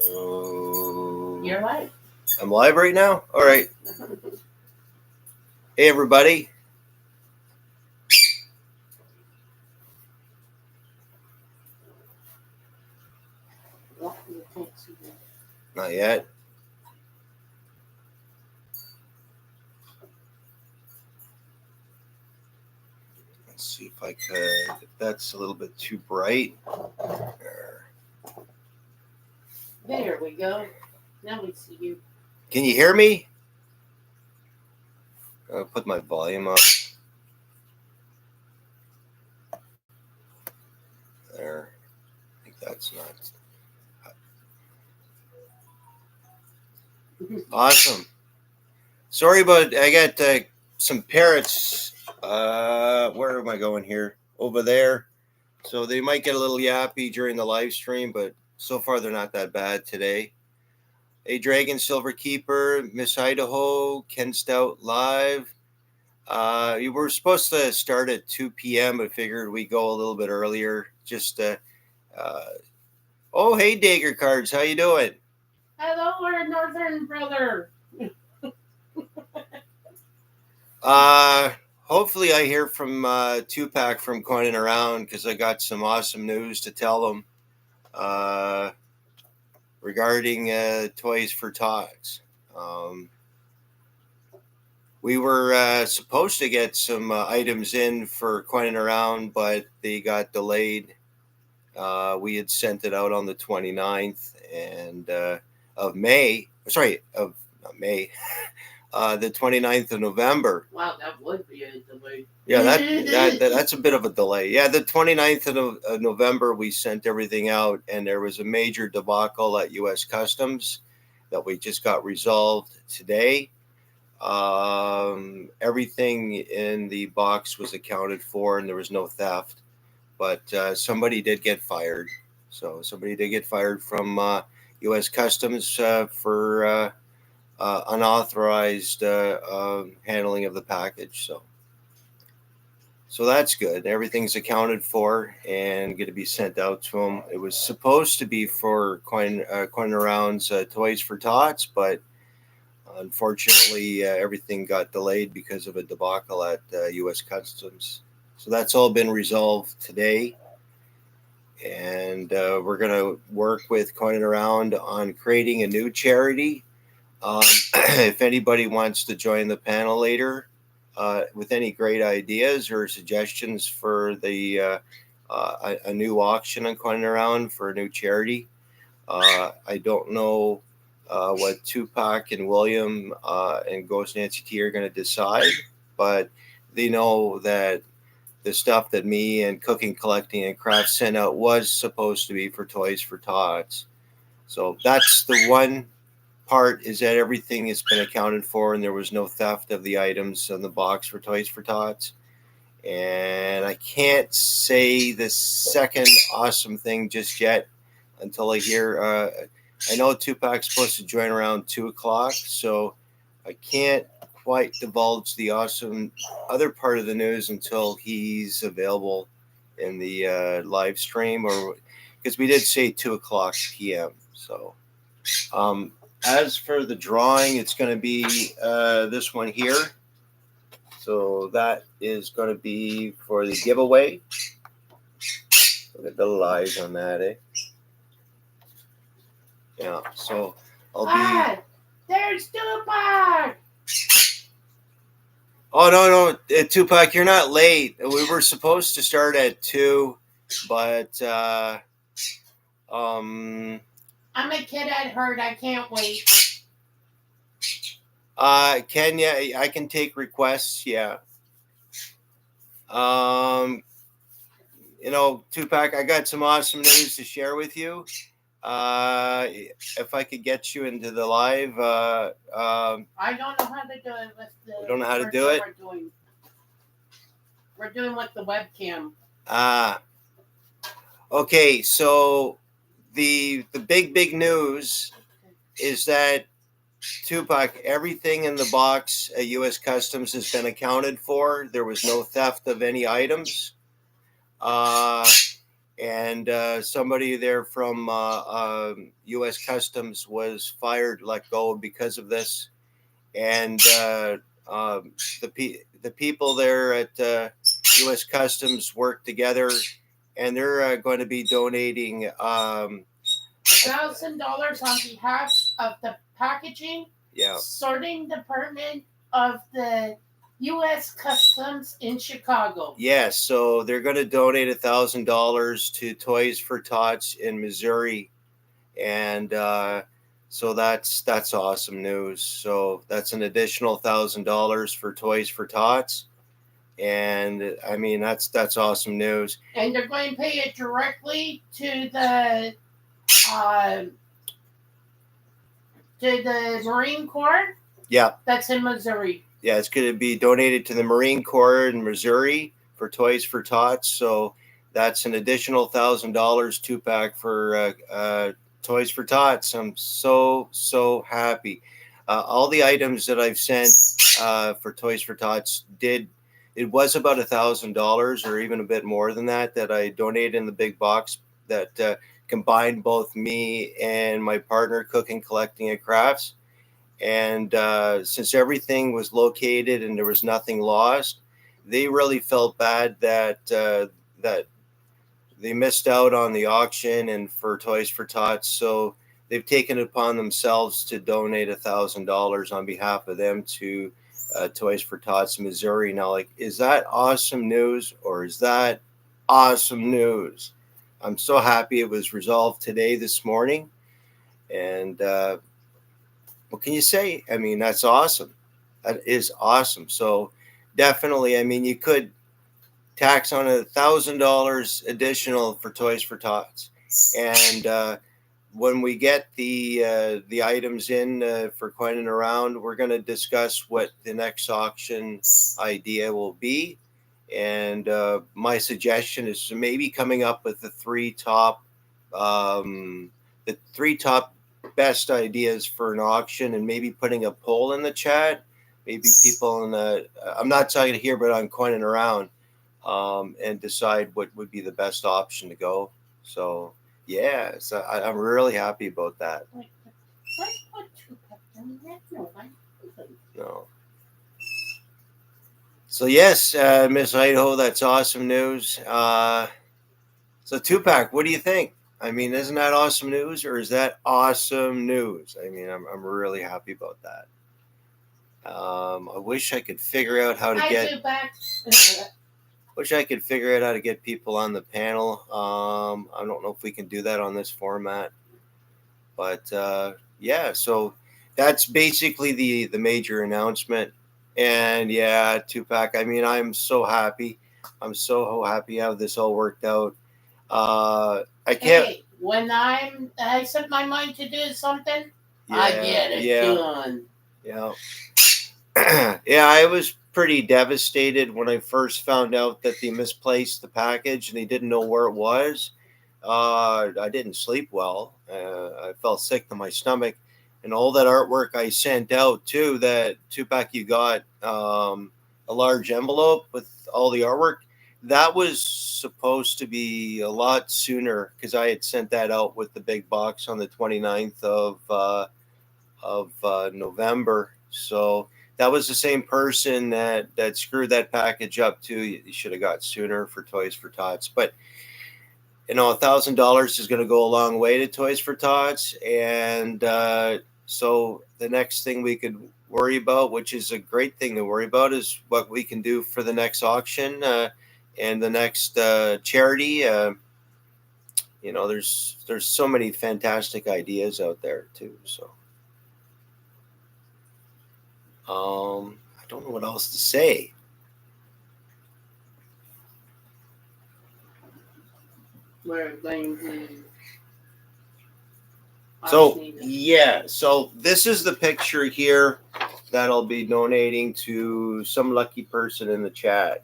So You're live. I'm live right now? All right. Hey, everybody. Well, you can't see that. Not yet. Let's see if I could. If that's a little bit too bright. There we go. Now we see you. Can you hear me? I'll put my volume up. There. I think that's not. Awesome. Sorry about. I got some parrots. Where am I going here? Over there. So they might get a little yappy during the live stream, but so far they're not that bad today. Hey, Dragon Silver Keeper, Miss Idaho, Ken Stout live. You were supposed to start at 2 p.m., but figured we go a little bit earlier. Oh, hey, Dagger Cards, how you doing? Hello, our northern brother. Hopefully I hear from Tupac from Coining Around, because I got some awesome news to tell them regarding Toys for Tots. We were supposed to get some items in for Coining Around, but they got delayed. We had sent it out on the 29th of May. Sorry, of not May. The 29th of November. Wow, that would be a delay. Yeah, that's a bit of a delay. Yeah, the 29th of November, we sent everything out, and there was a major debacle at U.S. Customs that we just got resolved today. Everything in the box was accounted for, and there was no theft. But somebody did get fired. So somebody did get fired from U.S. Customs for unauthorized handling of the package. So that's good. Everything's accounted for and going to be sent out to them. It was supposed to be for Coin Around's Toys for Tots, but unfortunately, everything got delayed because of a debacle at U.S. Customs. So that's all been resolved today. And we're going to work with Coining Around on creating a new charity. If anybody wants to join the panel later with any great ideas or suggestions for a new auction on Coining Around for a new charity, I don't know what Tupac and William and Ghost Nancy T are going to decide, but they know that the stuff that me and Cooking, Collecting, and Craft sent out was supposed to be for Toys for Tots. So that's the one part, is that everything has been accounted for and there was no theft of the items in the box for Toys for Tots. And I can't say the second awesome thing just yet until I hear. I know Tupac's supposed to join around 2 o'clock, so I can't quite divulge the awesome other part of the news until he's available in the live stream, or because we did say 2 o'clock p.m. So as for the drawing, it's going to be this one here. So that is going to be for the giveaway. Look at the lies on that, eh? Yeah, so I'll be. There's Tupac! Oh, no, Tupac, you're not late. We were supposed to start at 2, but I'm a kid at heart. I can't wait. Kenya, I can take requests, yeah. Tupac, I got some awesome news to share with you. If I could get you into the live. I don't know how to do it with the. We don't know how to do it? We're doing with the webcam. Okay, so the big news is that Tupac, everything in the box at U.S. Customs has been accounted for. There was no theft of any items. and somebody there from U.S. Customs was fired, let go because of this, and the people there at U.S. Customs work together, and they're going to be donating. $1,000 on behalf of the packaging Yeah, sorting department of the U.S. Customs in Chicago. yes. So they're going to donate $1,000 to Toys for Tots in Missouri, and so that's awesome news. So that's an additional $1,000 for Toys for Tots, and I mean that's awesome news. And they're going to pay it directly to the Marine Corps. Yeah, That's in Missouri. yeah, it's going to be donated to the Marine Corps in Missouri for Toys for Tots. So that's an additional $1,000 two-pack for Toys for Tots. I'm so happy. All the items that I've sent for Toys for Tots it was about $1,000 or even a bit more than that I donated in the big box that combined both me and my partner, Cooking, Collecting, and Crafts. And since everything was located and there was nothing lost, they really felt bad that that they missed out on the auction and for Toys for Tots. So they've taken it upon themselves to donate $1,000 on behalf of them to Toys for Tots Missouri. Now, like, is that awesome news or is that awesome news? I'm so happy it was resolved this morning, and what can you say? I mean, that's awesome. That is awesome. So definitely, I mean, you could tax on $1,000 additional for Toys for Tots, and when we get the items in for Coining Around, we're going to discuss what the next auction idea will be. And my suggestion is maybe coming up with the three top best ideas for an auction, and maybe putting a poll in the chat. Maybe people in the I'm not talking here, but on Coining Around, and decide what would be the best option to go. So yeah, so I'm really happy about that. No. So yes, Miss Idaho, that's awesome news. So Tupac, what do you think? I mean, isn't that awesome news, or is that awesome news? I mean, I'm really happy about that. I wish I could figure out how to get. Wish I could figure out how to get people on the panel. I don't know if we can do that on this format, but yeah. So that's basically the major announcement. And yeah, Tupac. I mean, I'm so happy. I'm so happy how this all worked out. I can't. Hey, when I set my mind to do something, I get it done. Yeah. Yeah, I was pretty devastated when I first found out that they misplaced the package and they didn't know where it was. I didn't sleep well. I felt sick to my stomach, and all that artwork I sent out too. That Tupac, you got a large envelope with all the artwork. That was supposed to be a lot sooner because I had sent that out with the big box on the 29th of November. So that was the same person that screwed that package up too. You should have got sooner for Toys for Tots. But you know, $1,000 is going to go a long way to Toys for Tots, and so the next thing we could worry about, which is a great thing to worry about, is what we can do for the next auction and the next charity. You know, there's so many fantastic ideas out there too. So. I don't know what else to say. We're going to. So yeah, so this is the picture here that I'll be donating to some lucky person in the chat.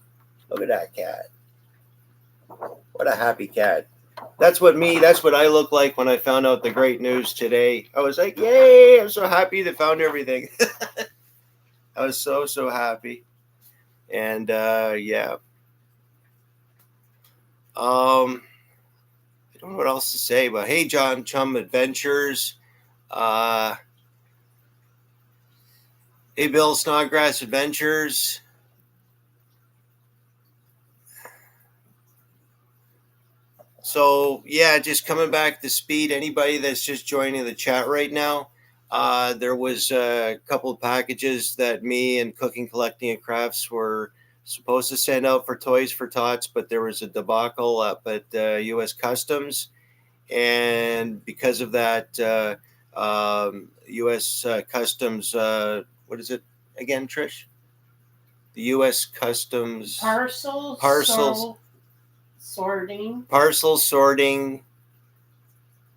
Look at that cat. What a happy cat. That's what I look like when I found out the great news today. I was like, yay, I'm so happy they found everything. I was so happy. And yeah. don't know what else to say, but hey, John Chum Adventures. Hey, Bill Snodgrass Adventures. So, yeah, just coming back to speed. Anybody that's just joining the chat right now, there was a couple of packages that me and Cooking, Collecting, and Crafts were supposed to send out for Toys for Tots, but there was a debacle up at U.S. Customs. And because of that, U.S. Customs, what is it again, Trish? The U.S. Customs parcels sorting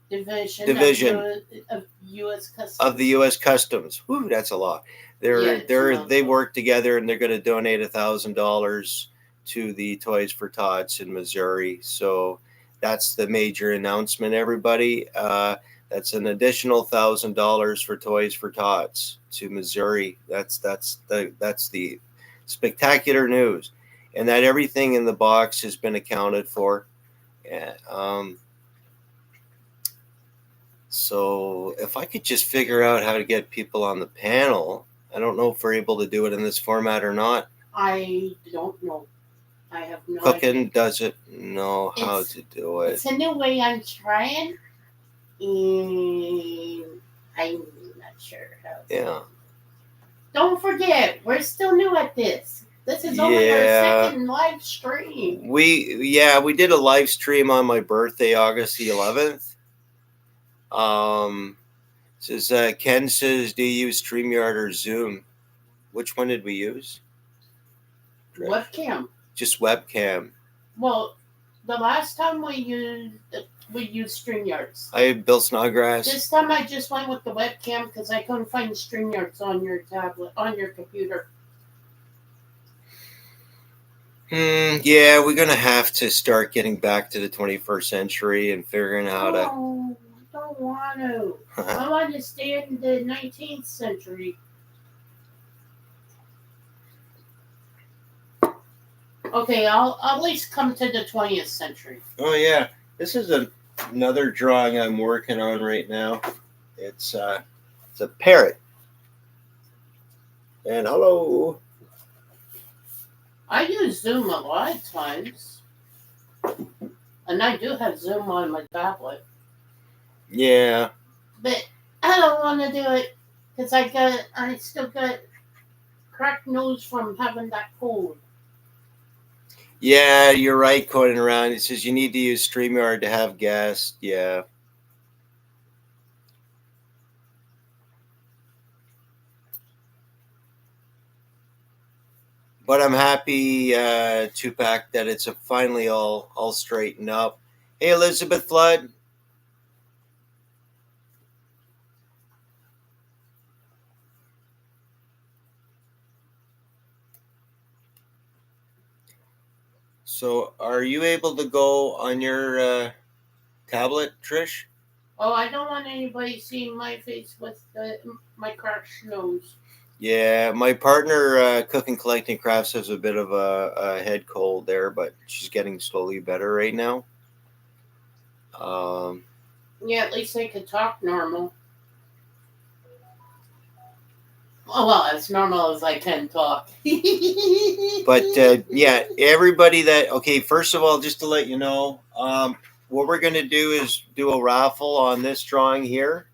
division of U.S. Customs. Of the U.S. Customs. Whew, that's a lot. They work together, and they're going to donate $1,000 to the Toys for Tots in Missouri. So that's the major announcement, everybody. That's an additional $1,000 for Toys for Tots to Missouri. That's the spectacular news, and that everything in the box has been accounted for. So if I could just figure out how to get people on the panel, I don't know if we're able to do it in this format or not. I don't know. I have no Cooking idea. doesn't know how to do it. It's a new way I'm trying, and I'm not sure how. Yeah. Don't forget, we're still new at this. This is only our second live stream. We did a live stream on my birthday, August the 11th. Ken says, do you use StreamYard or Zoom? Which one did we use? Webcam. Just webcam. Well, the last time we used StreamYards. I Bill Snodgrass. This time I just went with the webcam because I couldn't find StreamYards on your tablet, on your computer. Yeah, we're going to have to start getting back to the 21st century and figuring out how to... I don't want to. I want to stay in the 19th century. Okay, I'll at least come to the 20th century. Oh, yeah. This is another drawing I'm working on right now. It's a parrot. And hello. I use Zoom a lot of times. And I do have Zoom on my tablet. Yeah. But I don't want to do it because I still got cracked nose from having that cold. Yeah, you're right, Conan around. It says you need to use StreamYard to have guests. Yeah. But I'm happy, Tupac, that it's finally all straightened up. Hey, Elizabeth Flood. So, are you able to go on your tablet, Trish? Oh, I don't want anybody seeing my face with my cracked nose. Yeah, my partner, Cooking, Collecting, Crafts, has a bit of a head cold there, but she's getting slowly better right now. Yeah, at least I could talk normal. Oh, well, as normal as I can talk. But, yeah, everybody okay, first of all, just to let you know, what we're going to do is do a raffle on this drawing here.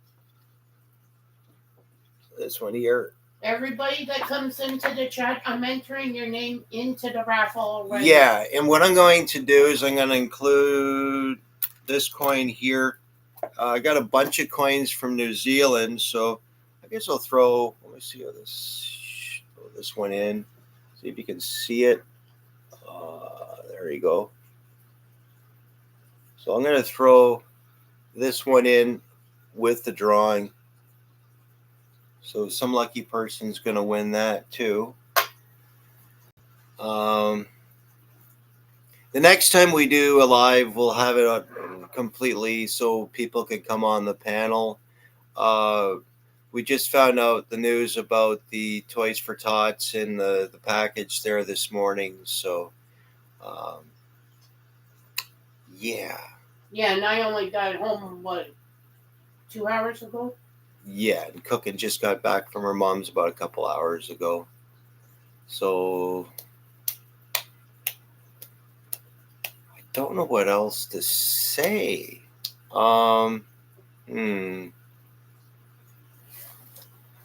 This one here. Everybody that comes into the chat, I'm entering your name into the raffle already. Yeah, and what I'm going to do is I'm going to include this coin here. I got a bunch of coins from New Zealand, so I guess I'll throw, let me see how throw this one in. See if you can see it. There you go. So I'm going to throw this one in with the drawing. So some lucky person's going to win that too. The next time we do a live, we'll have it completely so people can come on the panel. We just found out the news about the Toys for Tots in the package there this morning. So, yeah. Yeah, and I only got home, what, 2 hours ago? Yeah, and Cookin just got back from her mom's about a couple hours ago. So I don't know what else to say. Um, hmm.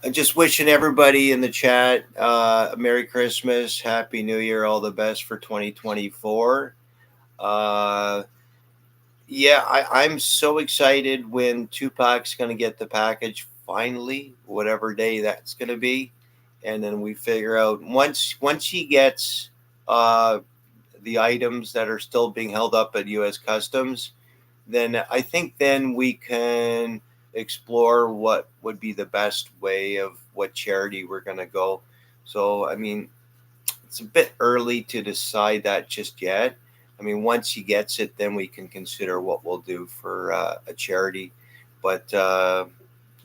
I'm just wishing everybody in the chat Merry Christmas, Happy New Year, all the best for 2024. Uh, yeah, I'm so excited when Tupac's going to get the package finally, whatever day that's going to be, and then we figure out once he gets uh, the items that are still being held up at U.S. Customs, then I think then we can explore what would be the best way of what charity we're going to go. So, I mean, it's a bit early to decide that just yet. I mean, once he gets it, then we can consider what we'll do for a charity. But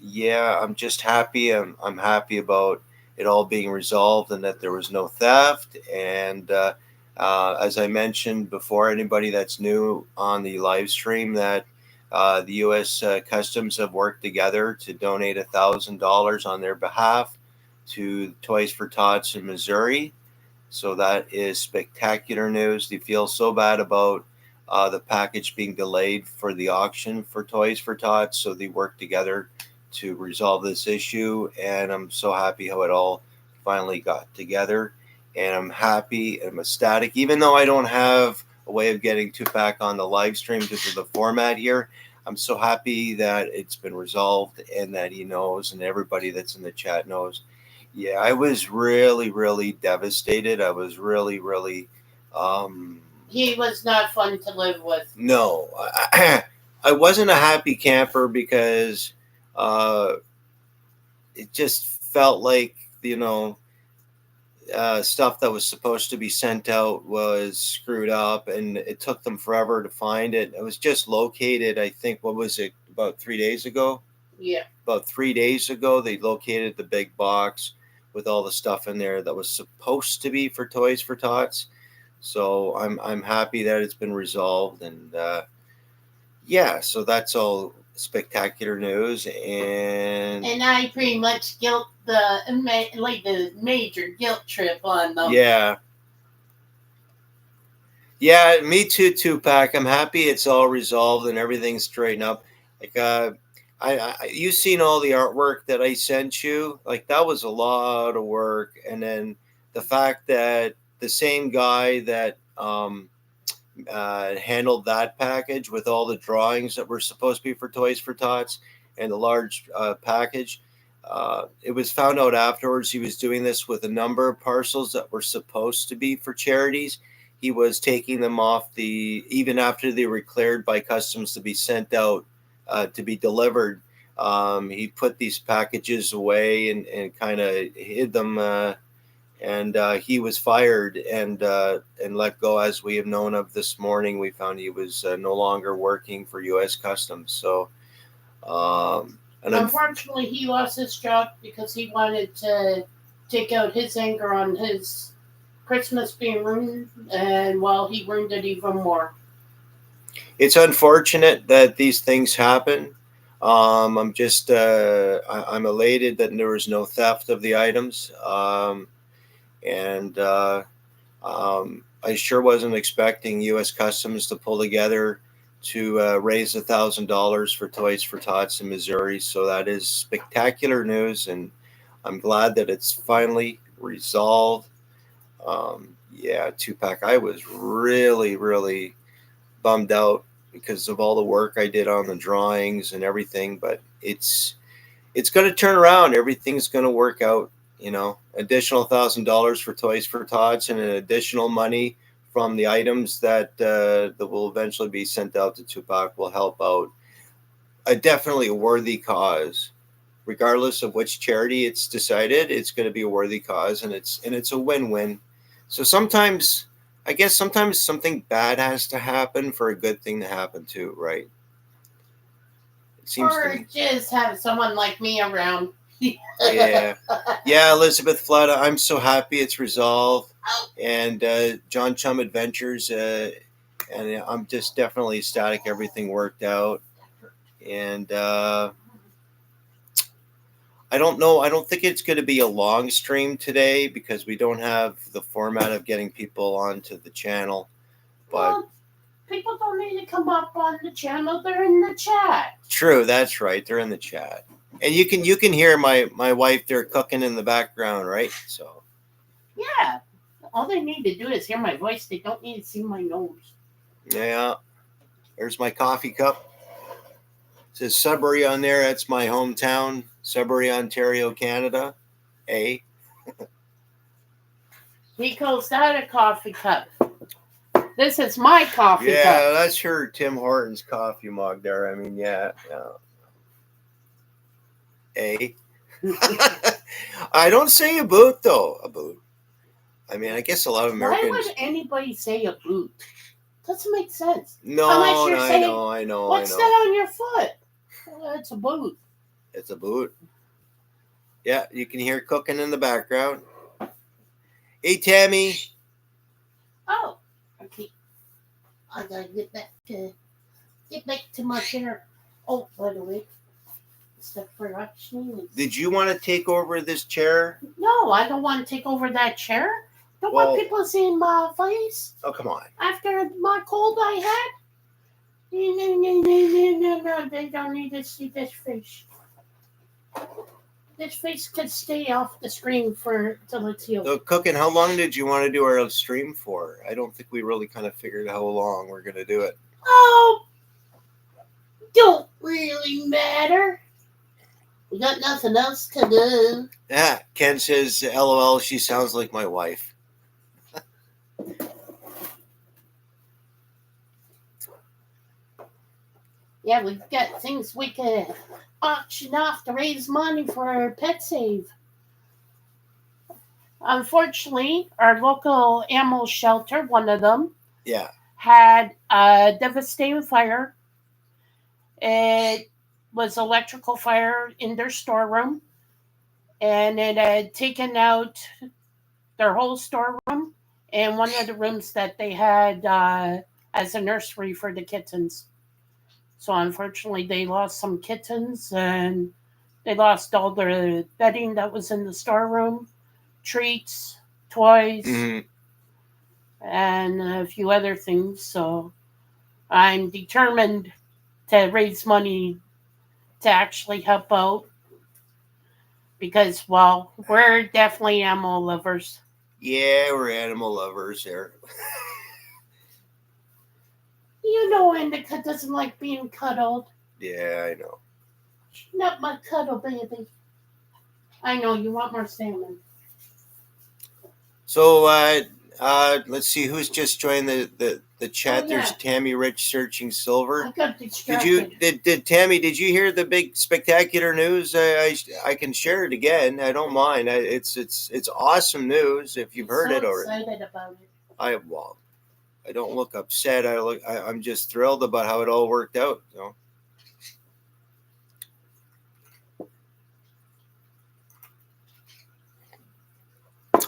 yeah, I'm just happy. I'm happy about it all being resolved and that there was no theft. And as I mentioned before, anybody that's new on the live stream, that the U.S. Customs have worked together to donate $1,000 on their behalf to Toys for Tots in Missouri. So that is spectacular news. They feel so bad about the package being delayed for the auction for Toys for Tots. So they worked together to resolve this issue. And I'm so happy how it all finally got together. And I'm happy and I'm ecstatic, even though I don't have a way of getting Tupac on the live stream because of the format here. I'm so happy that it's been resolved and that he knows and everybody that's in the chat knows. Yeah, I was really, really devastated. I was really, really. He was not fun to live with. No, I wasn't a happy camper because it just felt like, stuff that was supposed to be sent out was screwed up and it took them forever to find it. It was just located, I think, what was it, about 3 days ago? Yeah. About 3 days ago, they located the big box with all the stuff in there that was supposed to be for Toys for Tots. So I'm happy that it's been resolved, and yeah, so that's all spectacular news. And I pretty much the major guilt trip on them. Yeah, me too, Tupac. I'm happy it's all resolved and everything's straightened up. Like you seen all the artwork that I sent you? Like that was a lot of work, and then the fact that the same guy that handled that package with all the drawings that were supposed to be for Toys for Tots and the large package. It was found out afterwards he was doing this with a number of parcels that were supposed to be for charities. He was taking them off even after they were cleared by customs to be sent out to be delivered. He put these packages away and kind of hid them. And he was fired and let go, as we have known of this morning. We found he was no longer working for U.S. Customs. So, and unfortunately, he lost his job because he wanted to take out his anger on his Christmas being ruined, and he ruined it even more. It's unfortunate that these things happen. I'm just I'm elated that there was no theft of the items. And I sure wasn't expecting U.S. Customs to pull together to raise $1,000 for Toys for Tots in Missouri. So that is spectacular news, and I'm glad that it's finally resolved. Yeah, Tupac, I was really, really bummed out because of all the work I did on the drawings and everything, but it's going to turn around. Everything's going to work out. Additional $1,000 for Toys for Tots and an additional money from the items that will eventually be sent out to Tupac will help out definitely a worthy cause. Regardless of which charity it's decided, it's going to be a worthy cause, and it's a win-win. So sometimes something bad has to happen for a good thing to happen too, right? It seems or just have someone like me around. Yeah, Elizabeth Flutta, I'm so happy it's resolved. And John Chum Adventures, and I'm just definitely ecstatic everything worked out. And I don't know. I don't think it's going to be a long stream today because we don't have the format of getting people onto the channel. But Well, people don't need to come up on the channel. They're in the chat. true, that's right. They're in the chat, and you can hear my wife there cooking in the background, right? So Yeah. All they need to do is hear my voice. They don't need to see my nose. yeah, there's my coffee cup. It says Sudbury on there. That's my hometown, Sudbury, Ontario, Canada. He calls that a coffee cup. This is my coffee Yeah, cup. that's her Tim Hortons coffee mug there. I mean, yeah. I don't say a boot though. A boot. I mean, I guess a lot of Americans. Why would anybody say a boot? Doesn't make sense. No, Unless you're saying, I know. what's that on your foot? Well, it's a boot. It's a boot. Yeah, you can hear cooking in the background. Hey, Tammy. Oh, okay. I gotta get back to my dinner. Oh, by the way, it's the production. Did you want to take over this chair? No, I don't want to take over that chair. Don't Well- want people seeing my face Oh, come on. after my cold I had. No, they don't need to see this face. This face could stay off the screen till it's healed. So, cooking, how long did you want to do our stream for? I don't think we really kind of figured how long we're going to do it. Oh, don't really matter. We got nothing else to do. Yeah, Ken says, LOL, she sounds like my wife. Yeah, we've got things we can auction off to raise money for PetSave. Unfortunately, our local animal shelter, one of them, Yeah. had a devastating fire. It was electrical fire in their storeroom, and it had taken out their whole storeroom and one of the rooms that they had as a nursery for the kittens. So unfortunately, they lost some kittens, and they lost all their bedding that was in the storeroom, treats, toys, Mhm. and a few other things. So I'm determined to raise money to actually help out because, well, we're definitely animal lovers. Yeah, we're animal lovers here. You know, Indica doesn't like being cuddled. Yeah, I know. Not my cuddle baby. I know you want more salmon. So, let's see who's just joined the chat. Oh, yeah. There's Tammy Rich searching silver. I got distracted. Did Tammy? Did you hear the big spectacular news? I can share it again. I don't mind. It's awesome news if you've heard so it already. Excited about it. I don't look upset. I'm just thrilled about how it all worked out. You know?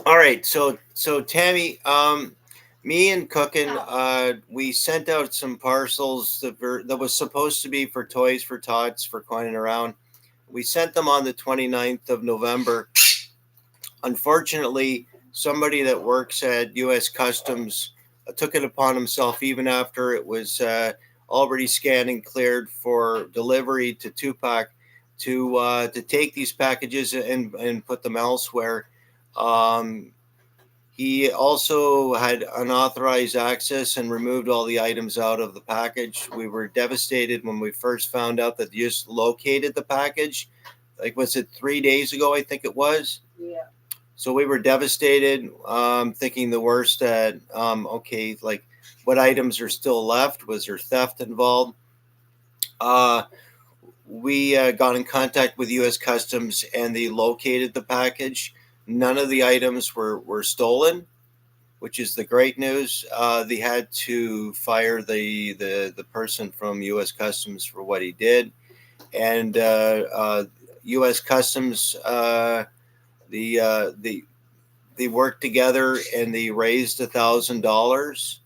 All right, so Tammy, me and Cookin, we sent out some parcels that was supposed to be for Toys for Tots for coining around. We sent them on the 29th of November. Unfortunately, somebody that works at U.S. Customs took it upon himself, even after it was already scanned and cleared for delivery to Tupac, to take these packages and put them elsewhere. He also had unauthorized access and removed all the items out of the package. We were devastated when we first found out that you just located the package. Like, was it 3 days ago? I think it was. Yeah. So we were devastated, thinking the worst. That okay, like, what items are still left? Was there theft involved? We got in contact with U.S. Customs, and they located the package. None of the items were stolen, which is the great news. They had to fire the person from U.S. Customs for what he did, and U.S. Customs they worked together and they raised $1,000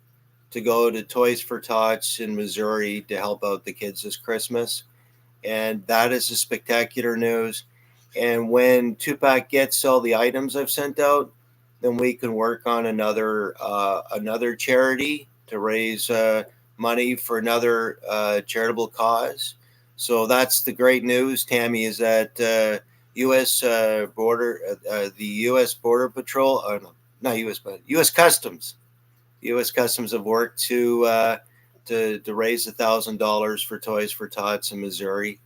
to go to Toys for Tots in Missouri to help out the kids this Christmas. And that is a spectacular news. And when Tupac gets all the items I've sent out, then we can work on another charity to raise money for another charitable cause. So that's the great news, Tammy, is that U.S. The U.S. Border Patrol, no, not U.S. but U.S. Customs. U.S. Customs have worked to raise $1,000 for Toys for Tots in Missouri.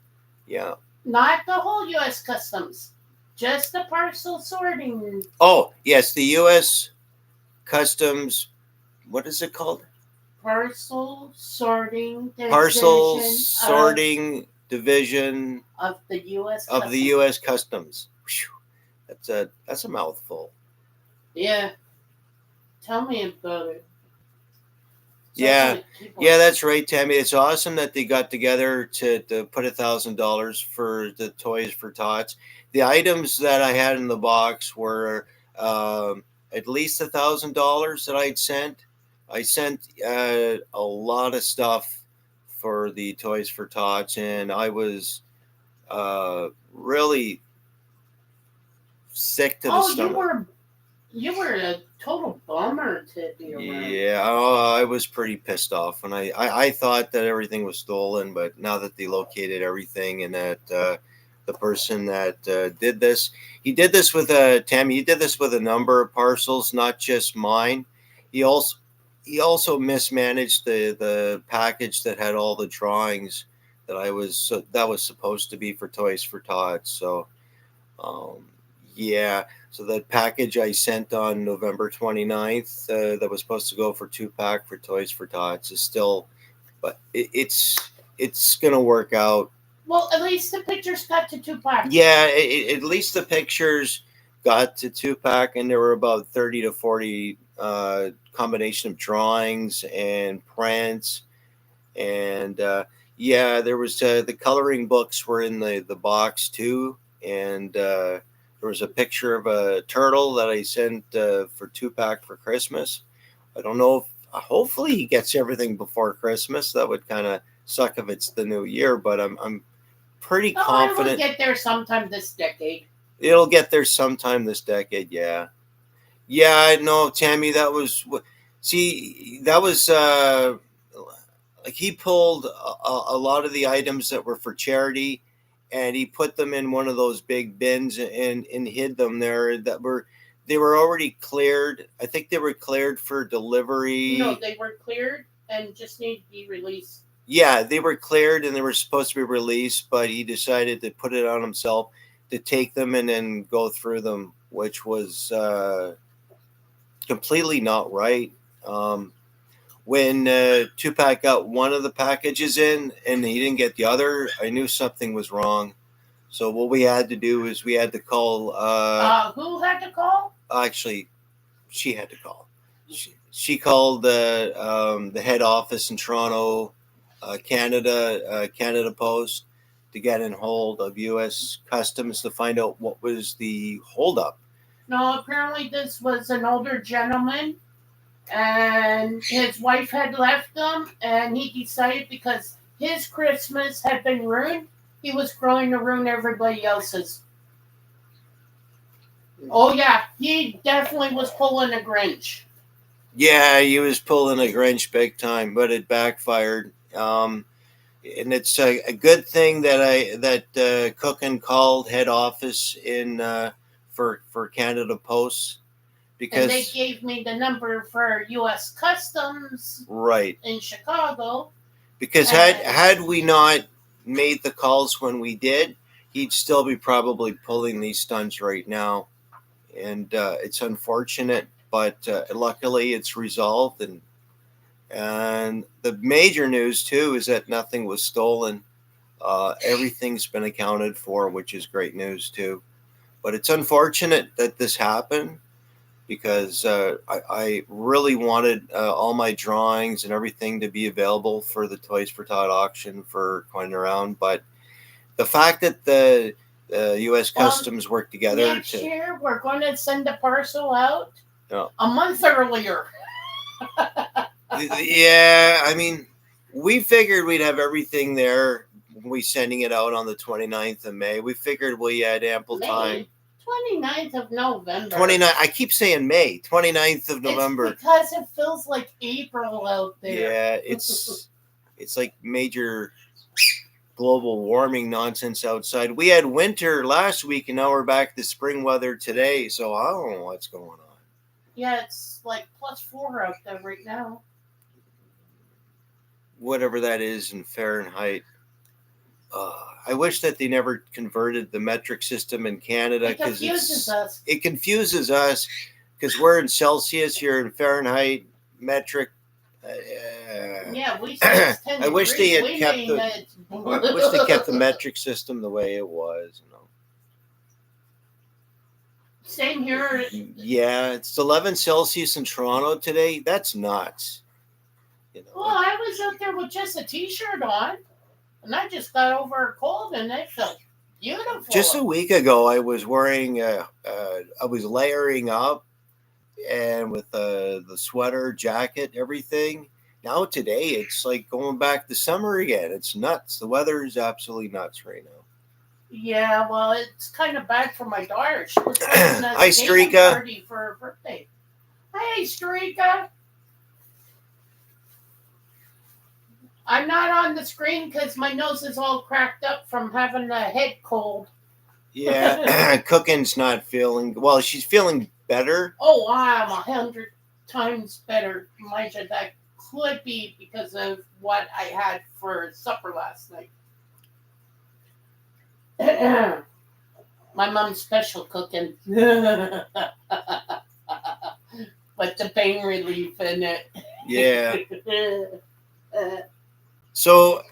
Yeah. Not the whole U.S. Customs, just the parcel sorting. Oh yes, the U.S. Customs. What is it called? Parcel sorting division. Parcel sorting division of the U.S. of the U.S. Customs. Whew. That's a mouthful. Yeah. Tell me about it. Yeah, that's right, Tammy. It's awesome that they got together to put $1,000 for the Toys for Tots. The items that I had in the box were at least $1,000 that I'd sent. I sent a lot of stuff for the Toys for Tots, and I was really sick to the stomach. You were a total bummer to be around. Yeah, I was pretty pissed off, and I thought that everything was stolen, but now that they located everything and that the person that did this, he did this with Tammy. He did this with a number of parcels, not just mine. He also mismanaged the package that had all the drawings that was supposed to be for Toys for Tots. So, yeah. So that package I sent on November 29th that was supposed to go for Tupac for Toys for Tots is still, but it's going to work out. Well, at least the pictures got to Tupac. Yeah, at least the pictures got to Tupac, and there were about 30 to 40 combination of drawings and prints. And yeah, there was the coloring books were in the box too. And there was a picture of a turtle that I sent for Tupac for Christmas. I don't know if hopefully he gets everything before Christmas. That would kind of suck if it's the new year, but I'm pretty confident. It'll get there sometime this decade. It'll get there sometime this decade, yeah. Yeah, no, Tammy, that was like he pulled a lot of the items that were for charity, and he put them in one of those big bins and hid them there. They were already cleared. I think they were cleared for delivery. No, they were cleared and just need to be released. Yeah, they were cleared and they were supposed to be released, but he decided to put it on himself to take them and then go through them, which was completely not right. When Tupac got one of the packages in and he didn't get the other, I knew something was wrong. So what we had to do is we had to call. Who had to call? Actually, she had to call. She called the head office in Toronto, Canada Post, to get in hold of U.S. Customs to find out what was the holdup. No, apparently this was an older gentleman, and his wife had left him, and he decided because his Christmas had been ruined, he was going to ruin everybody else's. Oh, yeah, he definitely was pulling a Grinch. Yeah, he was pulling a Grinch big time, but it backfired. And it's a good thing that Cookin called head office in for Canada Post, because and they gave me the number for U.S. Customs right in Chicago. Because had we not made the calls when we did, he'd still be probably pulling these stunts right now, and it's unfortunate, but luckily it's resolved. And the major news too is that nothing was stolen. Everything's been accounted for, which is great news too. But it's unfortunate that this happened, because I really wanted all my drawings and everything to be available for the Toys for Tot auction for Coin Around. But the fact that the U.S. Customs worked together. Next year, we're going to send the parcel out a month earlier. Yeah, I mean, we figured we'd have everything there. We sending it out on the 29th of May. We figured we had ample time. 29th of November. 29. I keep saying May. 29th of November. It's because it feels like April out there. Yeah, it's like major global warming nonsense outside. We had winter last week, and now we're back to spring weather today. So I don't know what's going on. Yeah, it's like +4 out there right now. Whatever that is in Fahrenheit. I wish that they never converted the metric system in Canada It confuses us. It confuses us because we're in Celsius, you're in Fahrenheit, metric. Yeah, we say it's 10 I wish they degrees. had kept the metric system the way it was. You know. Same here. Yeah, it's 11 Celsius in Toronto today. That's nuts. You know. Well, I was out there with just a t-shirt on, and I just got over a cold, and it felt beautiful. Just a week ago, I was wearing, I was layering up, and with the sweater, jacket, everything. Now today, it's like going back to summer again. It's nuts. The weather is absolutely nuts right now. Yeah, well, it's kind of bad for my daughter. She was having a Hi, dating Streaka. party for her birthday. Hey, Streaka. I'm not on the screen because my nose is all cracked up from having a head cold. Yeah, cooking's not feeling well. She's feeling better. Oh, I'm 100 times better. Elijah, that could be because of what I had for supper last night. My mom's special cooking. But the pain relief in it. Yeah. So,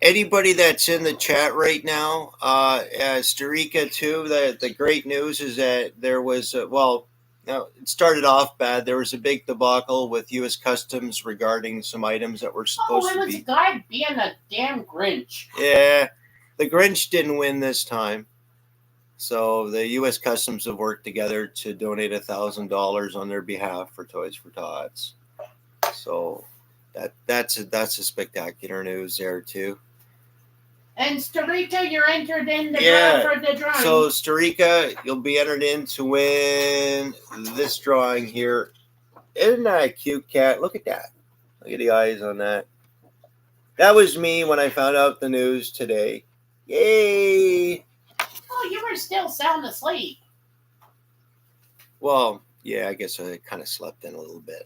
anybody that's in the chat right now, Starika too, the great news is that there was, it started off bad. There was a big debacle with U.S. Customs regarding some items that were supposed it to was be. a guy being a damn Grinch. Yeah, the Grinch didn't win this time. So the U.S. Customs have worked together to donate $1,000 on their behalf for Toys for Tots. So that's a spectacular news there too. And Starika, you're entered in the draw for the drawing. So Starika, you'll be entered in to win this drawing here. Isn't that a cute cat? Look at that. Look at the eyes on that. That was me when I found out the news today. Yay! Oh, you were still sound asleep. Well, yeah, I guess I kind of slept in a little bit.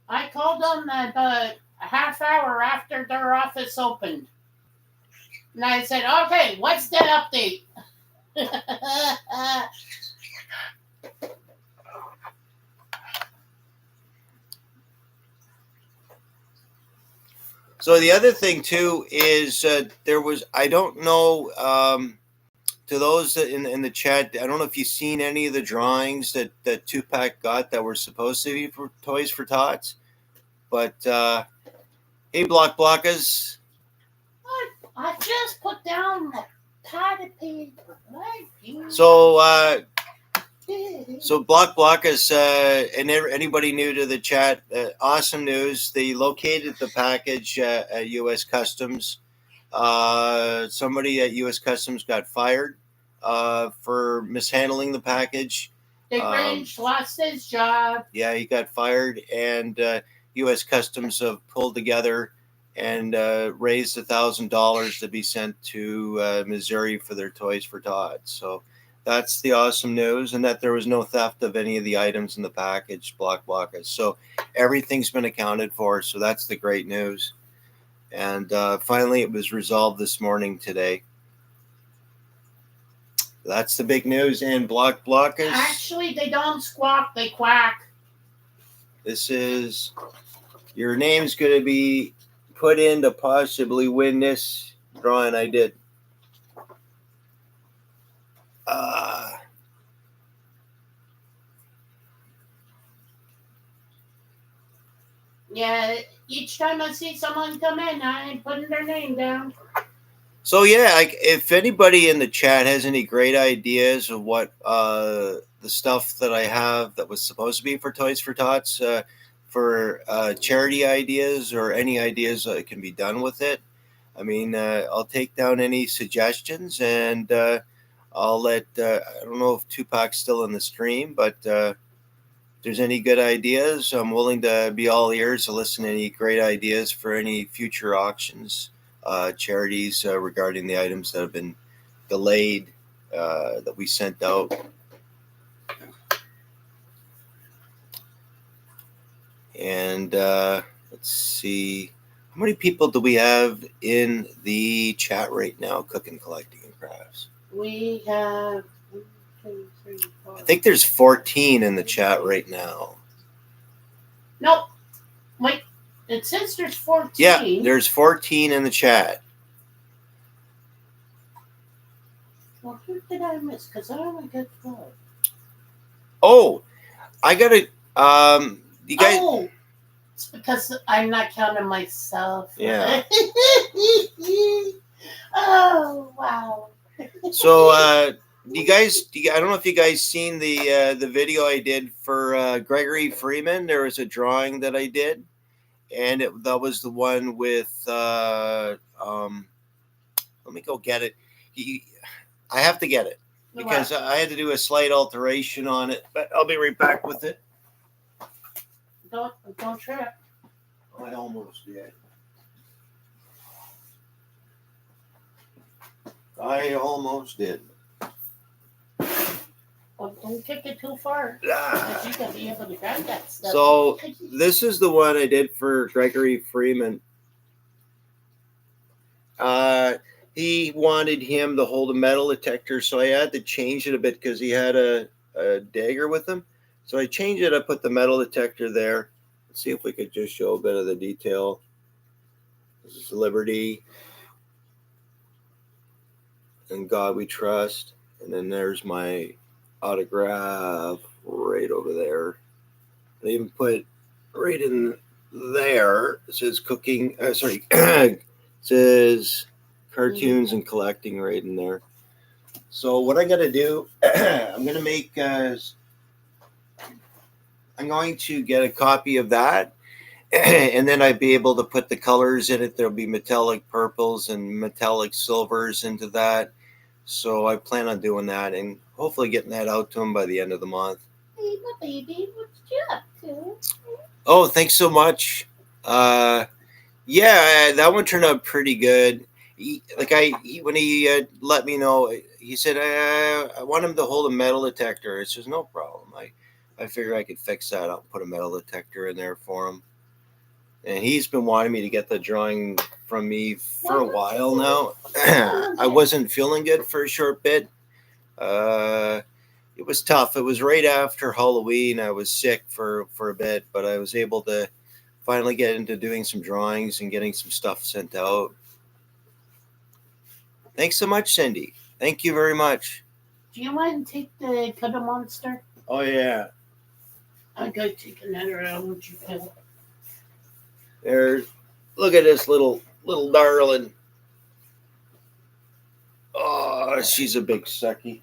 I called them about a half hour after their office opened. And I said, okay, what's the update? So the other thing too is there was, I don't know, to those that in the chat, I don't know if you've seen any of the drawings that Tupac got that were supposed to be for Toys for Tots, but hey, Blockas. I just put down the pad of paper. So Blockas and anybody new to the chat, awesome news. They located the package at U.S. Customs. Somebody at U.S. Customs got fired for mishandling the package. The Grinch lost his job. Yeah, he got fired, and U.S. Customs have pulled together and raised $1,000 to be sent to Missouri for their Toys for Tots. So that's the awesome news, and that there was no theft of any of the items in the package, Blockas. So everything's been accounted for, so that's the great news. And finally, it was resolved this morning today. That's the big news. And Blockas. Actually, they don't squawk, they quack. This is, your name's going to be put in to possibly win this drawing I did. Yeah, each time I see someone come in, I'm putting their name down. So yeah, if anybody in the chat has any great ideas of what the stuff that I have that was supposed to be for Toys for Tots, for charity ideas or any ideas that can be done with it. I mean, I'll take down any suggestions, and I'll let. I don't know if Tupac's still in the stream, but if there's any good ideas, I'm willing to be all ears to listen to any great ideas for any future auctions, charities regarding the items that have been delayed that we sent out. And let's see, how many people do we have in the chat right now, Cooking, Collecting, and Crafts? We have 1, 2, 3, 4. I think there's 14 in the chat right now. Nope. Wait. It says there's 14. Yeah, there's 14 in the chat. Well, who did I miss? Because I only got 12. Oh, I gotta. You guys. Oh, it's because I'm not counting myself. Yeah. Oh, wow. So, you guys, I don't know if you guys seen the video I did for Gregory Freeman. There was a drawing that I did, and that was the one with. Let me go get it. I have to get it because I had to do a slight alteration on it, but I'll be right back with it. Don't trip. I almost did. I almost did. Well, don't take it too far. Ah. You gotta be able to grab that stuff. So this is the one I did for Gregory Freeman. He wanted him to hold a metal detector, so I had to change it a bit because he had a dagger with him. So I changed it. I put the metal detector there. Let's see if we could just show a bit of the detail. This is Liberty. And God We Trust. And then there's my autograph right over there. I even put right in there. It says cooking. It says cartoons and collecting right in there. So what I got to do, I'm going to make. I'm going to get a copy of that, and then I'd be able to put the colors in it. There'll be metallic purples and metallic silvers into that. So I plan on doing that and hopefully getting that out to him by the end of the month. Hey, my baby, what you up to? Oh, thanks so much. Yeah, that one turned out pretty good. When he let me know, he said, I want him to hold a metal detector. I says, no problem. I figure I could fix that up, put a metal detector in there for him. And he's been wanting me to get the drawing from me for a while now. I wasn't feeling good for a short bit. It was tough. It was right after Halloween. I was sick for a bit, but I was able to finally get into doing some drawings and getting some stuff sent out. Thanks so much, Cindy. Thank you very much. Do you want to take the Cuddle Monster? Oh, yeah. I'm going to take another one. Look at this little darling. Oh, she's a big sucky.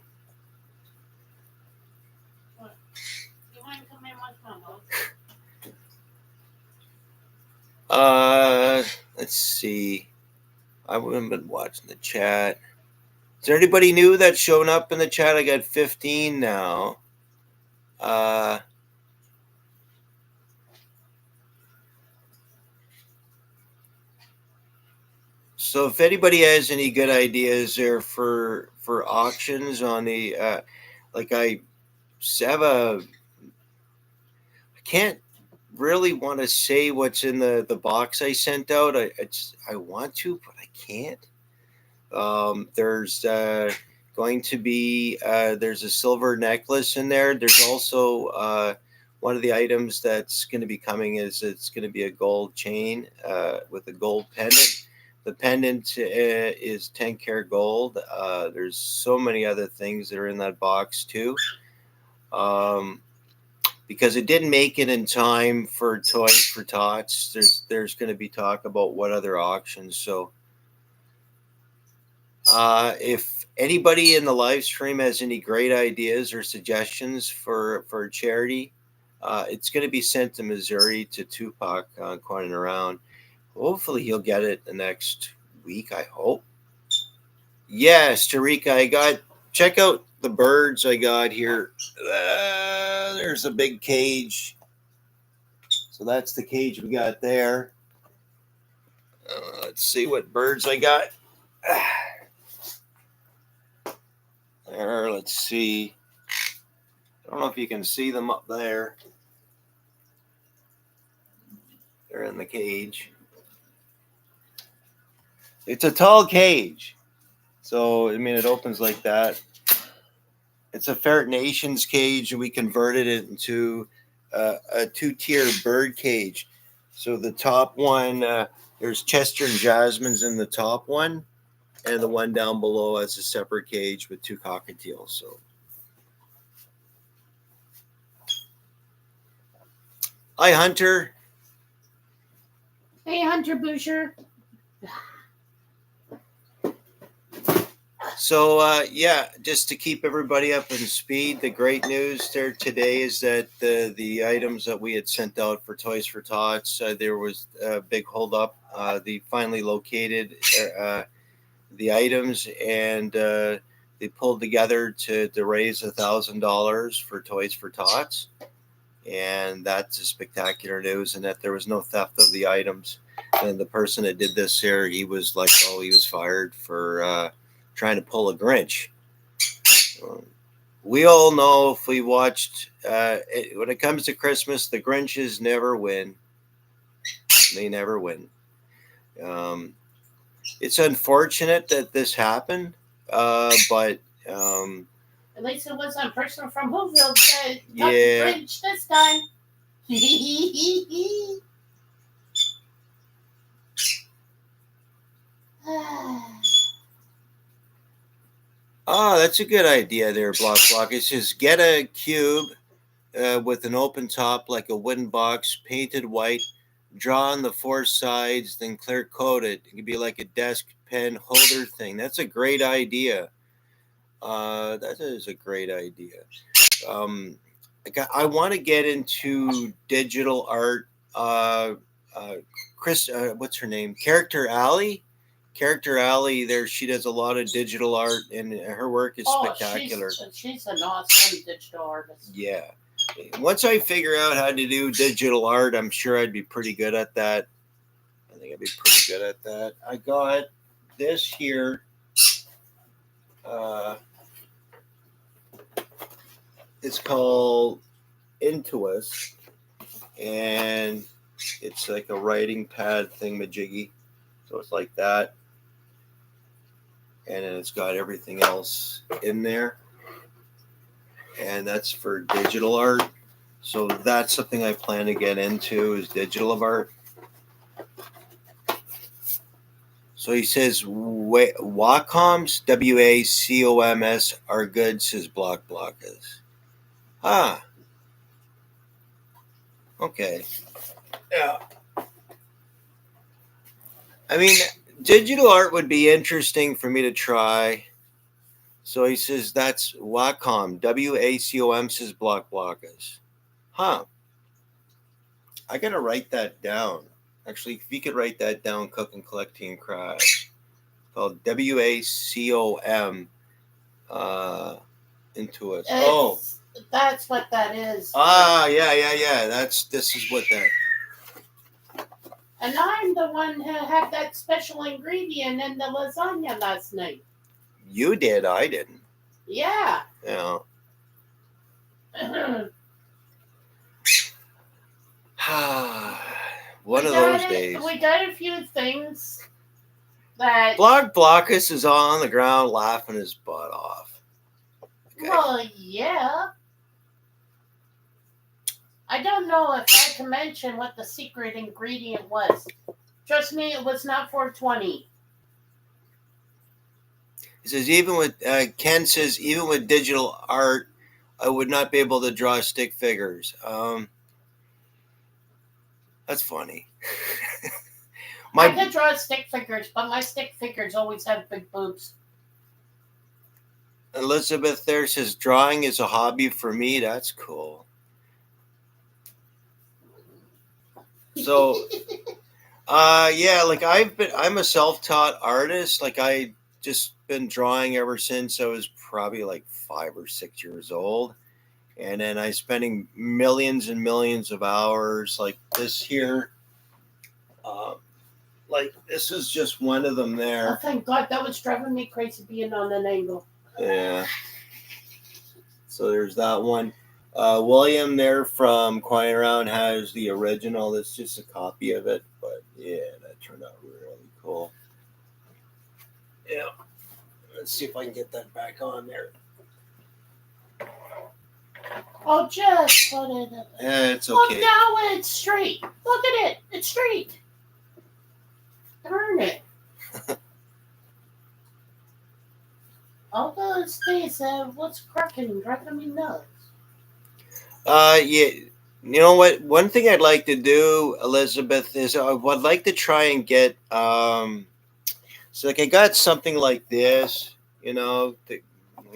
What? You want to come in with Mama? Let's see. I haven't been watching the chat. Is there anybody new that's shown up in the chat? I got 15 now. So if anybody has any good ideas there for auctions on the I can't really want to say what's in the box I sent out. I want to, but I can't. There's going to be there's a silver necklace in there. There's also one of the items that's going to be coming is it's going to be a gold chain with a gold pendant. The pendant is 10 karat gold. There's so many other things that are in that box too. Because it didn't make it in time for Toys for Tots. There's going to be talk about what other auctions. So if anybody in the live stream has any great ideas or suggestions for charity, It's going to be sent to Missouri to Tupac Coin and Around. Hopefully he'll get it the next week, I hope. Yes, Tarika, check out the birds I got here. There's a big cage. So that's the cage we got there. Let's see what birds I got. There, let's see. I don't know if you can see them up there. They're in the cage. It's a tall cage. So, I mean, it opens like that. It's a Ferret Nations cage, and we converted it into a two-tier bird cage. So the top one, there's Chester and Jasmine's in the top one, and the one down below has a separate cage with two cockatiels. So, hi, Hunter. Hey, Hunter Boucher. So, yeah, just to keep everybody up in speed, the great news there today is that the items that we had sent out for Toys for Tots, there was a big holdup. They finally located the items, and they pulled together to raise $1,000 for Toys for Tots. And that's a spectacular news, and that there was no theft of the items. And the person that did this here, he was like, oh, he was fired for trying to pull a Grinch. We all know, if we watched, when it comes to Christmas, the Grinches never win. They never win. It's unfortunate that this happened, but at least it wasn't a person from Whoville that got Yeah. the Grinch this time. that's a good idea there, Block. It says get a cube with an open top like a wooden box, painted white, draw on the four sides, then clear coat it. It could be like a desk pen holder thing. That's a great idea. That is a great idea. I want to get into digital art. Chris, what's her name? Character Alley. Character Alley, there she does a lot of digital art, and her work is spectacular. She's an awesome digital artist. Yeah. Once I figure out how to do digital art, I'm sure I'd be pretty good at that. I think I'd be pretty good at that. I got this here. It's called Intuos, and it's like a writing pad thingamajiggy. So it's like that. And then it's got everything else in there. And that's for digital art. So that's something I plan to get into, is digital art. So he says Wacoms, WACOMS, are good, says Blockas. Okay. Yeah. I mean, digital art would be interesting for me to try. So he says that's Wacom, WACOM, says Blockas. I gotta write that down. Actually, if you could write that down, Cook and Collect Team Crash. Called WACOM Intuos. That's what that is. Yeah. This is what that. And I'm the one who had that special ingredient in the lasagna last night. You did, I didn't. Yeah. Yeah. One of those days. We got a few things that. Blockus is on the ground laughing his butt off. Okay. Well, yeah. I don't know if I can mention what the secret ingredient was. Trust me, it was not 420. He says, Ken says, even with digital art, I would not be able to draw stick figures. That's funny. I could draw stick figures, but my stick figures always have big boobs. Elizabeth there says, drawing is a hobby for me. That's cool. So, yeah, like I'm a self-taught artist. Like I just been drawing ever since I was probably like 5 or 6 years old. And then I spending millions and millions of hours like this here. Uh, like this is just one of them Oh, there. thank God, that was driving me crazy being on an angle. Yeah. So there's that one. William there from Quiet Around has the original. That's just a copy of it, but yeah, that turned out really cool. Yeah. Let's see if I can get that back on there. Oh, just put it. It's Look, okay. now it's straight. Look at it. It's straight. Darn it. All those days, what's cracking, driving me nuts. Yeah. You know what? One thing I'd like to do, Elizabeth, is I would like to try and get so like I got something like this, you know.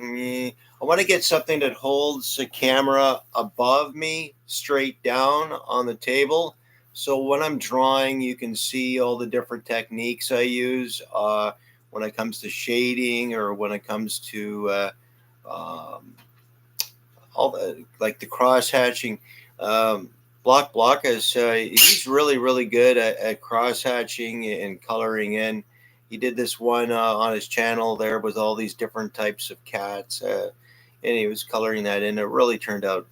I want to get something that holds the camera above me, straight down on the table. So when I'm drawing, you can see all the different techniques I use when it comes to shading or when it comes to um, all the like the cross hatching. Block is he's really good at cross hatching and coloring in. He did this one on his channel there with all these different types of cats, and he was coloring that in. It really turned out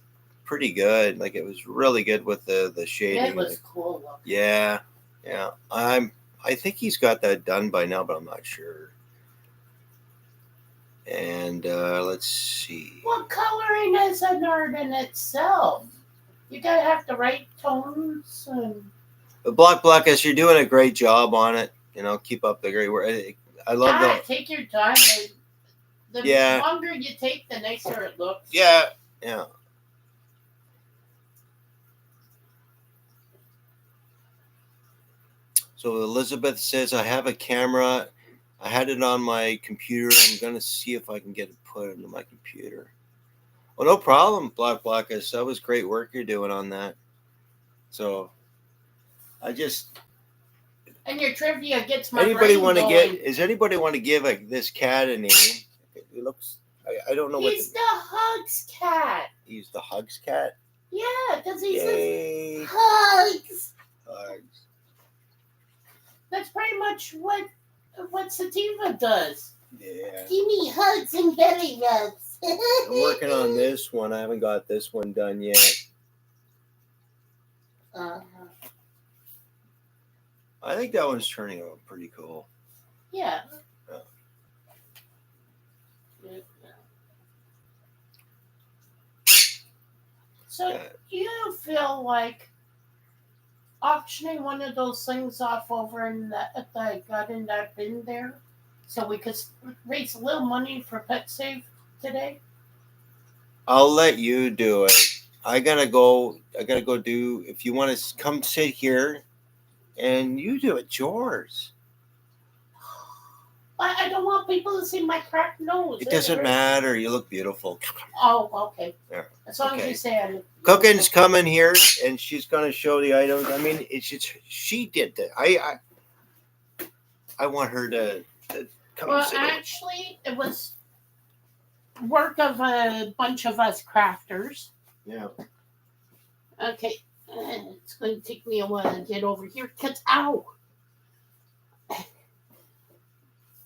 pretty good. Like it was really good with the shading. It was like, cool looking. yeah. I think he's got that done by now, but I'm not sure. And let's see. Well, coloring is an art in itself. You gotta have the right tones and. But Block, as you're doing a great job on it. You know, keep up the great work. I love that. Take your time. The longer you take, the nicer it looks. Yeah. So Elizabeth says, I have a camera. I had it on my computer. I'm going to see if I can get it put into my computer. Well, no problem, Block. That was great work you're doing on that. So I just... And your trivia gets my anybody brain want to going. Does anybody want to give this cat a name? It looks... I don't know He's the Hugs cat. He's the Hugs cat? Yeah, because he Yay. says Hugs. Hugs. That's pretty much what Sativa does. Yeah. Give me hugs and belly rubs. I'm working on this one. I haven't got this one done yet. I think that one's turning out pretty cool. Yeah. So do you feel like auctioning one of those things off over in that I got in that bin there, so we could raise a little money for Pet Save today? I'll let you do it. I gotta go do. If you want to come sit here, and you do it, yours. I don't want people to see my cracked nose. It doesn't matter. You look beautiful. Oh, okay. Yeah. As long as you say I look beautiful. Cooking's coming here, and she's gonna show the items. I mean, she did that. I want her to come. Well, sit actually, it was work of a bunch of us crafters. Yeah. Okay, it's going to take me a while to get over here. Cause ow,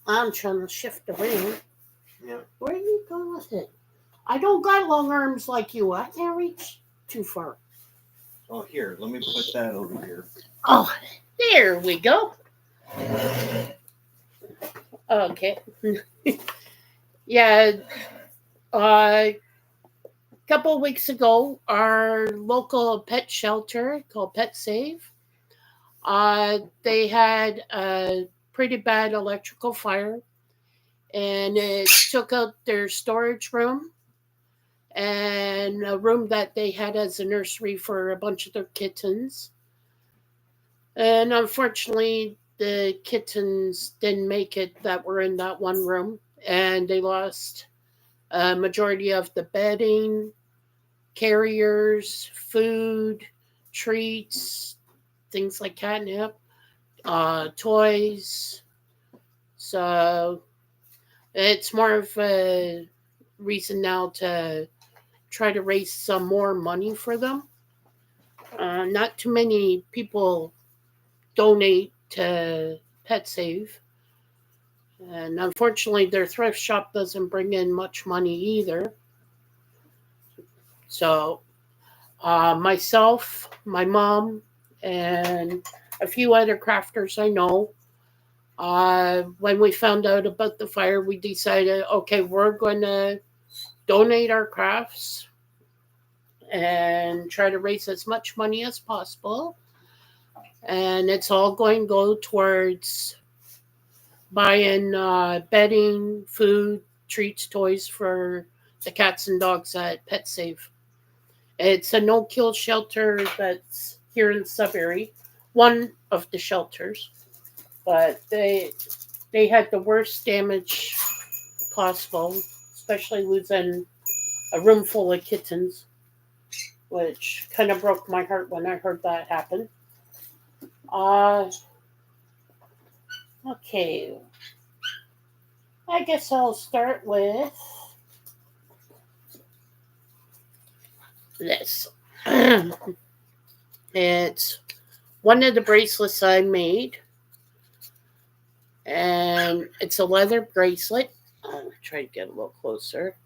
I'm trying to shift around. Yeah. Where are you going with it? I don't got long arms like you. I can't reach too far. Oh, here. Let me put that over here. Oh, there we go. Okay. Yeah. A couple of weeks ago, our local pet shelter called Pet Save, they had a pretty bad electrical fire, and it took out their storage room and a room that they had as a nursery for a bunch of their kittens. And unfortunately, the kittens didn't make it that were in that one room, and they lost a majority of the bedding, carriers, food, treats, things like catnip, toys. So it's more of a reason now to try to raise some more money for them. Not too many people donate to PetSave. And unfortunately, their thrift shop doesn't bring in much money either. So, myself, my mom, and a few other crafters I know, when we found out about the fire, we decided, okay, we're going to donate our crafts and try to raise as much money as possible. And it's all going to go towards buying bedding, food, treats, toys for the cats and dogs at PetSave. It's a no-kill shelter that's here in Sudbury, one of the shelters, but they had the worst damage possible, especially losing a room full of kittens, which kind of broke my heart when I heard that happen. Okay, I guess I'll start with this. It's one of the bracelets I made, and it's a leather bracelet. I'll try to get a little closer.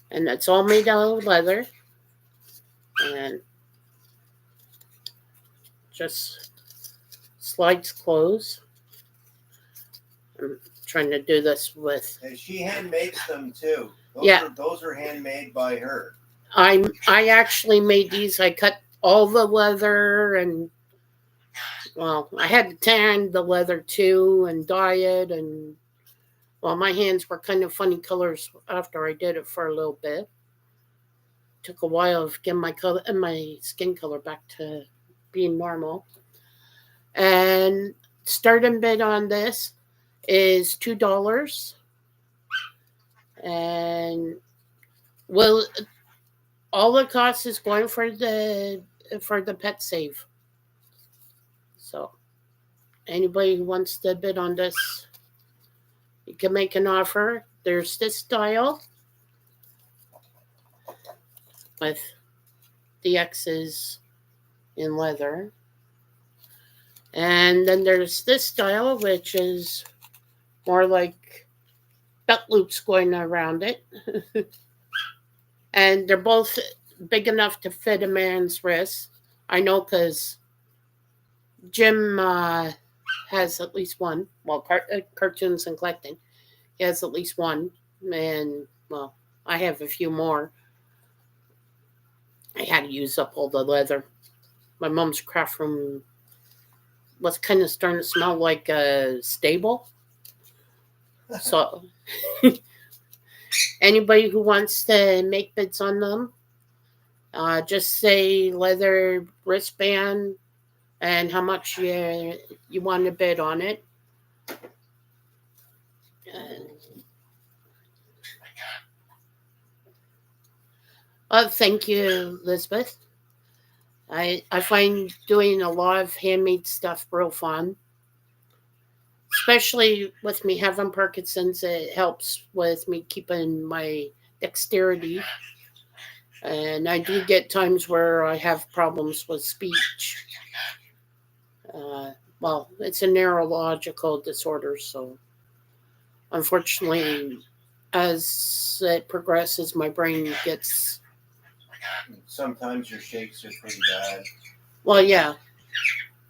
And it's all made out of leather. And just slides close. I'm trying to do this with. And she hand makes them too. Those are handmade by her. I actually made these. I cut all the leather, and well, I had to tan the leather too and dye it, and well, my hands were kind of funny colors after I did it for a little bit. Took a while to get my skin color back to being normal. And starting bid on this is $2. And well, all the cost is going for the PetSave. So anybody who wants to bid on this, you can make an offer. There's this style with the X's in leather. And then there's this style, which is more like belt loops going around it. And they're both big enough to fit a man's wrist. I know because Jim has at least one. Well, cartoons and collecting. He has at least one. And, well, I have a few more. I had to use up all the leather. My mom's craft room was kind of starting to smell like a stable. So anybody who wants to make bids on them, just say leather wristband and how much you want to bid on it. Thank you, Elizabeth. I find doing a lot of handmade stuff real fun. Especially with me having Parkinson's, it helps with me keeping my dexterity. And I do get times where I have problems with speech. Well, it's a neurological disorder, so unfortunately, as it progresses, my brain gets. Sometimes your shakes are pretty bad. Well, yeah.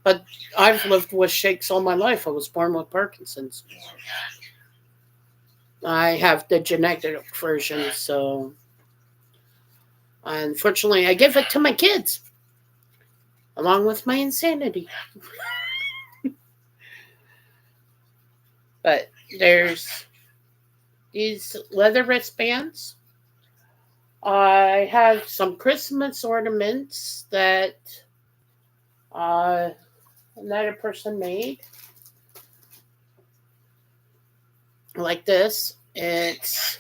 But I've lived with shakes all my life. I was born with Parkinson's. I have the genetic version, so unfortunately, I give it to my kids, along with my insanity. But there's these leather wristbands. I have some Christmas ornaments that another person made. Like this. It's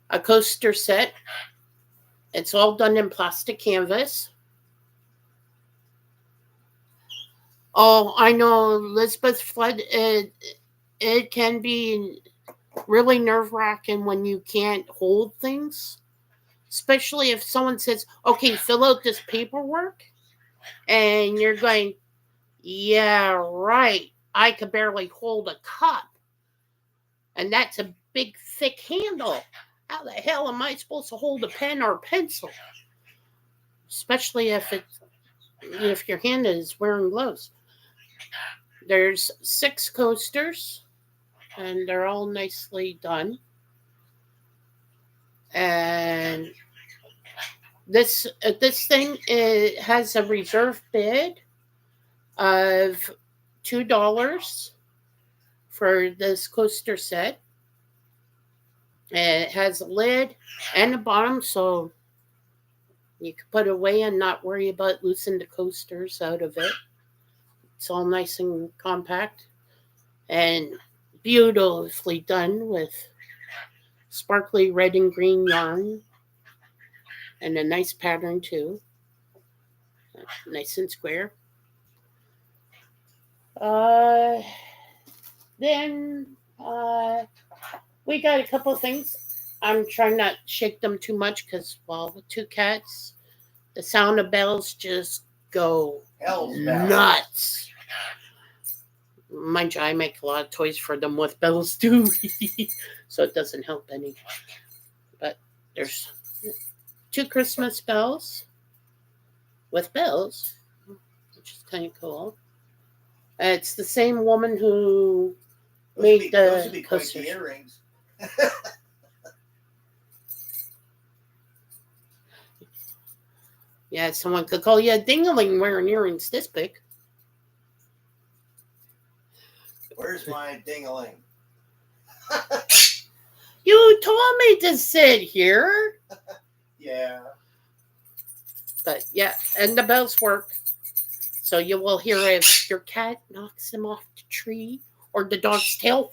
a coaster set. It's all done in plastic canvas. Oh, I know, Elizabeth Flood. It can be really nerve wracking when you can't hold things, especially if someone says, "Okay, fill out this paperwork," and you're going, "Yeah, right. I could barely hold a cup, and that's a big, thick handle. How the hell am I supposed to hold a pen or a pencil?" Especially if your hand is wearing gloves. There's 6 coasters, and they're all nicely done. And this thing, it has a reserve bid of $2 for this coaster set. And it has a lid and a bottom, so you can put it away and not worry about losing the coasters out of it. It's all nice and compact and beautifully done with sparkly red and green yarn and a nice pattern too. Nice and square. Then we got a couple of things. I'm trying not to shake them too much because, well, with 2 cats, the sound of bells just go nuts. Mind you, I make a lot of toys for them with bells too, so it doesn't help any. But there's 2 Christmas bells with bells, which is kind of cool. It's the same woman who made the coasters. Earrings. Yeah, someone could call you a dingling wearing earrings this big. Where's my ding-a-ling? You told me to sit here. Yeah. But yeah, and the bells work. So you will hear if your cat knocks them off the tree or the dog's tail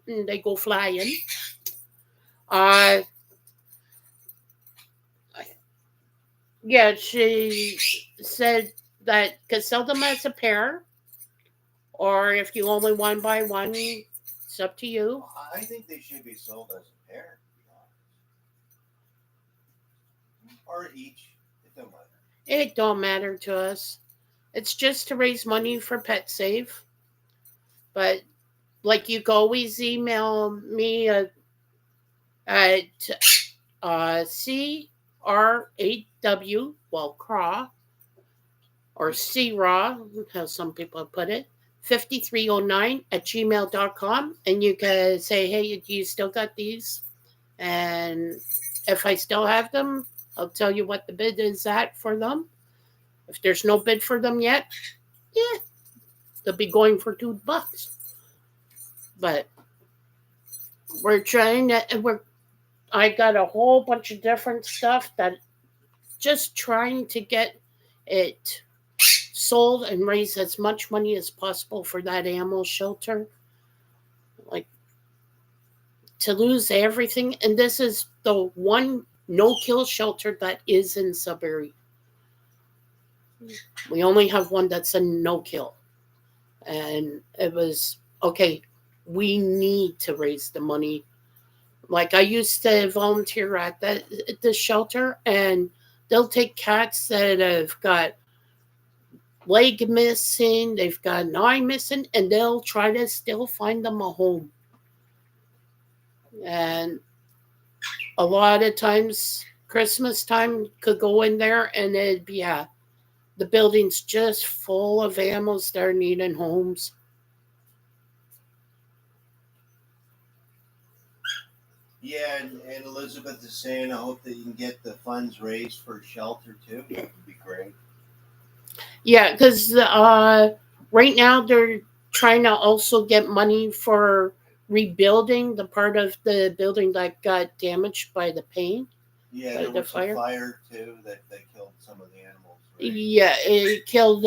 and they go flying. Yeah, she said that could sell them as a pair, or if you only want to buy one, it's up to you. I think they should be sold as a pair, to be honest. Or each. It don't matter. It don't matter to us. It's just to raise money for Pet Save. But like, you can always email me at CR8W, well, CRAW, or CRAW, how some people put it, 5309 at gmail.com. And you can say, hey, do you still got these? And if I still have them, I'll tell you what the bid is at for them. If there's no bid for them yet, yeah, they'll be going for $2. But we're trying to, I got a whole bunch of different stuff that just trying to get it sold and raise as much money as possible for that animal shelter. Like, to lose everything, and this is the one no-kill shelter that is in Sudbury. We only have one that's a no-kill. And it was, okay, we need to raise the money. Like, I used to volunteer at the shelter, and they'll take cats that have got leg missing, they've got an eye missing, and they'll try to still find them a home. And a lot of times, Christmas time could go in there, and it'd be, the building's just full of animals that are needing homes. Yeah, and Elizabeth is saying, I hope that you can get the funds raised for shelter too. That would be great. Yeah, because right now they're trying to also get money for rebuilding the part of the building that got damaged by the paint. Yeah, there was a fire too that killed some of the animals. Right? Yeah, it killed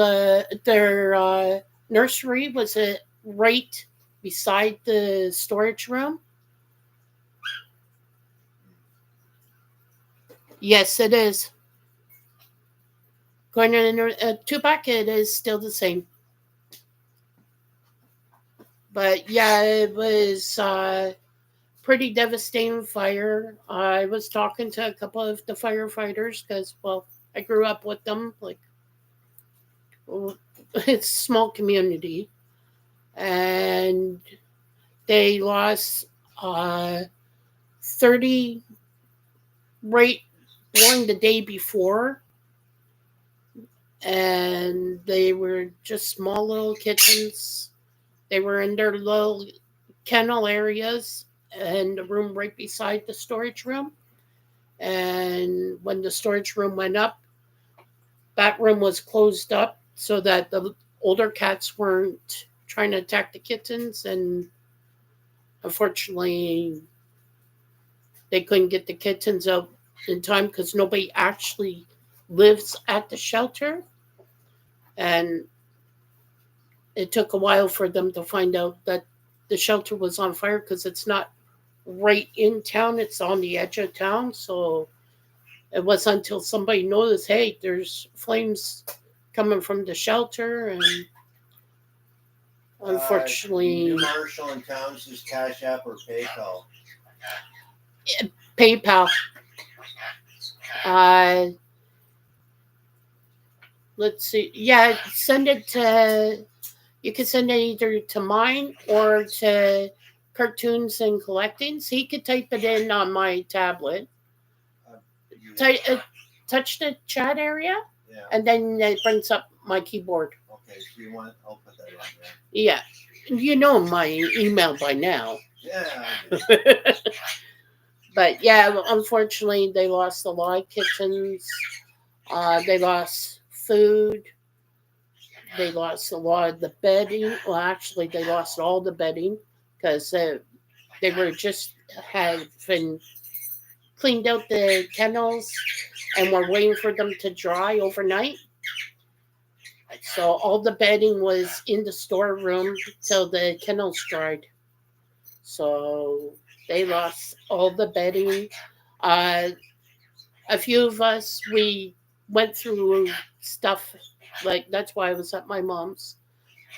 their nursery was right beside the storage room. Yes, it is. Going to Tupac, it is still the same. But yeah, it was pretty devastating fire. I was talking to a couple of the firefighters because, well, I grew up with them. Like, it's a small community, and they lost 30 right born the day before, and they were just small little kittens. They were in their little kennel areas and the room right beside the storage room. And when the storage room went up, that room was closed up so that the older cats weren't trying to attack the kittens. And unfortunately, they couldn't get the kittens out in time because nobody actually lives at the shelter. And it took a while for them to find out that the shelter was on fire because it's not right in town, it's on the edge of town. So it wasn't until somebody noticed, hey, there's flames coming from the shelter, and unfortunately, New Marshall and Towns is Cash App or PayPal. PayPal. Let's see. Yeah, send it to. You can send it either to mine or to Cartoons and Collectings. He could type it in on my tablet. Touch the chat area, Yeah. and then it brings up my keyboard. Okay, so you want? I'll put that in there. Yeah, you know my email by now. Yeah. But yeah, unfortunately, they lost a lot of kittens. They lost food. They lost a lot of the bedding. Well, actually, they lost all the bedding because they were just had been cleaned out the kennels and were waiting for them to dry overnight. So all the bedding was in the storeroom till the kennels dried. So they lost all the bedding. A few of us, we went through stuff like that's why I was at my mom's.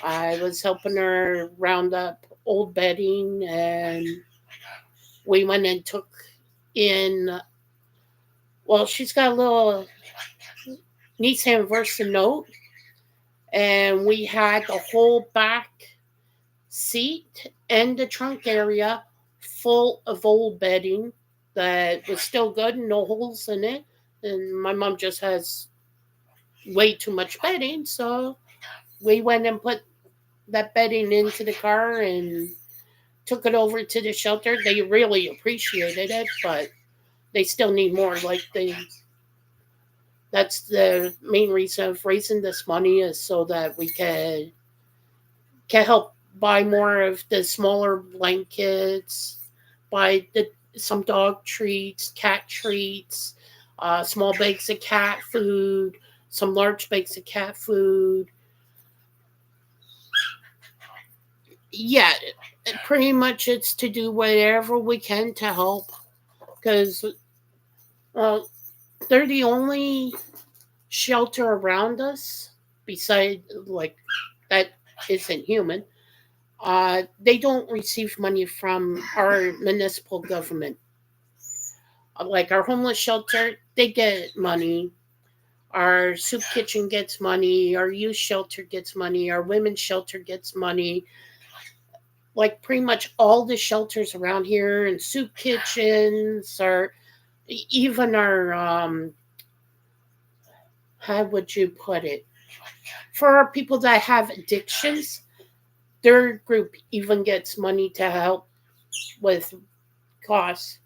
I was helping her round up old bedding, and we went and took in. Well, she's got a little Nissan Versa note, and we had the whole back seat and the trunk area full of old bedding that was still good and no holes in it. And my mom just has way too much bedding, so we went and put that bedding into the car and took it over to the shelter. They really appreciated it, but they still need more. That's the main reason of raising this money is so that we can help buy more of the smaller blankets, buy some dog treats, cat treats, small bags of cat food, some large bags of cat food. Yeah, pretty much it's to do whatever we can to help because they're the only shelter around us beside like that isn't human. They don't receive money from our municipal government. Like our homeless shelter, they get money. Our soup kitchen gets money. Our youth shelter gets money. Our women's shelter gets money. Like pretty much all the shelters around here and soup kitchens or even our how would you put it? For our people that have addictions, their group even gets money to help with costs.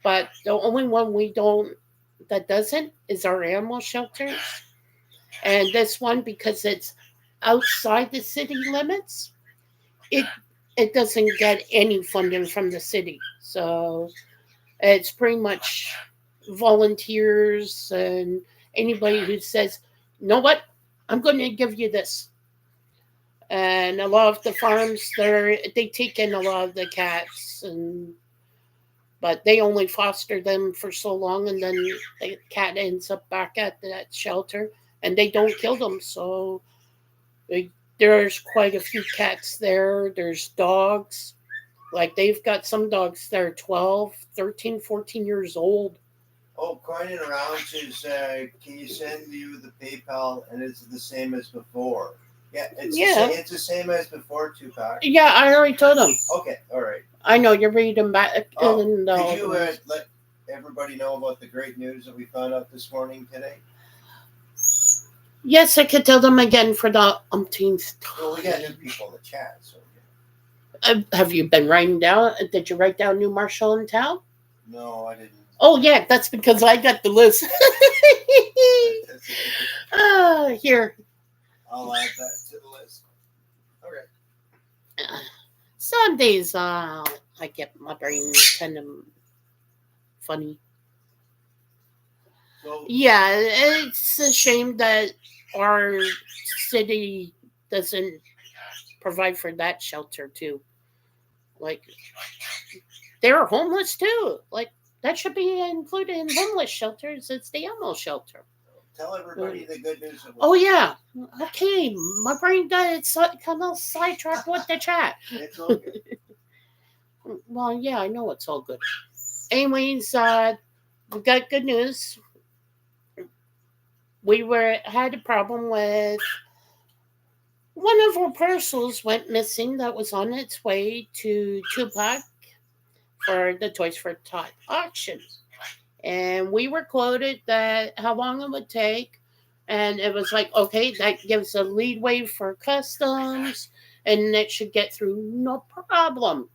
But the only one we don't that doesn't is our animal shelters. And this one, because it's outside the city limits, it it doesn't get any funding from the city. So it's pretty much volunteers and anybody who says, you know what, I'm going to give you this. And a lot of the farms, they take in a lot of the cats and but they only foster them for so long, and then the cat ends up back at that shelter, and they don't kill them. So there's quite a few cats there. There's dogs. Like they've got some dogs that are 12, 13, 14 years old. Oh, Coin and Around is, can you send you the PayPal and it's the same as before? Yeah, it's the same as before, Tupac. Yeah, I already told them. Okay, all right. I know you're reading back. Could you let everybody know about the great news that we found out this morning today? Yes, I could tell them again for the umpteenth time. Well, we got new people in the chat, so. Have you been writing down? Did you write down New Marshall in town? No, I didn't. Oh, yeah, that's because I got the list. Here. I'll add that to the list. Okay. Some days I get my brain kind of funny. So, yeah, it's a shame that our city doesn't provide for that shelter, too. Like, they're homeless, too. Like, that should be included in homeless shelters. It's the animal shelter. Tell everybody the good news. Oh, yeah. Okay. My brain got kind of sidetracked with the chat. It's all good. Well, yeah, I know it's all good. Anyways, we got good news. We had a problem with one of our parcels went missing that was on its way to Tupac for the Toys for Tot auction. And we were quoted that how long it would take. And it was like, okay, that gives a leadway for customs and it should get through no problem.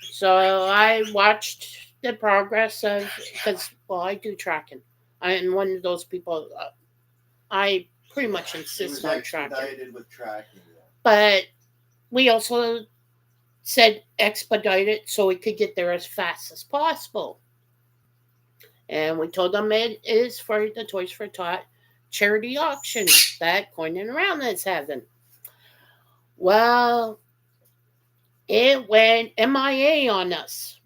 So I watched the progress of, because, well, I do tracking. I'm one of those people, I pretty much insist on tracking. With tracking. But we also said expedite it so we could get there as fast as possible. And we told them it is for the Toys for Tot charity auction that Coin and Around is having. Well, it went MIA on us.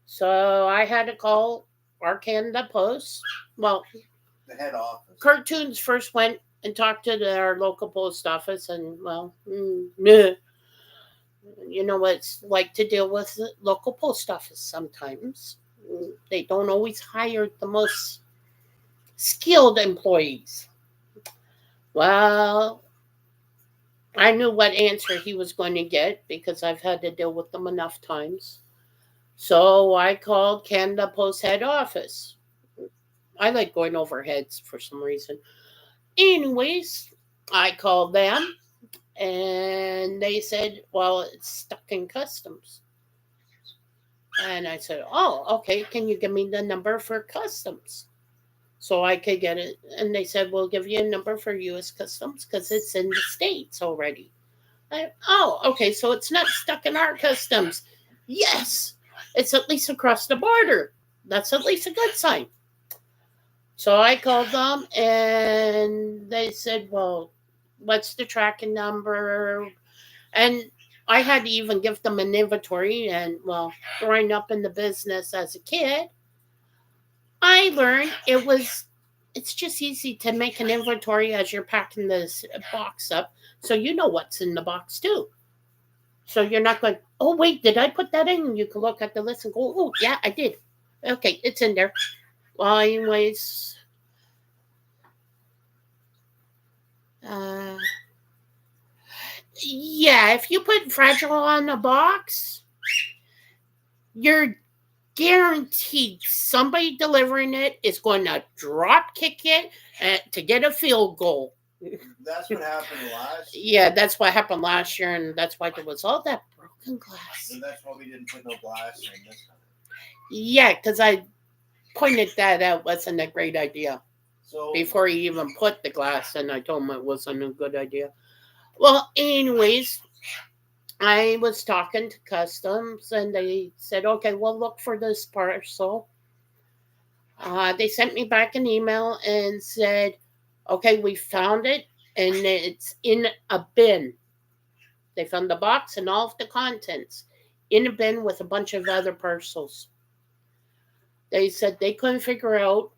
So I had to call our Canada Post. Well, the head office. Cartoons first went and talked to our local post office, and well, you know what it's like to deal with the local post office sometimes. They don't always hire the most skilled employees. Well, I knew what answer he was going to get because I've had to deal with them enough times. So I called Canada Post head office. I like going over heads for some reason. Anyways, I called them and they said, well, it's stuck in customs. And I said, oh, okay, can you give me the number for customs? So I could get it. And they said, we'll give you a number for U.S. Customs because it's in the States already. Oh, okay, so it's not stuck in our customs. Yes, it's at least across the border. That's at least a good sign. So I called them and they said, well, what's the tracking number? And I had to even give them an inventory. And, well, growing up in the business as a kid, I learned it's just easy to make an inventory as you're packing this box up. So you know what's in the box too. So you're not going, oh, wait, did I put that in? You can look at the list and go, oh, yeah, I did. Okay, it's in there. Well, anyways, yeah, if you put fragile on a box, you're guaranteed somebody delivering it is going to drop kick it to get a field goal. That's what happened last year. Yeah, that's what happened last year, and that's why there was all that broken glass. And that's why we didn't put no glass in this time. Yeah, because I pointed that out wasn't a great idea. So before he even put the glass in, I told him it wasn't a good idea. Well, anyways, I was talking to customs and they said, okay, we'll look for this parcel. They sent me back an email and said, okay, we found it and it's in a bin. They found the box and all of the contents in a bin with a bunch of other parcels. They said they couldn't figure out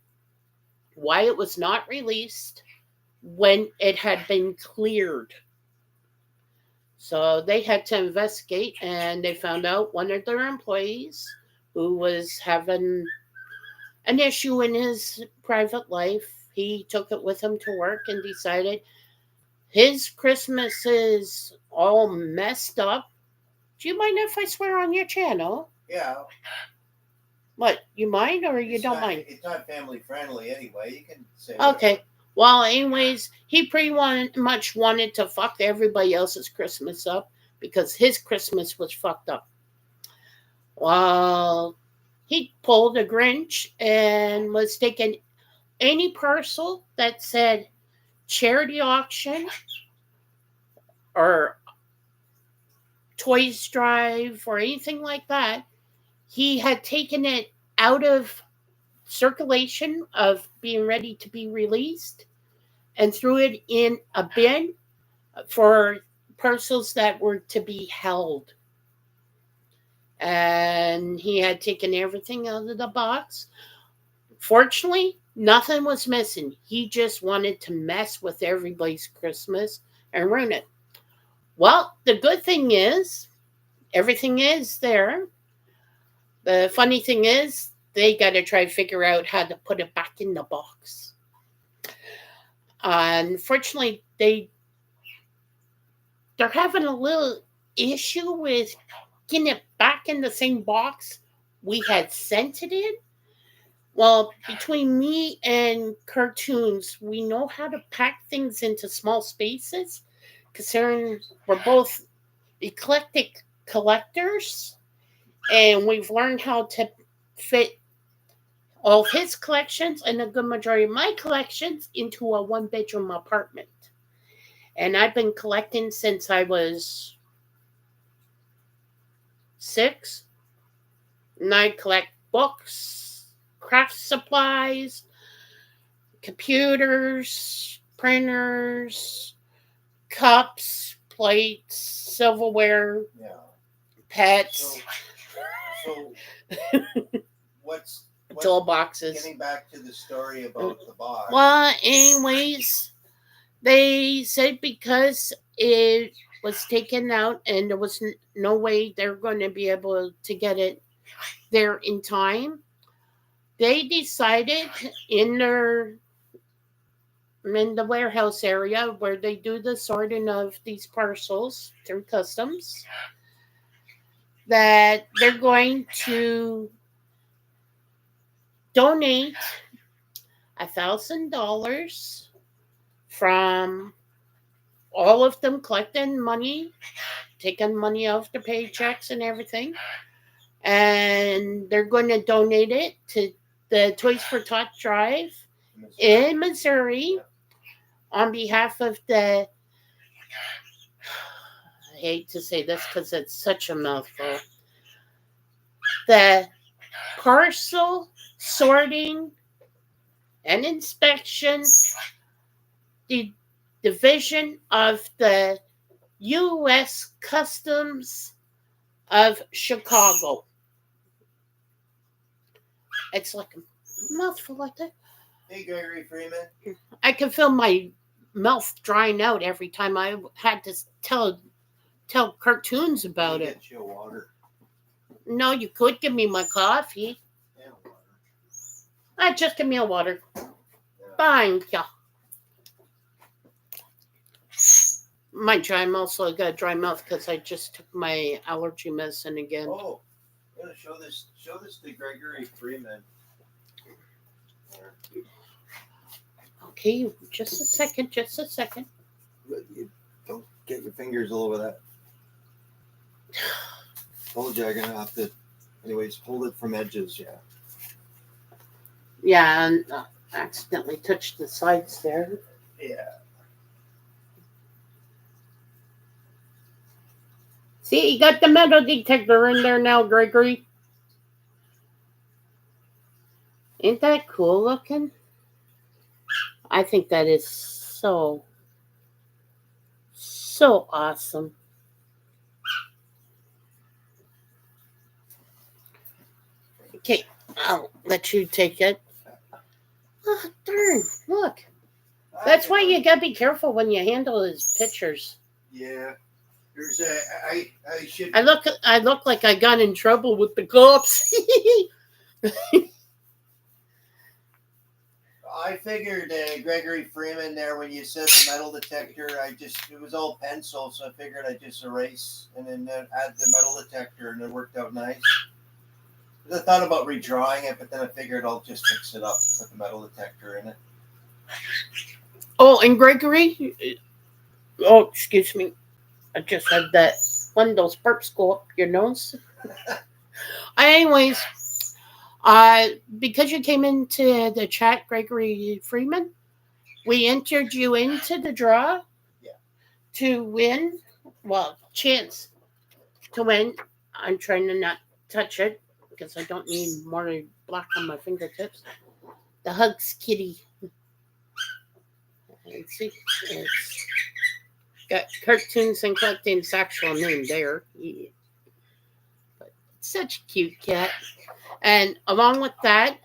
why it was not released when it had been cleared. So they had to investigate, and they found out one of their employees who was having an issue in his private life. He took it with him to work and decided his Christmas is all messed up. Do you mind if I swear on your channel? Yeah. What, you mind or you don't mind? It's not family friendly anyway. You can say. Okay. Well, anyways, he pretty much wanted to fuck everybody else's Christmas up because his Christmas was fucked up. Well, he pulled a Grinch and was taking any parcel that said charity auction or toys drive or anything like that. He had taken it out of circulation of being ready to be released and threw it in a bin for parcels that were to be held. And he had taken everything out of the box. Fortunately, nothing was missing. He just wanted to mess with everybody's Christmas and ruin it. Well, the good thing is, everything is there. The funny thing is, they got to try to figure out how to put it back in the box. Unfortunately, they're having a little issue with getting it back in the same box we had sent it in. Well, between me and Cartoons, we know how to pack things into small spaces, considering we're both eclectic collectors, and we've learned how to fit all of his collections and a good majority of my collections into a one-bedroom apartment. And I've been collecting since I was 6. And I collect books, craft supplies, computers, printers, cups, plates, silverware, pets. So what's toolboxes. Getting back to the story about the box. Well, anyways, they said because it was taken out and there was no way they're going to be able to get it there in time, they decided in the warehouse area where they do the sorting of these parcels through customs that they're going to donate $1,000 from all of them collecting money, taking money off their paychecks and everything. And they're going to donate it to the Toys for Tot Drive in Missouri on behalf of the, I hate to say this because it's such a mouthful, the Parcel Sorting and Inspection Division of the U.S. Customs of Chicago. It's like a mouthful like that. Hey, Gregory Freeman. I can feel my mouth drying out every time I had to tell Cartoons about it. Get you water. No, you could give me my coffee. Yeah, water. Just give me a water. Yeah. Fine, yeah. My dry mouth, so I got a dry mouth because I just took my allergy medicine again. Oh, I'm gonna show this to Gregory Freeman. There. Okay, just a second. But you don't get your fingers all over that. Told you I'm gonna have to. Anyways, hold it from edges. Yeah. Yeah, and accidentally touched the sides there. Yeah. See, you got the metal detector in there now, Gregory. Ain't that cool looking? I think that is so awesome. Okay, I'll let you take it. Oh, darn, look. That's why you gotta be careful when you handle his pictures. Yeah. There's I should. I look like I got in trouble with the cops. I figured Gregory Freeman there when you said the metal detector. It was all pencil, so I figured I'd just erase and then add the metal detector, and it worked out nice. I thought about redrawing it, but then I figured I'll just fix it up with the metal detector in it. Oh, and Gregory. Oh, excuse me. I just had that one of those burps go up your nose. Anyways, because you came into the chat, Gregory Freeman, we entered you into the draw to win. Well, chance to win. I'm trying to not touch it because I don't need more black on my fingertips. The Hugs Kitty. Let's see. It's got cartoons and collecting's actual name there. Yeah. But such a cute cat. And along with that,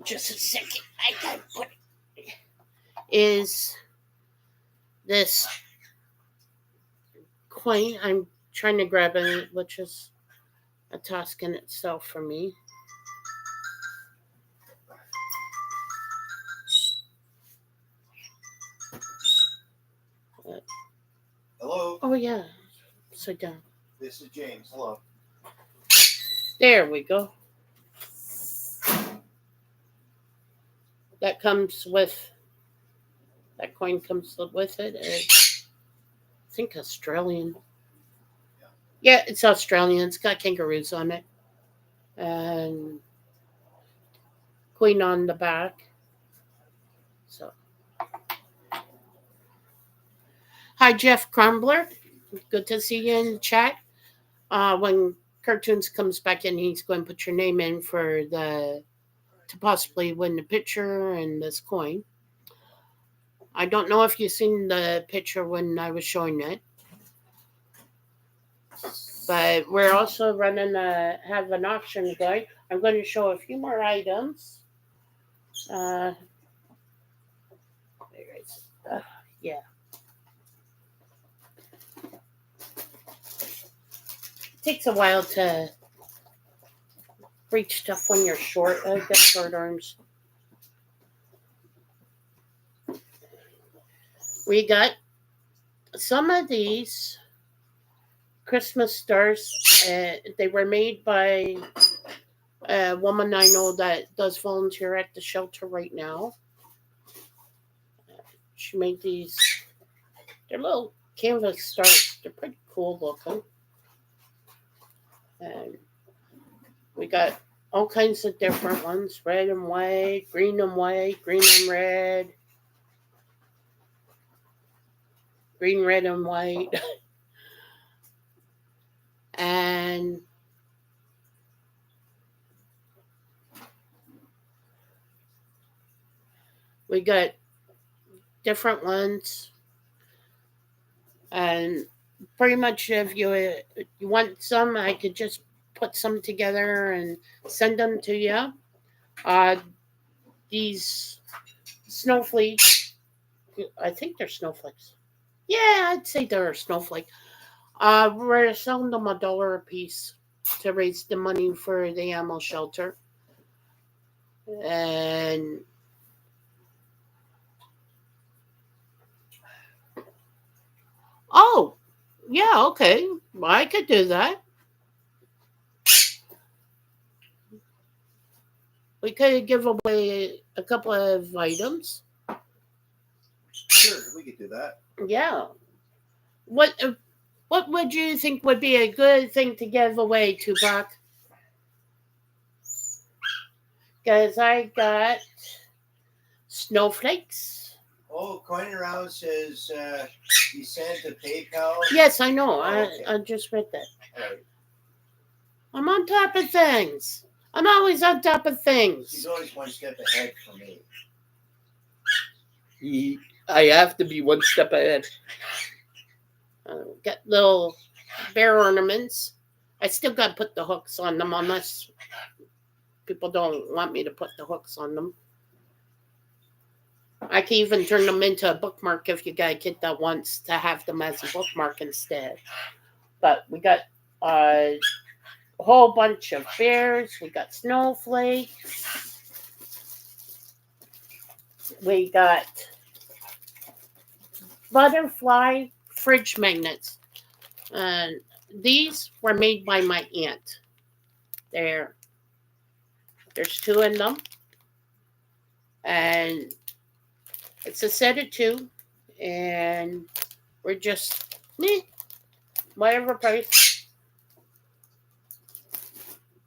just a second, I gotta put it, is this coin. I'm trying to grab it, which is a task in itself for me. Hello. Oh, yeah. Sit down. This is James. Hello. There we go. That comes with, that coin comes with it. It's, I think, Australian. Yeah, it's Australian. It's got kangaroos on it. And queen on the back. So, hi, Jeff Crumbler. Good to see you in the chat. When Cartoons comes back in, he's going to put your name in for to possibly win the picture and this coin. I don't know if you've seen the picture when I was showing it, but we're also running have an auction going. I'm going to show a few more items. Yeah. It takes a while to reach stuff when you're short. I've got short arms. We got some of these Christmas stars. They were made by a woman I know that does volunteer at the shelter right now. She made these. They're little canvas stars. They're pretty cool looking. And we got all kinds of different ones. Red and white, green and white, green and red. Green, red, and white. And we got different ones. And pretty much if you want some, I could just put some together and send them to you. These snowflakes, I think they're snowflakes. Yeah, I'd say they're a snowflake. We're selling them $1 a piece to raise the money for the animal shelter. And oh, yeah, okay. Well, I could do that. We could give away a couple of items. Sure, we could do that. Yeah. What would you think would be a good thing to give away, Tupac? Because I got snowflakes. Oh, Coin Around says he sent a PayPal. Yes, I know. Okay. I just read that. All right. I'm on top of things. I'm always on top of things. He's always one step ahead from me. I have to be one step ahead. Got little bear ornaments. I still got to put the hooks on them unless people don't want me to put the hooks on them. I can even turn them into a bookmark if you got a kid that wants to have them as a bookmark instead. But we got a whole bunch of bears. We got snowflakes. We got butterfly fridge magnets. And these were made by my aunt. There's 2 in them. And it's a set of 2. And we're just, whatever price.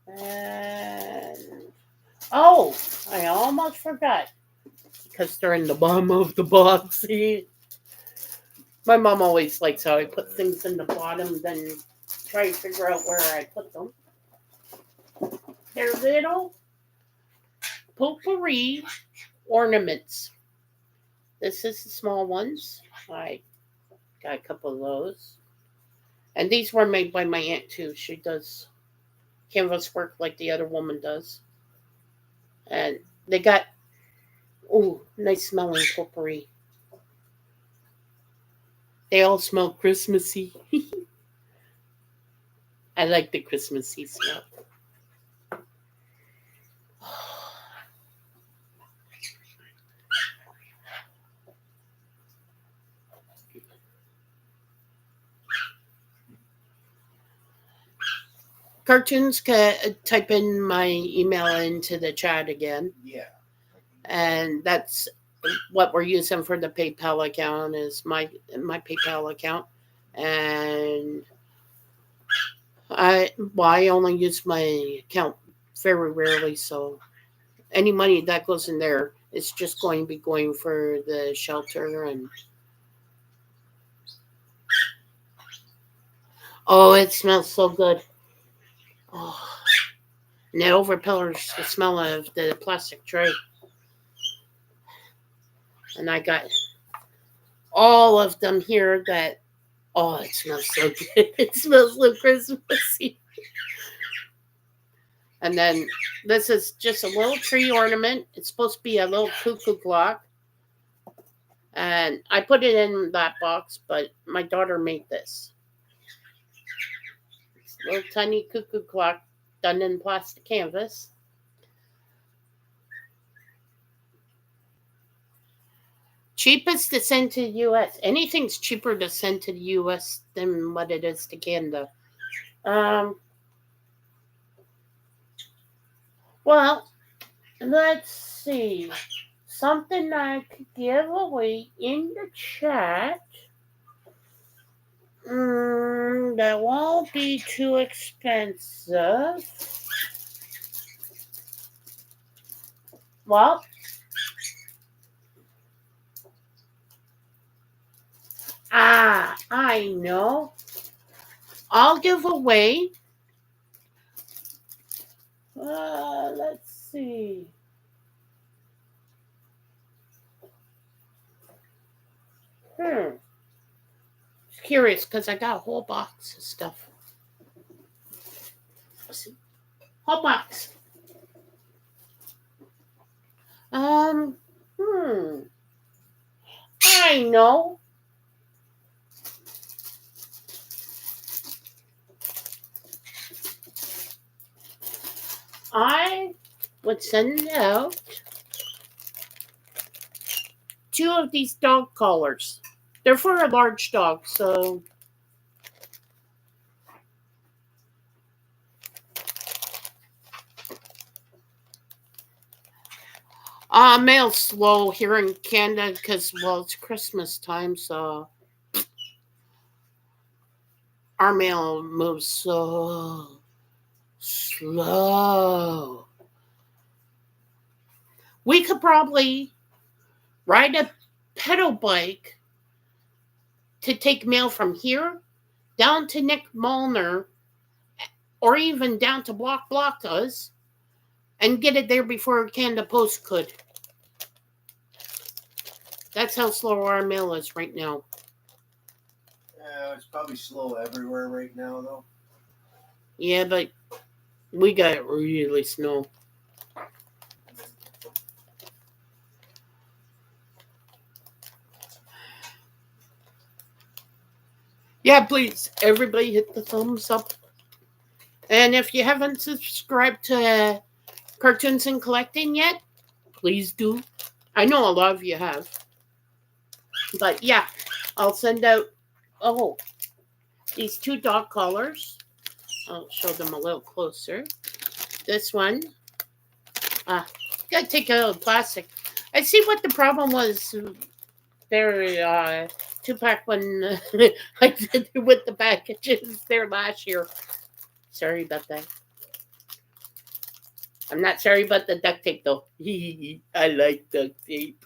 And, oh, I almost forgot. Because they're in the bottom of the box. My mom always likes how I put things in the bottom, then try to figure out where I put them. They're little potpourri ornaments. This is the small ones. I got a couple of those. And these were made by my aunt too. She does canvas work like the other woman does. And they got, nice smelling potpourri. They all smell Christmassy. I like the Christmassy smell. Cartoons, type in my email into the chat again. Yeah. And that's what we're using for the PayPal account is my PayPal account. And I only use my account very rarely, so any money that goes in there is just going to be going for the shelter. And oh, it smells so good. Oh, and it overpowers the smell of the plastic tray. And I got all of them here that, it smells so good. It smells so Christmassy. And then this is just a little tree ornament. It's supposed to be a little cuckoo clock. And I put it in that box, but my daughter made this. It's a little tiny cuckoo clock done in plastic canvas. Cheapest to send to the U.S. Anything's cheaper to send to the U.S. than what it is to Canada. Well, let's see. Something I could give away in the chat. That won't be too expensive. Well, I know. I'll give away. Let's see. Just curious because I got a whole box of stuff. Whole box. I know. I would send out 2 of these dog collars. They're for a large dog, so mail's slow here in Canada because, it's Christmas time, so our mail moves so slow. We could probably ride a pedal bike to take mail from here down to Nick Molnar or even down to Block and get it there before Canada Post could. That's how slow our mail is right now. It's probably slow everywhere right now, though. Yeah, but we got really snow. Yeah, please, everybody hit the thumbs up. And if you haven't subscribed to Cartoons and Collecting yet, please do. I know a lot of you have. But yeah, I'll send out, these 2 dog collars. I'll show them a little closer. This one. Gotta take out the plastic. I see what the problem was there, 2-pack when I did it with the packages there last year. Sorry about that. I'm not sorry about the duct tape though. I like duct tape.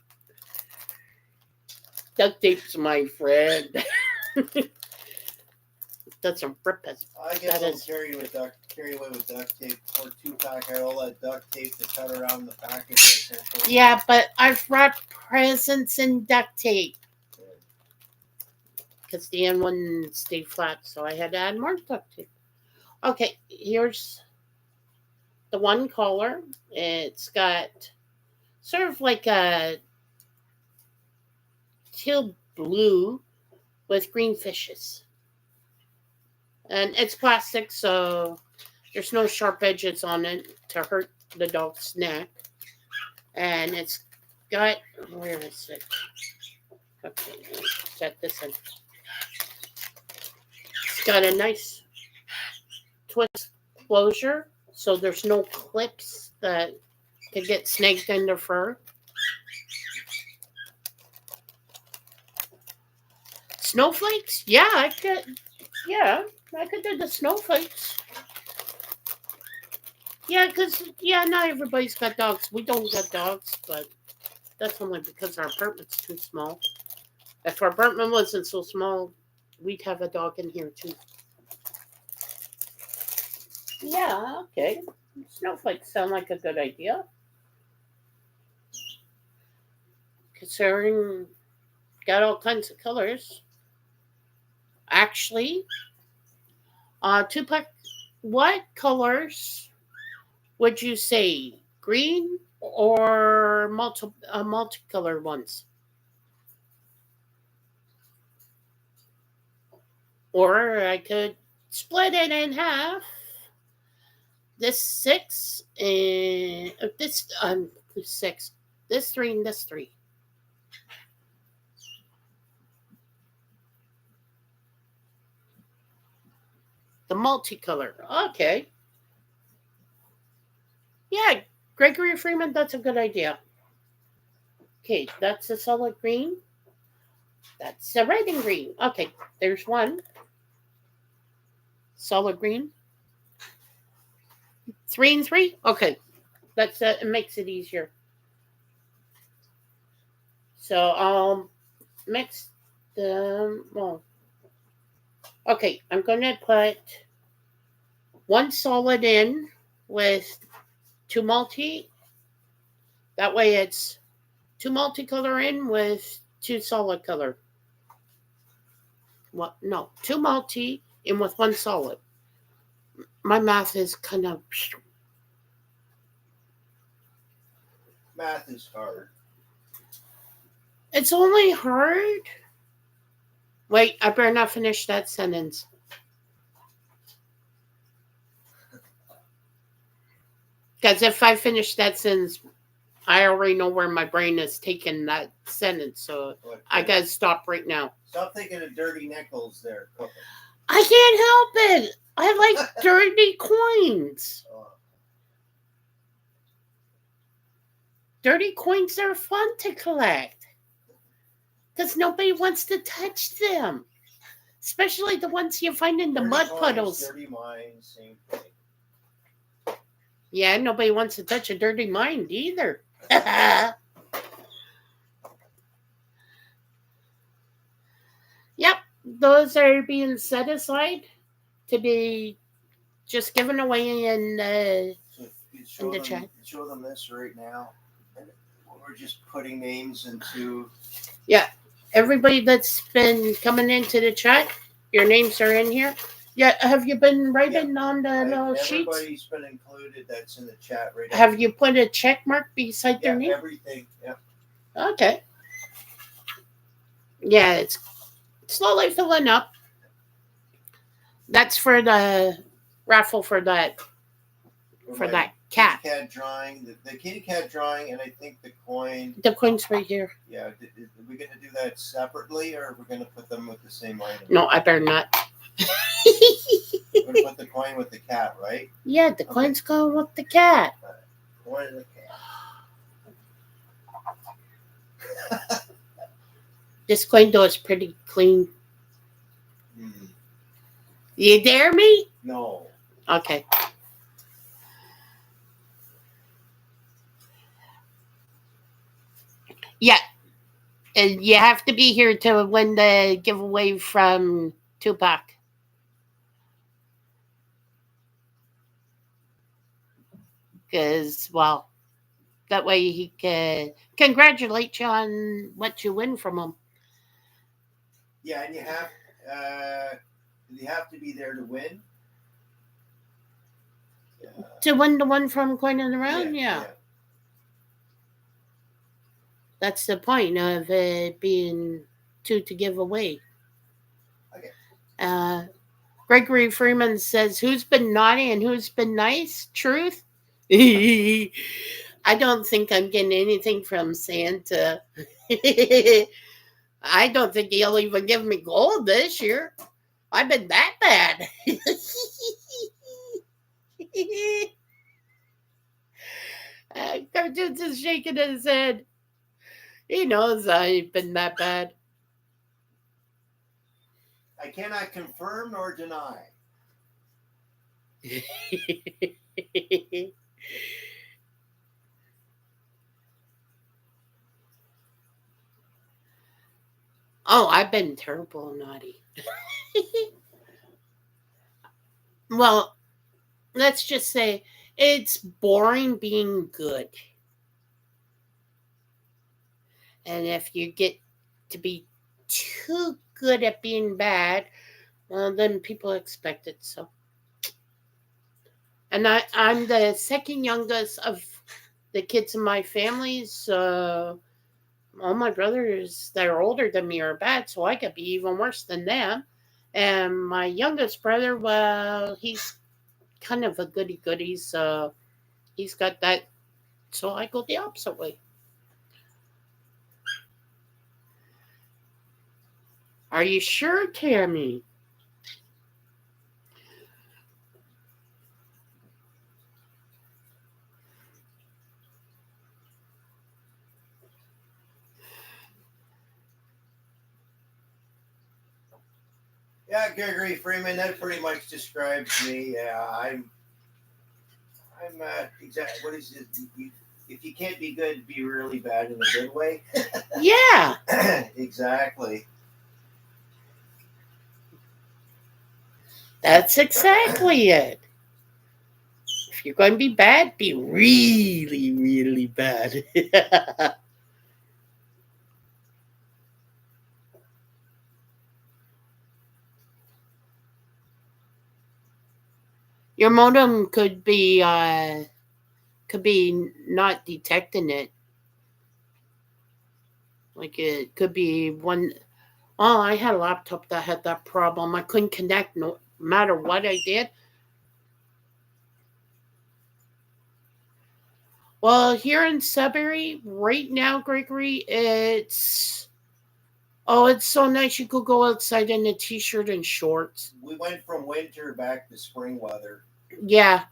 Duct tape's my friend. Doesn't rip us. I get a little carried away with duct tape or 2-pack. I had all that duct tape to cut around the package. Yeah, but I've wrapped presents in duct tape. Because the end one stayed flat, so I had to add more duct tape. Okay, here's the one collar. It's got sort of like a teal blue with green fishes. And it's plastic, so there's no sharp edges on it to hurt the dog's neck. And it's got, where is it? Okay, set this in. It's got a nice twist closure, so there's no clips that could get snagged in the fur. Snowflakes? Yeah, I could do the snowflakes. Yeah, because, not everybody's got dogs. We don't got dogs, but that's only because our apartment's too small. If our apartment wasn't so small, we'd have a dog in here, too. Yeah, okay. Snowflakes sound like a good idea. Considering got all kinds of colors. Actually, 2-pack, what colors would you say? Green or multicolored ones? Or I could split it in half. This 6 and this 6. This 3 and this 3. The multicolor. Okay. Yeah, Gregory Freeman, that's a good idea. Okay, that's a solid green. That's a red and green. Okay, there's one. Solid green. 3 and 3? Okay. That's it makes it easier. So I'll mix them. Okay, I'm going to put one solid in with 2 multi. That way it's 2 multicolor in with 2 solid color. Well, no, 2 multi in with 1 solid. My math is kind of... Math is hard. It's only hard. Wait, I better not finish that sentence. Because if I finish that sentence, I already know where my brain is taking that sentence. So I got to stop right now. Stop thinking of dirty nickels there, Cooper. I can't help it. I like dirty coins. Dirty coins are fun to collect. Because nobody wants to touch them. Especially the ones you find in the Dirty mud coins, puddles. Dirty minds, same thing. Yeah, nobody wants to touch a dirty mind either. Yep, those are being set aside to be just given away in the chat. Show them this right now. And we're just putting names into... Yeah, everybody that's been coming into the chat, your names are in here. Yeah, have you been writing on the little sheets? Everybody's been included that's in the chat right now. Have you put a check mark beside their name? Everything. Yeah. Okay. Yeah, it's slowly filling up. That's for the raffle for that cat. Kitty cat drawing, the kitty cat drawing, and I think the coin. The coin's right here. Yeah, are we going to do that separately, or are we going to put them with the same item? No, I better not. We're going to put the coin with the cat, right? Yeah, the coin's going with the cat. Coin and the cat. This coin though is pretty clean. You dare me? No. Okay. Yeah. And you have to be here to win the giveaway from Tupac. Because, well, that way he can congratulate you on what you win from him. Yeah, and you have to be there to win. To win the one from Coin in the Round? Yeah. That's the point of it being two to give away. Okay. Gregory Freeman says, who's been naughty and who's been nice? Truth? I don't think I'm getting anything from Santa. I don't think he'll even give me gold this year. I've been that bad. Cartoons is shaking his head. He knows I've been that bad. I cannot confirm nor deny. Oh, I've been terrible naughty. Well, let's just say it's boring being good. And if you get to be too good at being bad, well, then people expect it. So, and I'm the second youngest of the kids in my family. So, all my brothers that are older than me are bad. So I could be even worse than them. And my youngest brother, well, he's kind of a goody-goody. So he's got that. So I go the opposite way. Are you sure, Tammy? Yeah, Gregory Freeman, that pretty much describes me. Yeah, I'm exactly. What is it? If you can't be good, be really bad in a good way. Yeah. Exactly. That's exactly it. If you're going to be bad, be really, really bad. Your modem could be not detecting it. Like it could be one. Oh, I had a laptop that had that problem. I couldn't connect no matter what I did. Well, here in Sudbury right now, Gregory, it's so nice. You could go outside in a t-shirt and shorts. We went from winter back to spring weather. Yeah,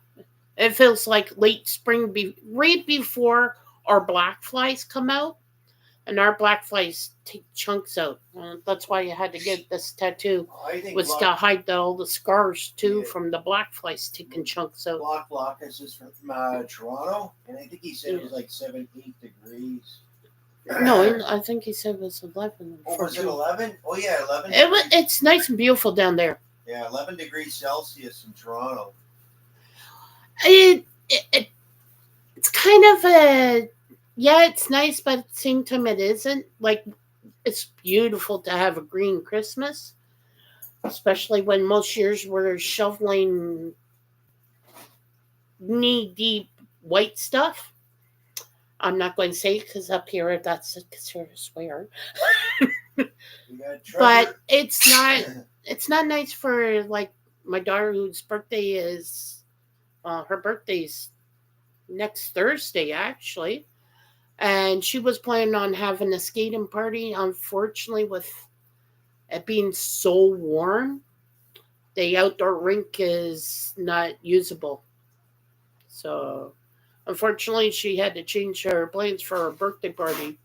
it feels like late spring, right before our black flies come out, and our black flies take chunks out. That's why you had to get this tattoo. Was to hide all the scars too from the black flies taking chunks out. Blockus is from Toronto, and I think he said it was like 7-8 degrees. No, I think he said it was 11. Oh, was it 11? Oh yeah, 11. It's nice and beautiful down there. Yeah, 11 degrees Celsius in Toronto. It's kind of it's nice, but at the same time it isn't. Like, it's beautiful to have a green Christmas. especially when most years we're shoveling knee deep white stuff. I'm not going to say it because up here that's considered a swear. But it's not nice for like my daughter whose birthday is her birthday's next Thursday actually. And she was planning on having a skating party. Unfortunately, with it being so warm, the outdoor rink is not usable. So, unfortunately, she had to change her plans for her birthday party.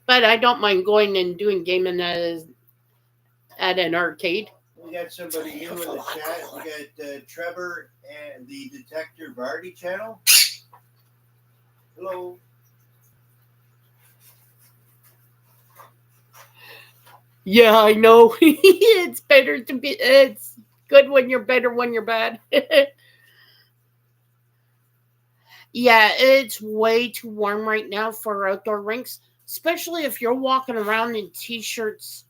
But I don't mind going and doing gaming at an arcade. We got somebody new in the chat. We got Trevor and the Detector Vardy channel. Hello. Yeah, I know. It's better to be. It's good when you're better when you're bad. Yeah, it's way too warm right now for outdoor rinks, especially if you're walking around in t-shirts.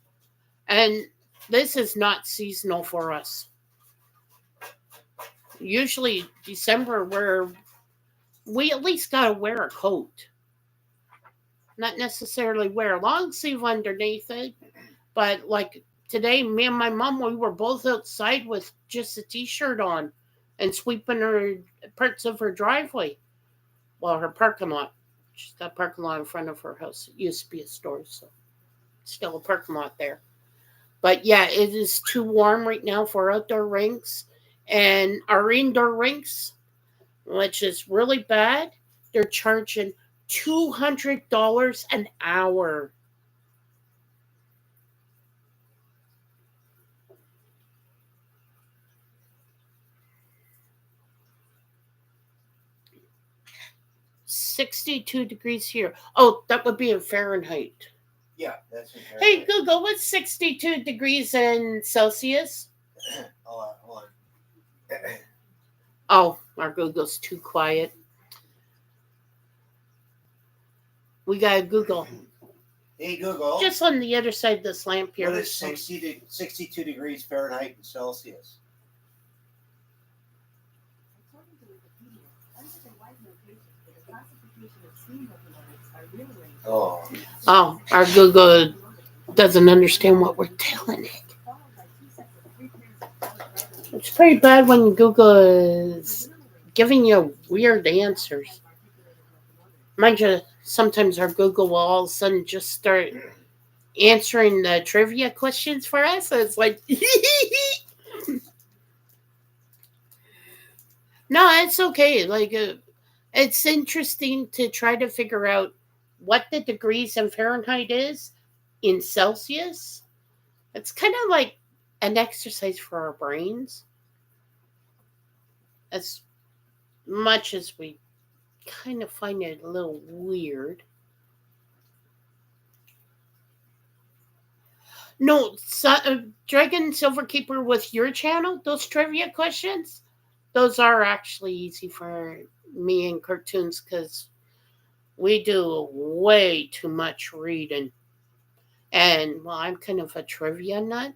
And this is not seasonal for us. Usually December, where we at least gotta wear a coat. Not necessarily wear a long sleeve underneath it, but like today, me and my mom, we were both outside with just a t-shirt on and sweeping her parts of her driveway. Well, her parking lot. She's got a parking lot in front of her house. It used to be a store, so still a parking lot there. But yeah, it is too warm right now for outdoor rinks. And our indoor rinks, which is really bad, they're charging $200 an hour. $62 degrees here. Oh, that would be in Fahrenheit. Yeah, that's in Hey, Fahrenheit. Google, what's 62 degrees in Celsius? Hold on. Oh, our Google's too quiet. We gotta Google. Hey Google. Just on the other side of this lamp here. What is 62 degrees Fahrenheit and Celsius? Oh. Oh, our Google doesn't understand what we're telling it. It's pretty bad when Google is giving you weird answers. Mind you, sometimes our Google will all of a sudden just start answering the trivia questions for us. So it's like, no, it's okay. Like, it's interesting to try to figure out what the degrees in Fahrenheit is in Celsius. It's kind of like an exercise for our brains. As much as we kind of find it a little weird. No, Dragon Silverkeeper with your channel, those trivia questions, those are actually easy for me and cartoons because we do way too much reading. And, well, I'm kind of a trivia nut.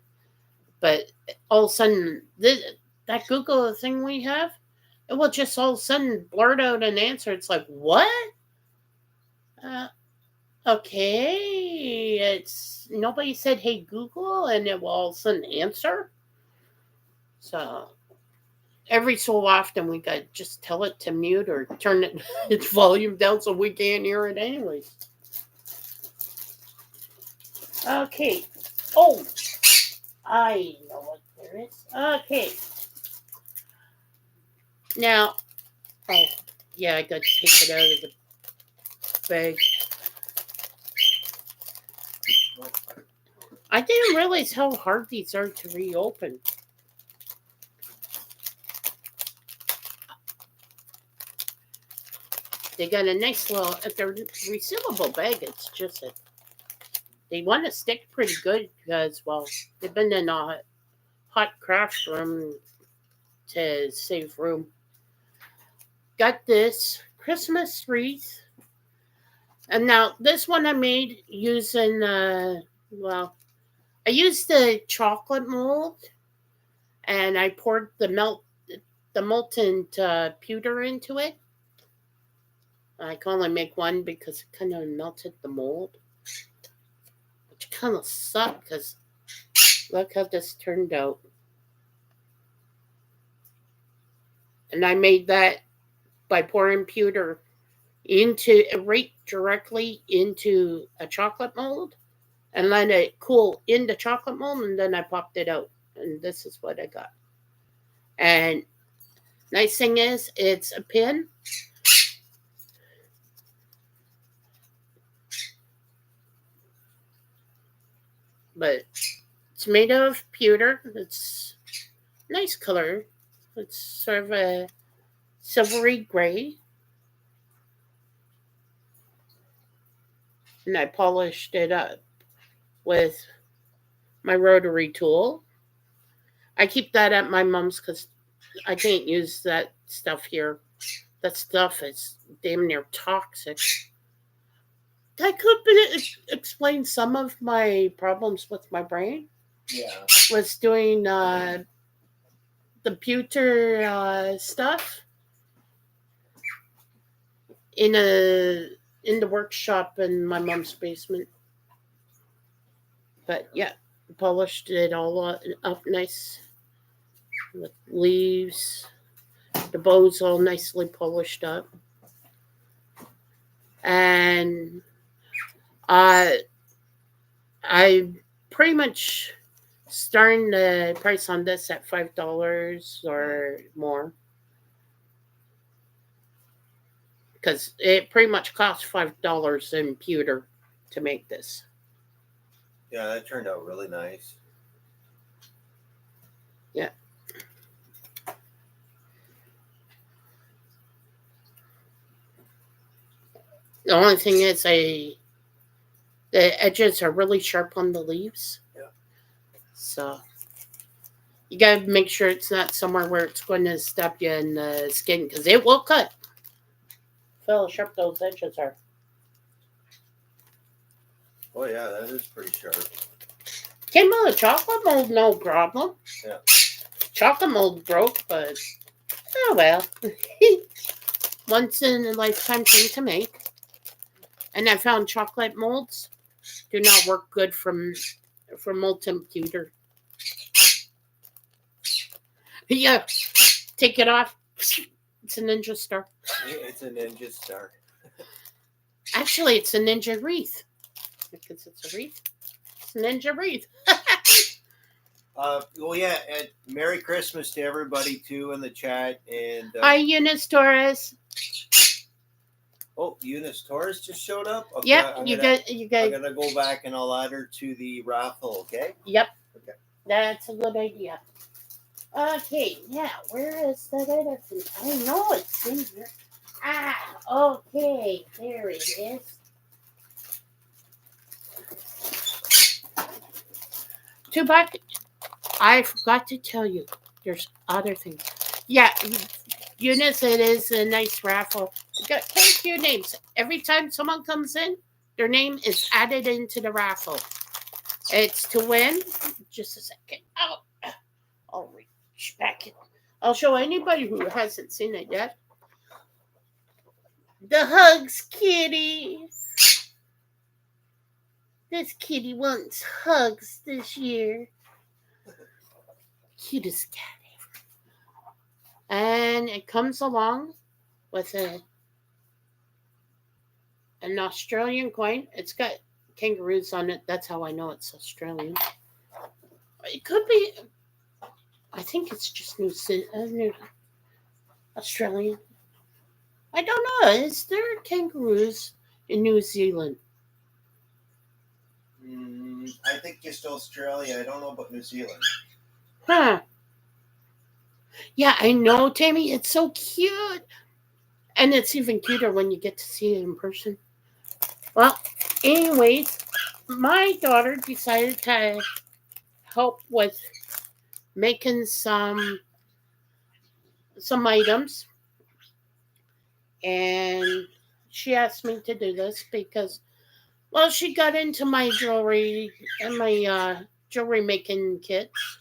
But all of a sudden, that Google thing we have, it will just all of a sudden blurt out an answer. It's like, what? Okay. It's nobody said, hey, Google, and it will all of a sudden answer. So every so often, we got to just tell it to mute or turn its volume down so we can't hear it anyways. Okay. Oh, I know what there is. Okay. Now, oh, yeah, I got to take it out of the bag. I didn't realize how hard these are to reopen. They got a nice little, if they're resealable bag, it's just a, they want to stick pretty good because, well, they've been in a hot craft room to save room. Got this Christmas wreath. And now this one I made using, well, I used the chocolate mold, and I poured the molten pewter into it. I can only make one because it kind of melted the mold, which kind of sucked because look how this turned out. And I made that by pouring pewter into right directly into a chocolate mold and let it cool in the chocolate mold, and then I popped it out. And this is what I got. And nice thing is, it's a pin. But it's made of pewter. It's nice color. It's sort of a silvery gray. And I polished it up with my rotary tool. I keep that at my mom's because I can't use that stuff here. That stuff is damn near toxic. That could explain some of my problems with my brain. Yeah. Was doing the pewter stuff in the workshop in my mom's basement. But yeah, polished it all up nice with leaves. The bow's all nicely polished up. And I pretty much starting the price on this at $5 or more. Because it pretty much costs $5 in pewter to make this. Yeah, that turned out really nice. Yeah. The only thing is, the edges are really sharp on the leaves. Yeah. So you gotta make sure it's not somewhere where it's going to stab you in the skin, because it will cut. Feel how sharp those edges are. Oh yeah, that is pretty sharp. Came out of chocolate mold, no problem. Yeah. Chocolate mold broke, but oh well. Once in a lifetime thing to make. And I found chocolate molds do not work good from molten pewter. Yeah, take it off. It's a ninja star. It's a ninja star. Actually, it's a ninja wreath. Because it's a wreath. It's a ninja wreath. Well, yeah, and Merry Christmas to everybody too in the chat. And Hi, Eunice Torres. oh, Eunice Torres just showed up. Okay, Yep, I'm I'm gonna go back and I'll add her to the raffle. Okay. Yep. Okay. That's a good idea. Okay, yeah, where is that other thing? I know it's in here. Ah, okay, there it is. Tupac, I forgot to tell you, there's other things. Yeah, Eunice, it is a nice raffle. We got quite a few names. Every time someone comes in, their name is added into the raffle. It's to win. Just a second. I'll reach back in. I'll show anybody who hasn't seen it yet. The Hugs Kitty. This kitty wants hugs this year. Cutest cat ever. And it comes along with an Australian coin. It's got kangaroos on it. That's how I know it's Australian. It could be. I think it's just Australian. I don't know. Is there kangaroos in New Zealand? I think just Australia. I don't know about New Zealand. Huh. Yeah, I know, Tammy. It's so cute. And it's even cuter when you get to see it in person. Well, anyways, my daughter decided to help with making some items. And she asked me to do this because, well, she got into my jewelry and my jewelry making kits,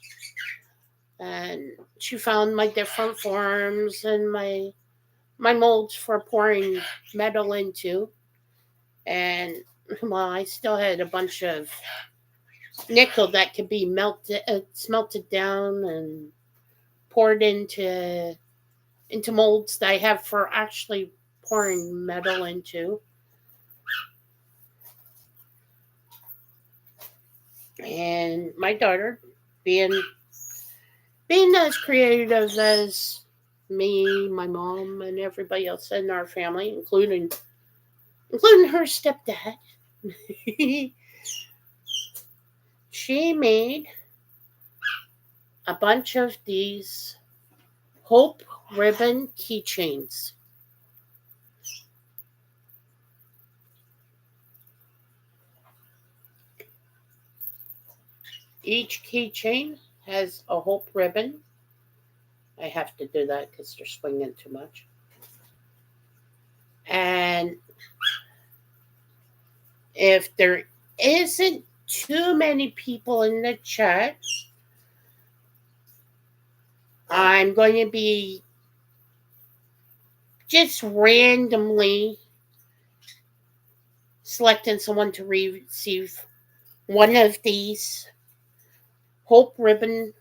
and she found my different forms and my molds for pouring metal into. And well, I still had a bunch of nickel that could be smelted down and poured into molds that I have for actually pouring metal into. And my daughter, being as creative as me, my mom, and everybody else in our family, including her stepdad, she made a bunch of these hope ribbon keychains. Each keychain has a hope ribbon. I have to do that because they're swinging too much. And if there isn't too many people in the chat, I'm going to be just randomly selecting someone to receive one of these hope ribbon.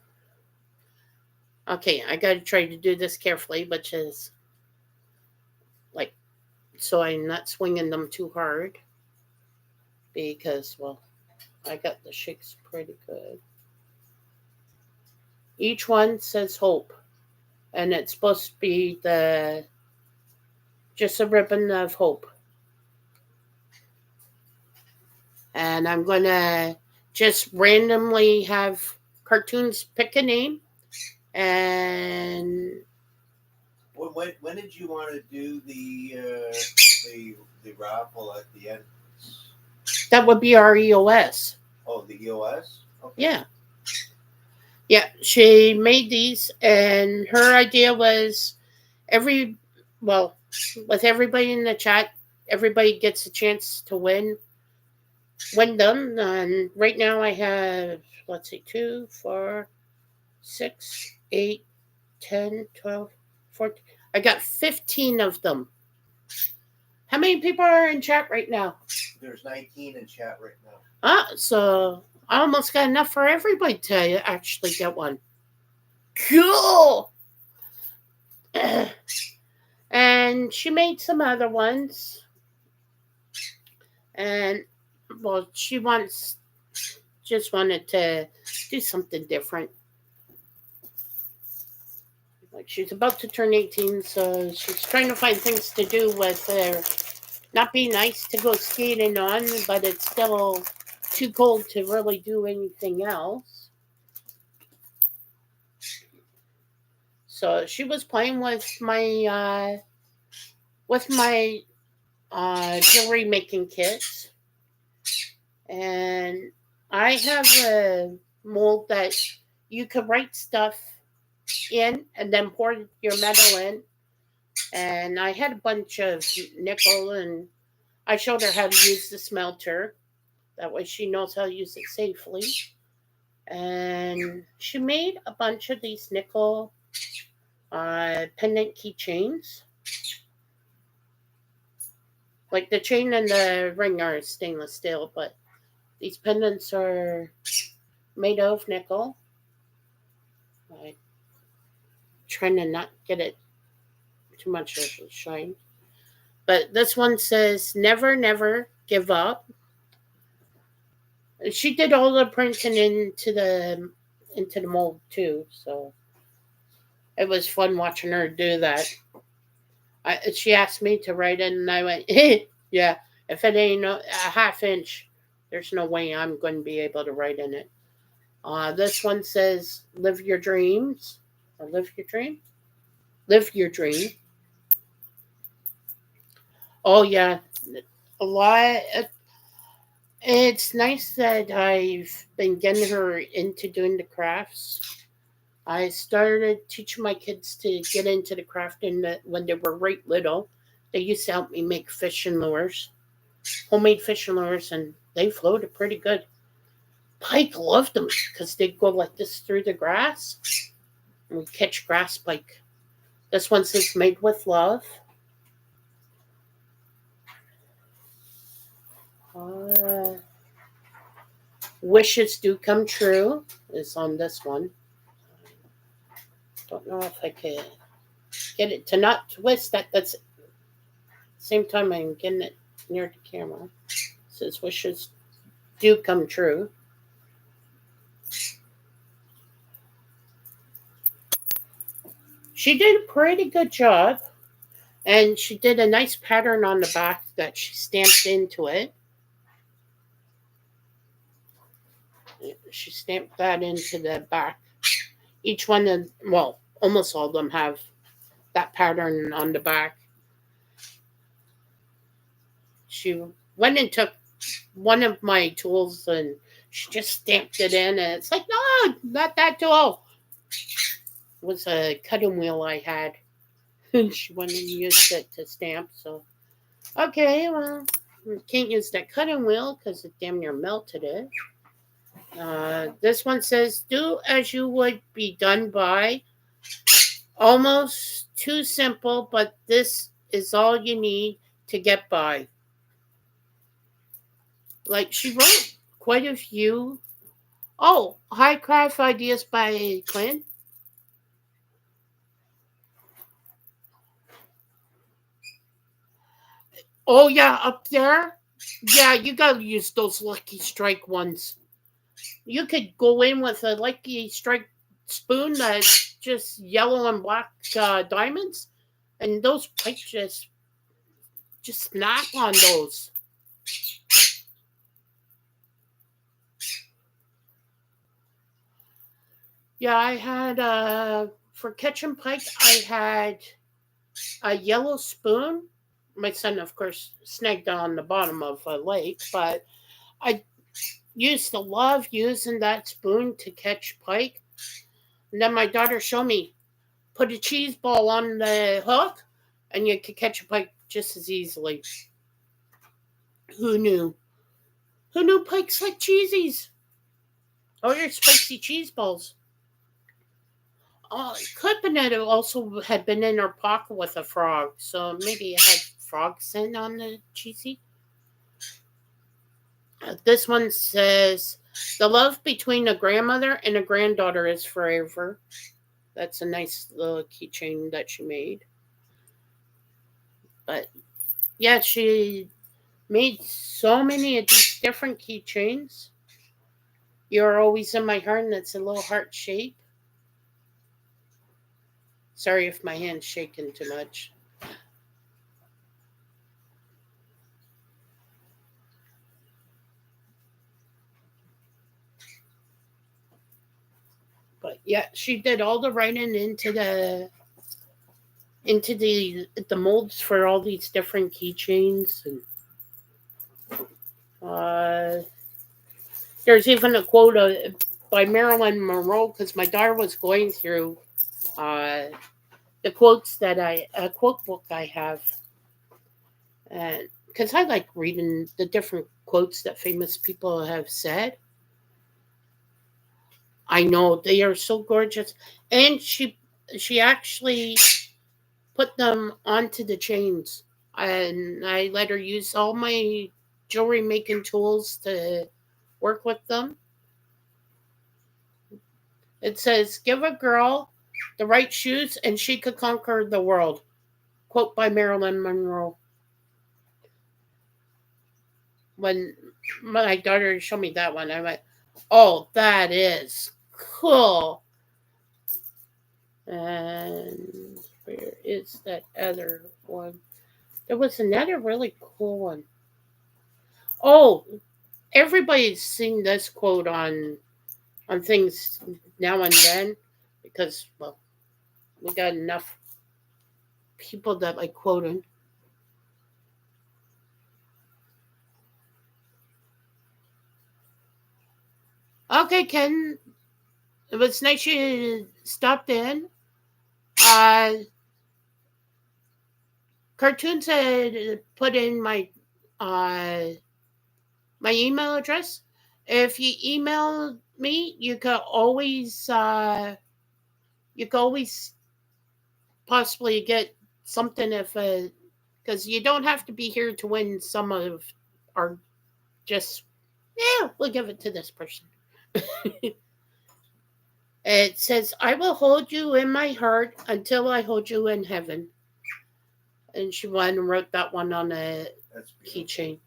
Okay, I gotta try to do this carefully, which is like so I'm not swinging them too hard because, well, I got the shakes pretty good. Each one says hope, and it's supposed to be just a ribbon of hope. And I'm going to just randomly have cartoons pick a name. And when did you want to do the raffle at the end? That would be our EOS. Oh, the EOS? Okay. Yeah, she made these, and her idea was with everybody in the chat, everybody gets a chance to win them. And right now I have, 2, 4, 6, 8, 10, 12, 14. I got 15 of them. How many people are in chat right now? There's 19 in chat right now. So I almost got enough for everybody to actually get one. Cool! And she made some other ones. And, well, she just wanted to do something different. Like, she's about to turn 18, so she's trying to find things to do with her. Not being nice to go skating on, but it's still too cold to really do anything else. So she was playing with my jewelry making kits, and I have a mold that you could write stuff in and then pour your metal in. And I had a bunch of nickel, and I showed her how to use the smelter. That way she knows how to use it safely. And she made a bunch of these nickel pendant keychains. Like the chain and the ring are stainless steel, but these pendants are made of nickel. I'm trying to not get it too much of a shine. But this one says, never, never give up. She did all the printing into the mold too, so it was fun watching her do that. She asked me to write it, and I went, yeah, if it ain't a half inch, there's no way I'm going to be able to write in it. This one says, live your dreams, or live your dream. Live your dream. Oh, yeah, a lot. It's nice that I've been getting her into doing the crafts. I started teaching my kids to get into the crafting when they were right little. They used to help me make fishing lures, homemade fishing lures, and they floated pretty good. pike loved them because they'd go like this through the grass, and we catch grass pike. This one says made with love. Wishes do come true is on this one. Don't know if I can get it to not twist that. That's same time I'm getting it near the camera. It says wishes do come true. She did a pretty good job, and she did a nice pattern on the back that she stamped into it. She stamped that into the back. Each one, well, almost all of them have that pattern on the back. She went and took one of my tools and she just stamped it in, and it's like, no, not that tool. It was a cutting wheel I had, and she went and used it to stamp. So, okay, well, can't use that cutting wheel because it damn near melted it. This one says, do as you would be done by. Almost too simple, but this is all you need to get by. Like, she wrote quite a few. Oh, High Craft Ideas by Clint. Oh, yeah, up there. Yeah, you gotta use those Lucky Strike ones. You could go in with a Lucky Strike spoon that's just yellow and black diamonds, and those pikes just snap on those. Yeah, I had for catching pike, I had a yellow spoon. My son, of course, snagged on the bottom of a lake, but I used to love using that spoon to catch pike. And then my daughter showed me, put a cheese ball on the hook, and you could catch a pike just as easily. Who knew? Who knew pikes like cheesies? Or your spicy cheese balls? It could have been that it also had been in her pocket with a frog, so maybe it had frog scent on the cheesy. This one says, the love between a grandmother and a granddaughter is forever. That's a nice little keychain that she made. But yeah, she made so many of these different keychains. You're always in my heart, and it's a little heart shape. Sorry if my hand's shaking too much. But yeah, she did all the writing into the molds for all these different keychains, and there's even a quote by Marilyn Monroe, because my daughter was going through the quotes that a quote book I have, and because I like reading the different quotes that famous people have said. I know they are so gorgeous, and she actually put them onto the chains, and I let her use all my jewelry making tools to work with them. It says, give a girl the right shoes and she could conquer the world. Quote by Marilyn Monroe. When my daughter showed me that one, I went, oh, that is cool. And where is that other one? There was another really cool one. Oh, everybody's seen this quote on things now and then, because, well, we got enough people that like quoting. Okay, Ken, it was nice you stopped in. Cartoons had put in my my email address. If you email me, you could always possibly get something if because you don't have to be here to win some of our just yeah, we'll give it to this person. It says, I will hold you in my heart until I hold you in heaven. And she went and wrote that one on a That's beautiful. keychain.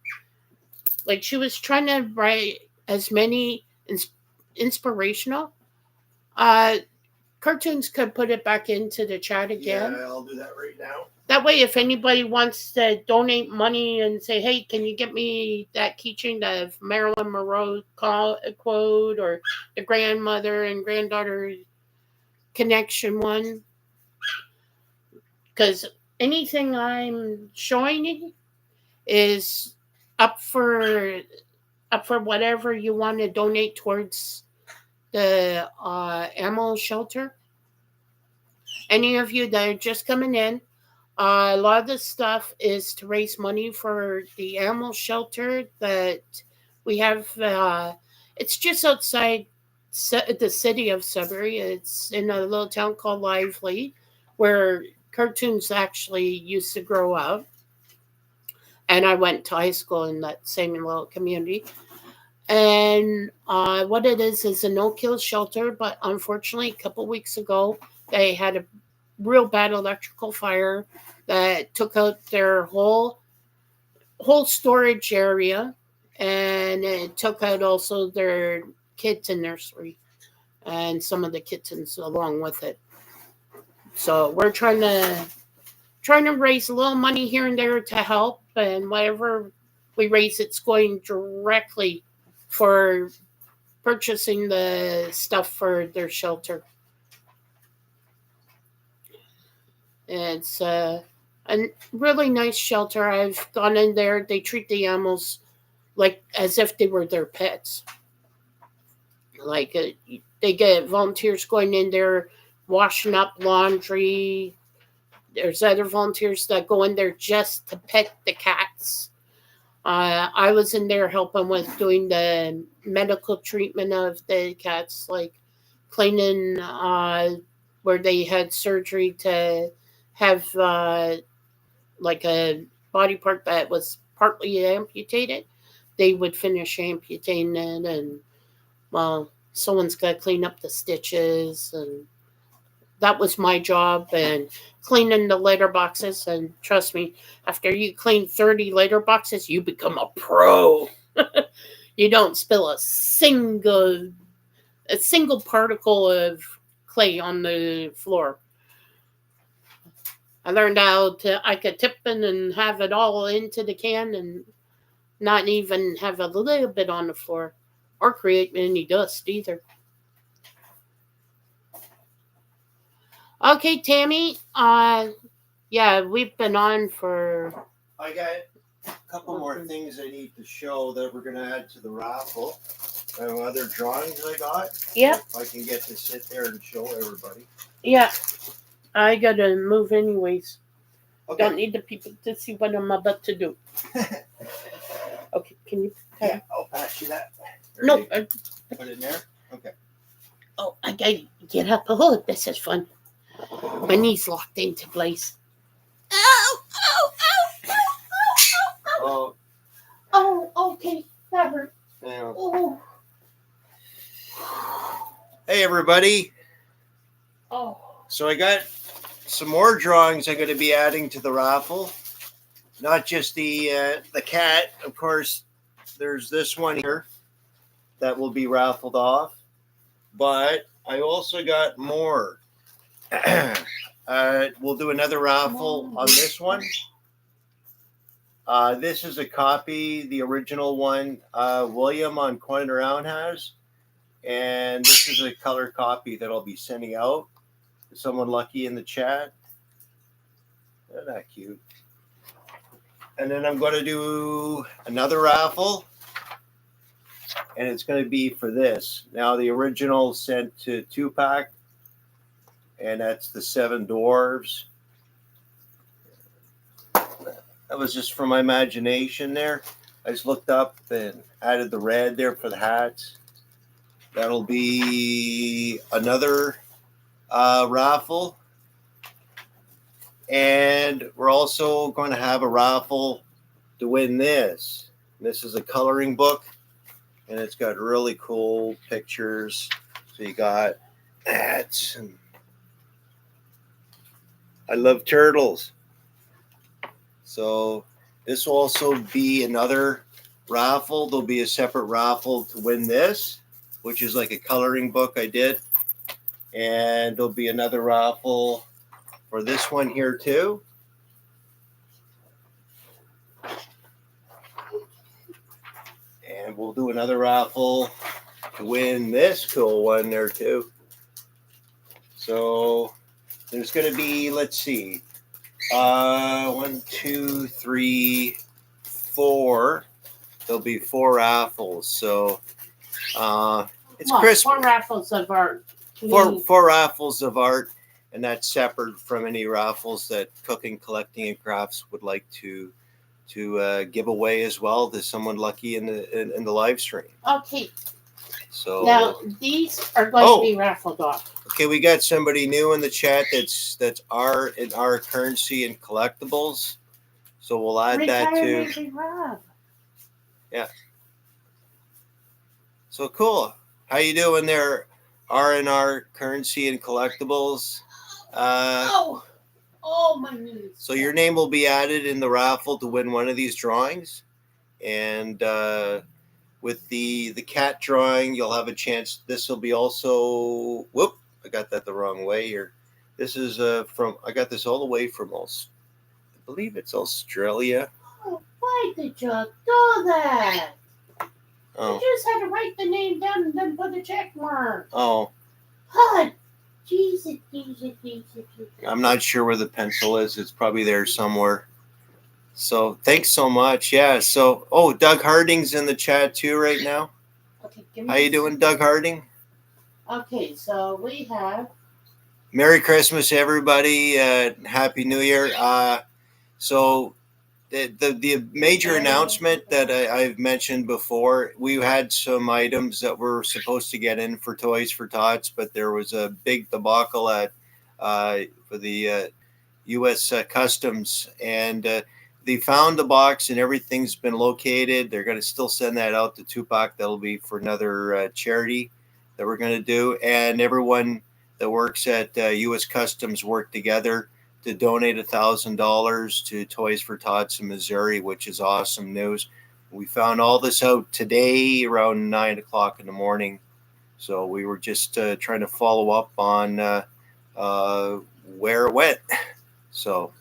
Like she was trying to write as many inspirational. Cartoons could put it back into the chat again. Yeah, I'll do that right now. That way, if anybody wants to donate money and say, hey, can you get me that keychain of Marilyn Monroe quote or the grandmother and granddaughter connection one? Because anything I'm showing you is up for whatever you want to donate towards the animal shelter. Any of you that are just coming in, a lot of this stuff is to raise money for the animal shelter that we have. It's just outside the city of Sudbury. It's in a little town called Lively, where cartoons actually used to grow up. And I went to high school in that same little community. And what it is a no-kill shelter. But unfortunately, a couple weeks ago, they had a real bad electrical fire that took out their whole storage area, and it took out also their kitten nursery and some of the kittens along with it. So we're trying to raise a little money here and there to help, and whatever we raise, it's going directly for purchasing the stuff for their shelter. It's a really nice shelter. I've gone in there. They treat the animals like as if they were their pets. Like they get volunteers going in there, washing up laundry. There's other volunteers that go in there just to pet the cats. I was in there helping with doing the medical treatment of the cats, like cleaning where they had surgery to have like a body part that was partly amputated. They would finish amputating it, and well, someone's got to clean up the stitches, and that was my job. And cleaning the litter boxes, and trust me, after you clean 30 litter boxes, you become a pro. You don't spill a single particle of clay on the floor. I learned how I could tip in and have it all into the can and not even have a little bit on the floor or create any dust either. Okay, Tammy. Yeah, we've been on for. I got a couple more things I need to show that we're going to add to the raffle. Other drawings I got. Yep. If I can get to sit there and show everybody. Yeah. I gotta move anyways. Okay. Don't need the people to see what I'm about to do. Okay, can you? Yeah, I'll pass you that. No. Put it in there? Okay. Oh, I gotta get up. Oh, this is fun. My knee's locked into place. Ow, ow, ow, ow, ow, ow. Oh, okay. That hurt. Yeah. Oh. Hey, everybody. Oh. So I got some more drawings I'm going to be adding to the raffle. Not just the cat. Of course, there's this one here that will be raffled off. But I also got more. We'll do another raffle on this one. This is a copy, the original one William on Coin Around has. And this is a color copy that I'll be sending out to someone lucky in the chat. Isn't that cute? And then I'm going to do another raffle. And it's going to be for this. Now, the original sent to Tupac. And that's the Seven Dwarves. That was just from my imagination there. I just looked up and added the red there for the hats. That'll be another raffle. And we're also going to have a raffle to win this. This is a coloring book, and it's got really cool pictures. So you got that. And I love turtles. So this will also be another raffle. There'll be a separate raffle to win this, which is like a coloring book I did. And there'll be another raffle for this one here too. And we'll do another raffle to win this cool one there too. So there's going to be, let's see, 1, 2, 3, 4. There'll be 4 raffles. So it's Christmas. 4 raffles of art. Four raffles of art, and that's separate from any raffles that Cooking, Collecting, and Crafts would like to give away as well to someone lucky in the live stream. Okay. So now these are going to be raffled off. Okay, we got somebody new in the chat that's our currency and collectibles. So we'll add that to. Yeah. So cool. How you doing there? R&R currency and collectibles. Oh, my knees. So your name will be added in the raffle to win one of these drawings, and with the cat drawing, you'll have a chance. This will be also. Whoop! I got that the wrong way here. This is from. I got this all the way from I believe it's Australia. Oh, why did you do that? Oh. You just had to write the name down and then put a check mark. Oh. Oh, Jesus. I'm not sure where the pencil is. It's probably there somewhere. So thanks so much. Yeah. So, Doug Harding's in the chat too right now. Okay. How you doing, Doug Harding? Okay. So we have. Merry Christmas, everybody. Happy New Year. So the major announcement that I've mentioned before, we had some items that were supposed to get in for Toys for Tots, but there was a big debacle at for the U.S. Customs, and they found the box and everything's been located. They're going to still send that out to Tupac. That'll be for another charity that we're going to do, and everyone that works at U.S. Customs worked together to donate $1,000 to Toys for Tots in Missouri, which is awesome news. We found all this out today around 9 o'clock in the morning. So we were just trying to follow up on where it went. So,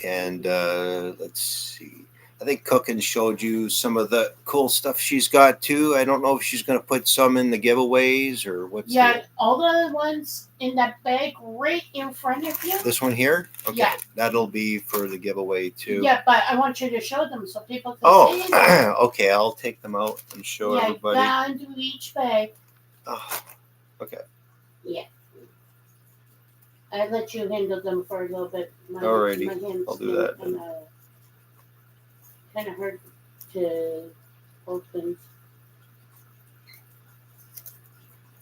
and let's see. I think Cookin showed you some of the cool stuff she's got too. I don't know if she's going to put some in the giveaways or what's. Yeah, all the ones in that bag right in front of you. This one here? Okay. Yeah. That'll be for the giveaway too. Yeah, but I want you to show them so people can see them. Okay. I'll take them out and show everybody. Yeah, down to each bag. Oh, okay. Yeah. I let you handle them for a little bit. Alrighty. My hands I'll do that. Kind of hard to open.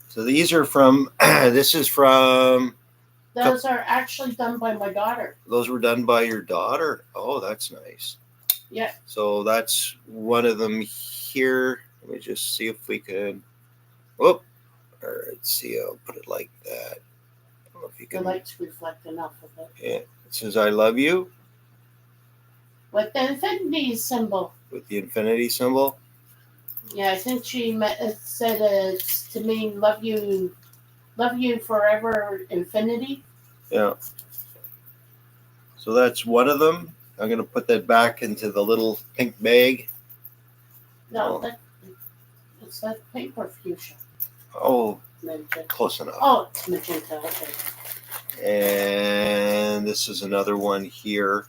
So these are from. This is from. Those are actually done by my daughter. Those were done by your daughter. Oh, that's nice. Yeah. So that's one of them here. Let me just see if we can. Whoop. All right. See. I'll put it like that. I don't know if you can. The lights reflect enough of it. Yeah. It says "I love you." With the infinity symbol. With the infinity symbol. Yeah, I think she said it's to mean love you forever, infinity. Yeah. So that's one of them. I'm going to put that back into the little pink bag. No, it's that paper fuchsia. Oh, Magenta. close enough. Oh, it's magenta. Okay. And this is another one here.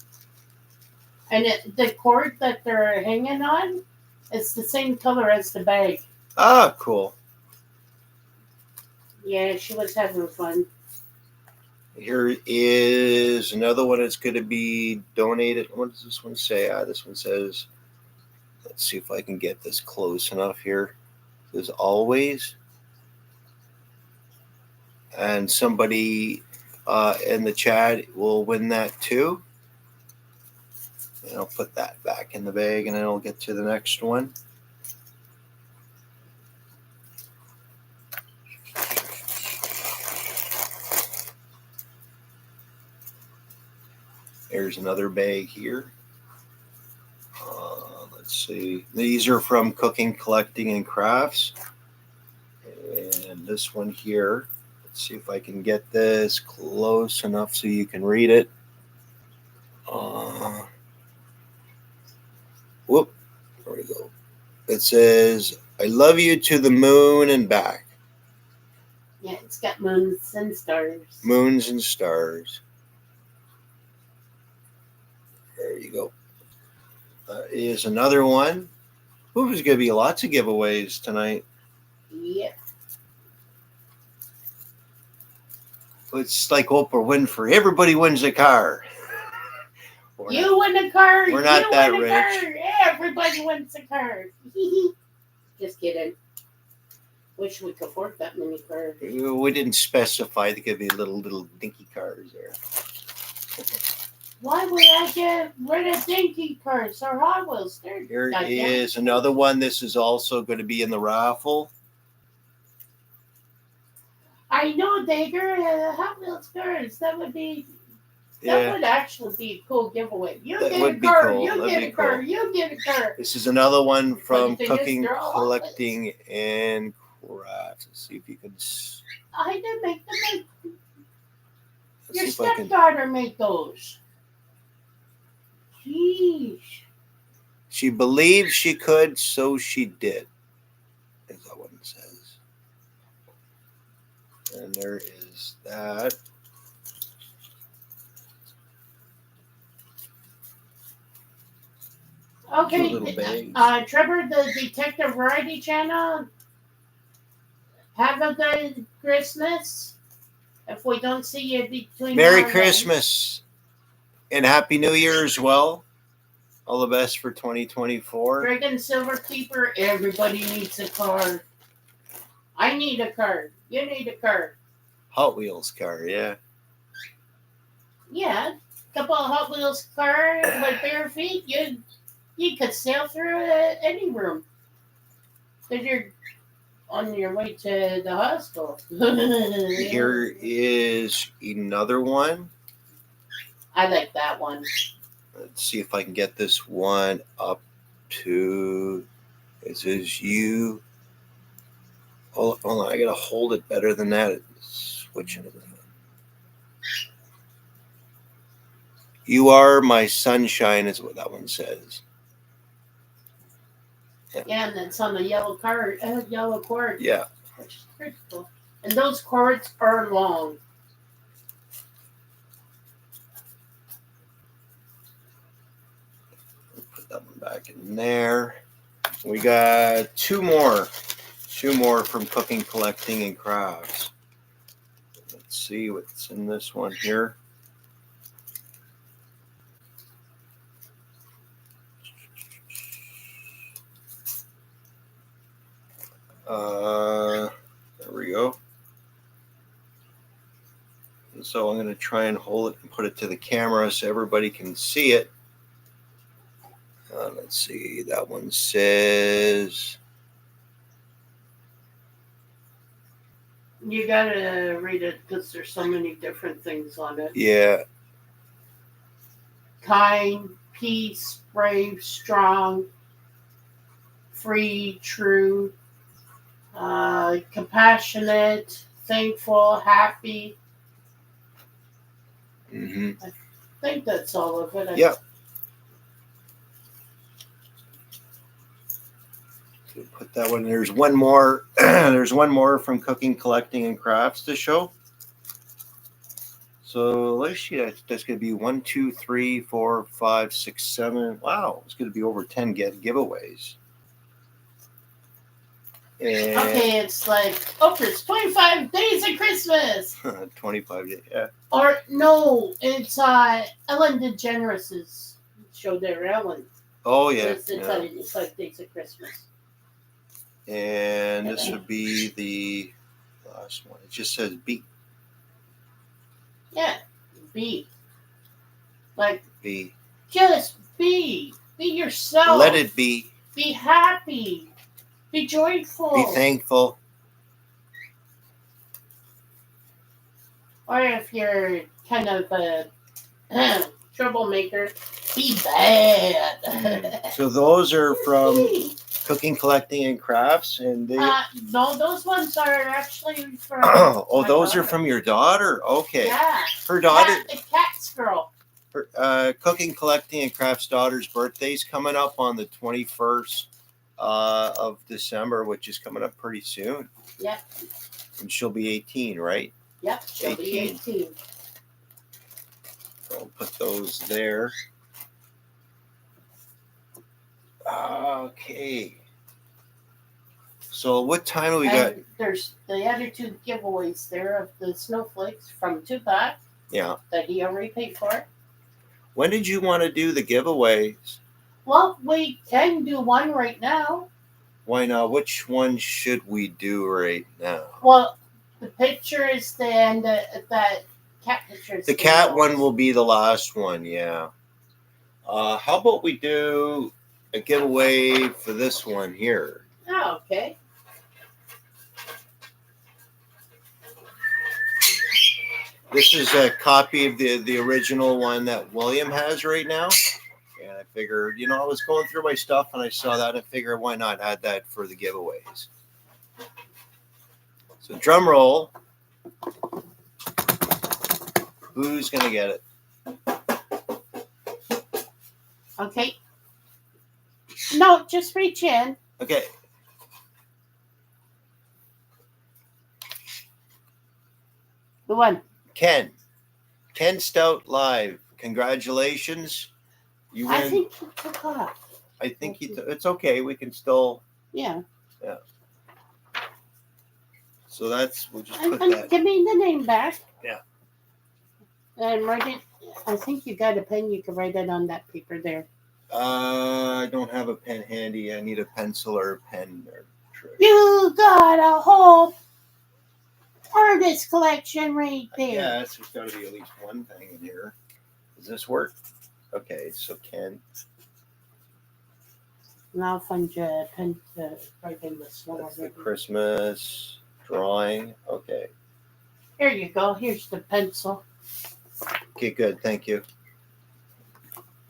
And the cord that they're hanging on, it's the same color as the bag. Ah, cool. Yeah, she was having fun. Here is another one that's going to be donated. What does this one say? This one says, let's see if I can get this close enough here. It says always. And somebody in the chat will win that too. And I'll put that back in the bag and then I'll get to the next one. There's another bag here. Let's see. These are from Cooking, Collecting, and Crafts. And this one here, let's see if I can get this close enough so you can read it. Whoop, there we go. It says, I love you to the moon and back. Yeah, it's got moons and stars. Moons and stars. There you go. Is another one. Ooh, there's going to be lots of giveaways tonight. Yep. It's like Oprah Winfrey. Everybody wins a car. You win a car. We're not that rich. Car. Everybody wins a car. Just kidding. Wish we could afford that many cars. We didn't specify. There could be little dinky cars there. Why would I get rid of dinky cars or Hot Wheels? Here is another one. This is also going to be in the raffle. I know, Dagger. Hot Wheels cars. That would be. Yeah. That would actually be a cool giveaway. You That get would a be car. cool. You That'd get be a car. cool. You get a car. This is another one from But the thing is, Cooking, they're all Collecting, and Crafts. Let's see if you can. I didn't make them. Let's Your see if I can. stepdaughter made those. Jeez. She believed she could, so she did. As that one says. And there is that. Okay, Two little bags. Trevor, the Detective Variety Channel. Have a good Christmas. If we don't see you between Merry now and Christmas and Happy New Year as well. All the best for 2024. Dragon Silver Keeper, everybody needs a car. I need a car. You need a car. Hot Wheels car, yeah. Yeah, a couple of Hot Wheels car with bare feet. You could sail through any room. Because you're on your way to the hospital. Here is another one. I like that one. Let's see if I can get this one up to. It says you. Hold on, I gotta hold it better than that. It's switching it. You are my sunshine, is what that one says. Yeah, and it's on the yellow cord. Yeah. Which is pretty cool. And those cords are long. Put that one back in there. We got two more from Cooking, Collecting, and Crafts. Let's see what's in this one here. There we go. And so I'm going to try and hold it and put it to the camera so everybody can see it. Let's see. That one says. You gotta read it because there's so many different things on it. Yeah. Kind, peace, brave, strong, free, true, compassionate, thankful, happy. Mm-hmm. I think that's all of it. Yep. So put that one. There's one more. There's one more from Cooking, Collecting, and Crafts to show. So let's see. That's going to be 1, 2, 3, 4, 5, 6, 7. Wow, it's going to be over 10 giveaways. And Okay, it's like Oprah's 25 Days of Christmas. 25 days. Yeah. Or no, it's Ellen DeGeneres's show there, Ellen. Oh yeah. It's 25 Days of Christmas. And this would be the last one. It just says B. Yeah, be. Like, B. just be. Be yourself. Let it be. Be happy. Be joyful. Be thankful. Or if you're kind of a troublemaker, be bad. So those are from Cooking, Collecting, and Crafts, and they. No, those ones are actually from. Oh, my those are daughter. from your daughter. Okay, Yeah. her daughter. The cat's girl. Her, Cooking, Collecting, and Crafts daughter's birthday's coming up on the 21st of December, which is coming up pretty soon. Yep. And she'll be 18, right? Yep. She'll be 18. So I'll put those there. Okay. So what time have we got? And there's the other two giveaways there of the snowflakes from Tupac Yeah. that he already paid for. When did you want to do the giveaways? Well, we can do one right now. Why not? Which one should we do right now? Well, the pictures and that cat pictures. The cat one will be the last one, yeah. How about we do a giveaway for this one here? Oh, okay. This is a copy of the original one that William has right now. And I figured, I was going through my stuff and I saw that and figured why not add that for the giveaways. So drum roll. Who's going to get it? Okay. No, just reach in. Okay. The one. Ken Stout Live. Congratulations. You win. I think he took off. I think it's okay. We can still. Yeah. So we'll just And, put and that. give me the name back. Yeah. And write it. I think you got a pen. You can write it on that paper there. I don't have a pen handy. I need a pencil or a pen or trick. You got a whole artist collection right there. Yeah, there's got to be at least one thing in here. Does this work? Okay, so Ken. And I'll find you a pen to write in this one. That's the already. Christmas drawing. Okay. Here you go. Here's the pencil. Okay, good. Thank you.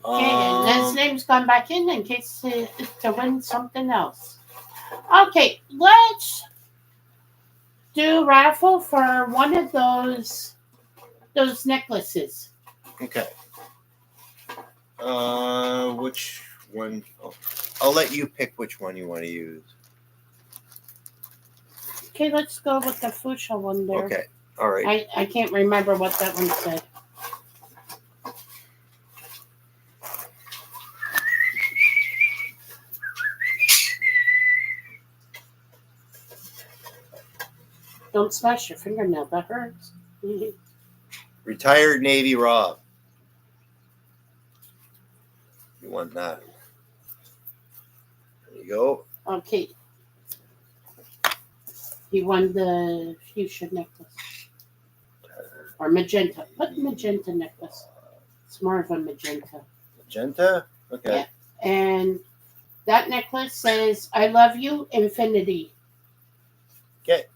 Okay, and his name's gone back in case to win something else. Okay, let's do raffle for one of those necklaces. Okay. Which one? Oh, I'll let you pick which one you want to use. Okay, let's go with the fuchsia one there. Okay. All right. I can't remember what that one said. Don't smash your fingernail, that hurts. Retired Navy Rob. You want that? There you go. Okay. He won the fuchsia necklace. Or magenta. What magenta necklace? It's more of a magenta. Magenta? Okay. Yeah. And that necklace says, I love you, infinity. Okay.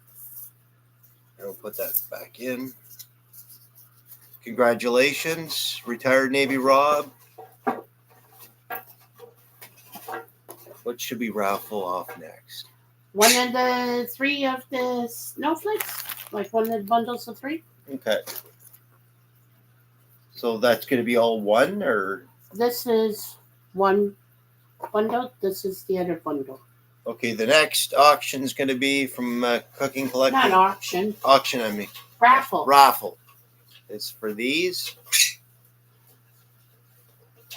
I'll put that back in. Congratulations, Retired Navy Rob. What should we raffle off next? One of the three of the snowflakes? Like one of the bundles of three? Okay. So that's going to be all one, or? This is one bundle. This is the other bundle. Okay, the next auction is going to be from Cooking Collecting. Not auction. Auction, I mean. Raffle. Raffle. It's for these.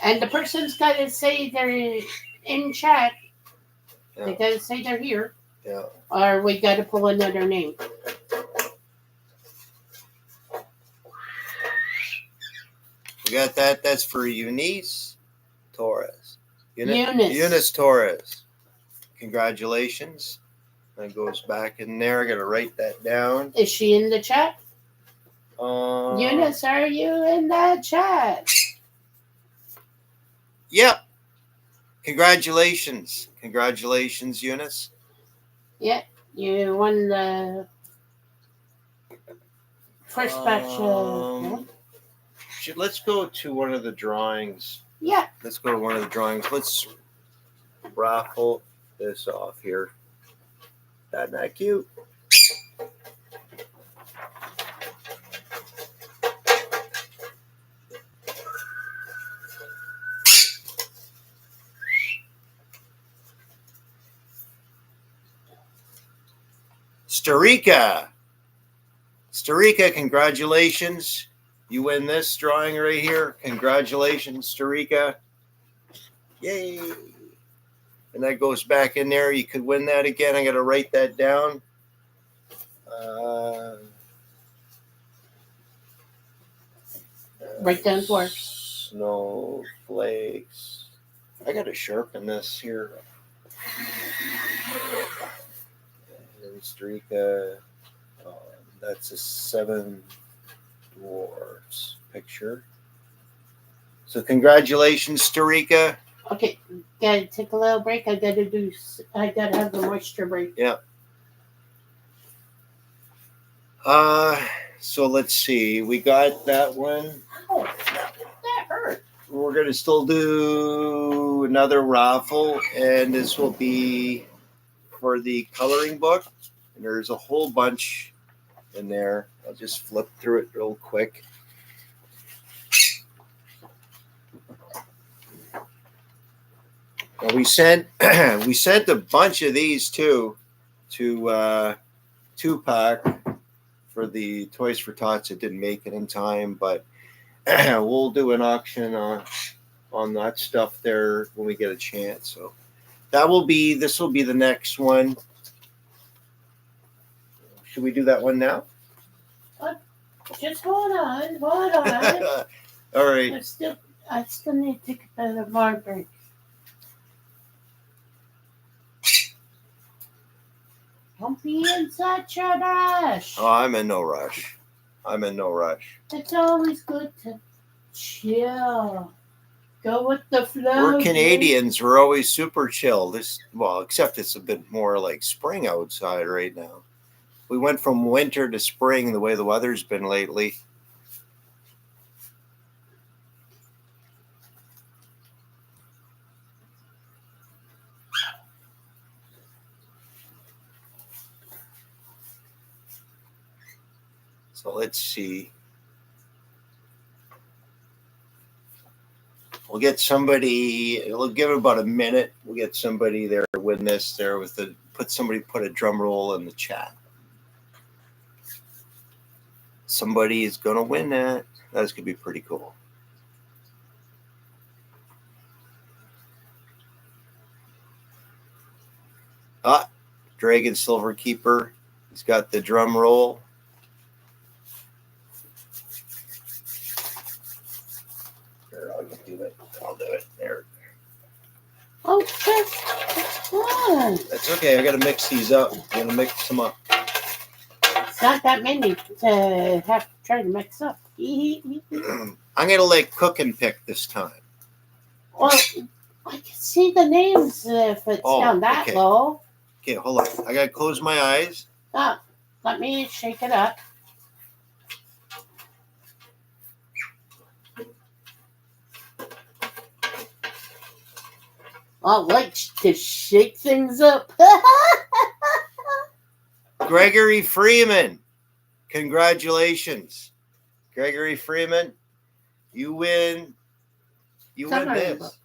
And the person's got to say they're in chat. Yeah. They got to say they're here. Yeah. Or we got to pull another name. We got that. That's for Eunice Torres. Eunice. Eunice Torres. Congratulations. That goes back in there. I got to write that down. Is she in the chat? Eunice, are you in the chat? Yep. Congratulations. Congratulations, Eunice. Yeah, you won the first batch. Let's go to one of the drawings. Yeah. Let's go to one of the drawings. Let's raffle this off here. Isn't that cute? Starika. Starika, congratulations. You win this drawing right here. Congratulations, Starika. Yay. And that goes back in there. You could win that again. I got to write that down. Write down for snowflakes. I got to sharpen this here. And Starika. That's a 7 dwarfs picture. So congratulations, Starika. Okay, gotta take a little break. I gotta have the moisture break. Yeah. So let's see. We got that one. Oh, that hurt. We're gonna still do another raffle, and this will be for the coloring book. And there's a whole bunch in there. I'll just flip through it real quick. Well, we sent a bunch of these too to Tupac for the Toys for Tots. It didn't make it in time, but we'll do an auction on that stuff there when we get a chance. So this will be the next one. Should we do that one now? Just hold on. All right. I still need to take a more break. Don't be in such a rush. Oh, I'm in no rush. It's always good to chill. Go with the flow. We're Canadians. We're always super chill. Except it's a bit more like spring outside right now. We went from winter to spring the way the weather's been lately. So let's see. We'll get somebody, it'll give it about a minute. We'll get somebody there to win this there put a drum roll in the chat. Somebody is going to win that. That's going to be pretty cool. Dragon Silver Keeper. He's got the drum roll. Here, I'll do it. There. Oh, that's fun. That's okay. I got to mix these up. I'm going to mix them up. It's not that many to have to try to mix up. I'm going to let cook and pick this time. Well, I can see the names if it's down that low. Okay, hold on. I got to close my eyes. Let me shake it up. I like to shake things up. Gregory Freeman. Congratulations. Gregory Freeman. You win. You win this.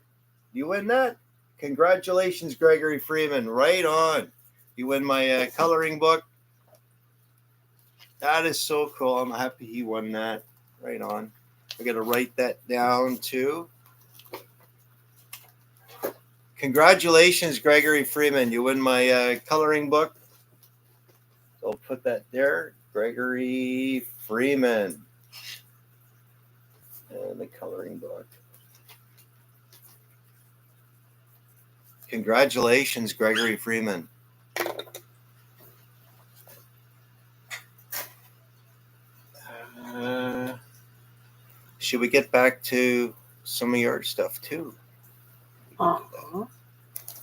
You win that. Congratulations, Gregory Freeman. Right on. You win my coloring book. That is so cool. I'm happy he won that. Right on. I got to write that down too. Congratulations, Gregory Freeman. You win my coloring book. So I'll put that there. Gregory Freeman. And the coloring book. Congratulations, Gregory Freeman. Should we get back to some of your stuff too? Uh-huh.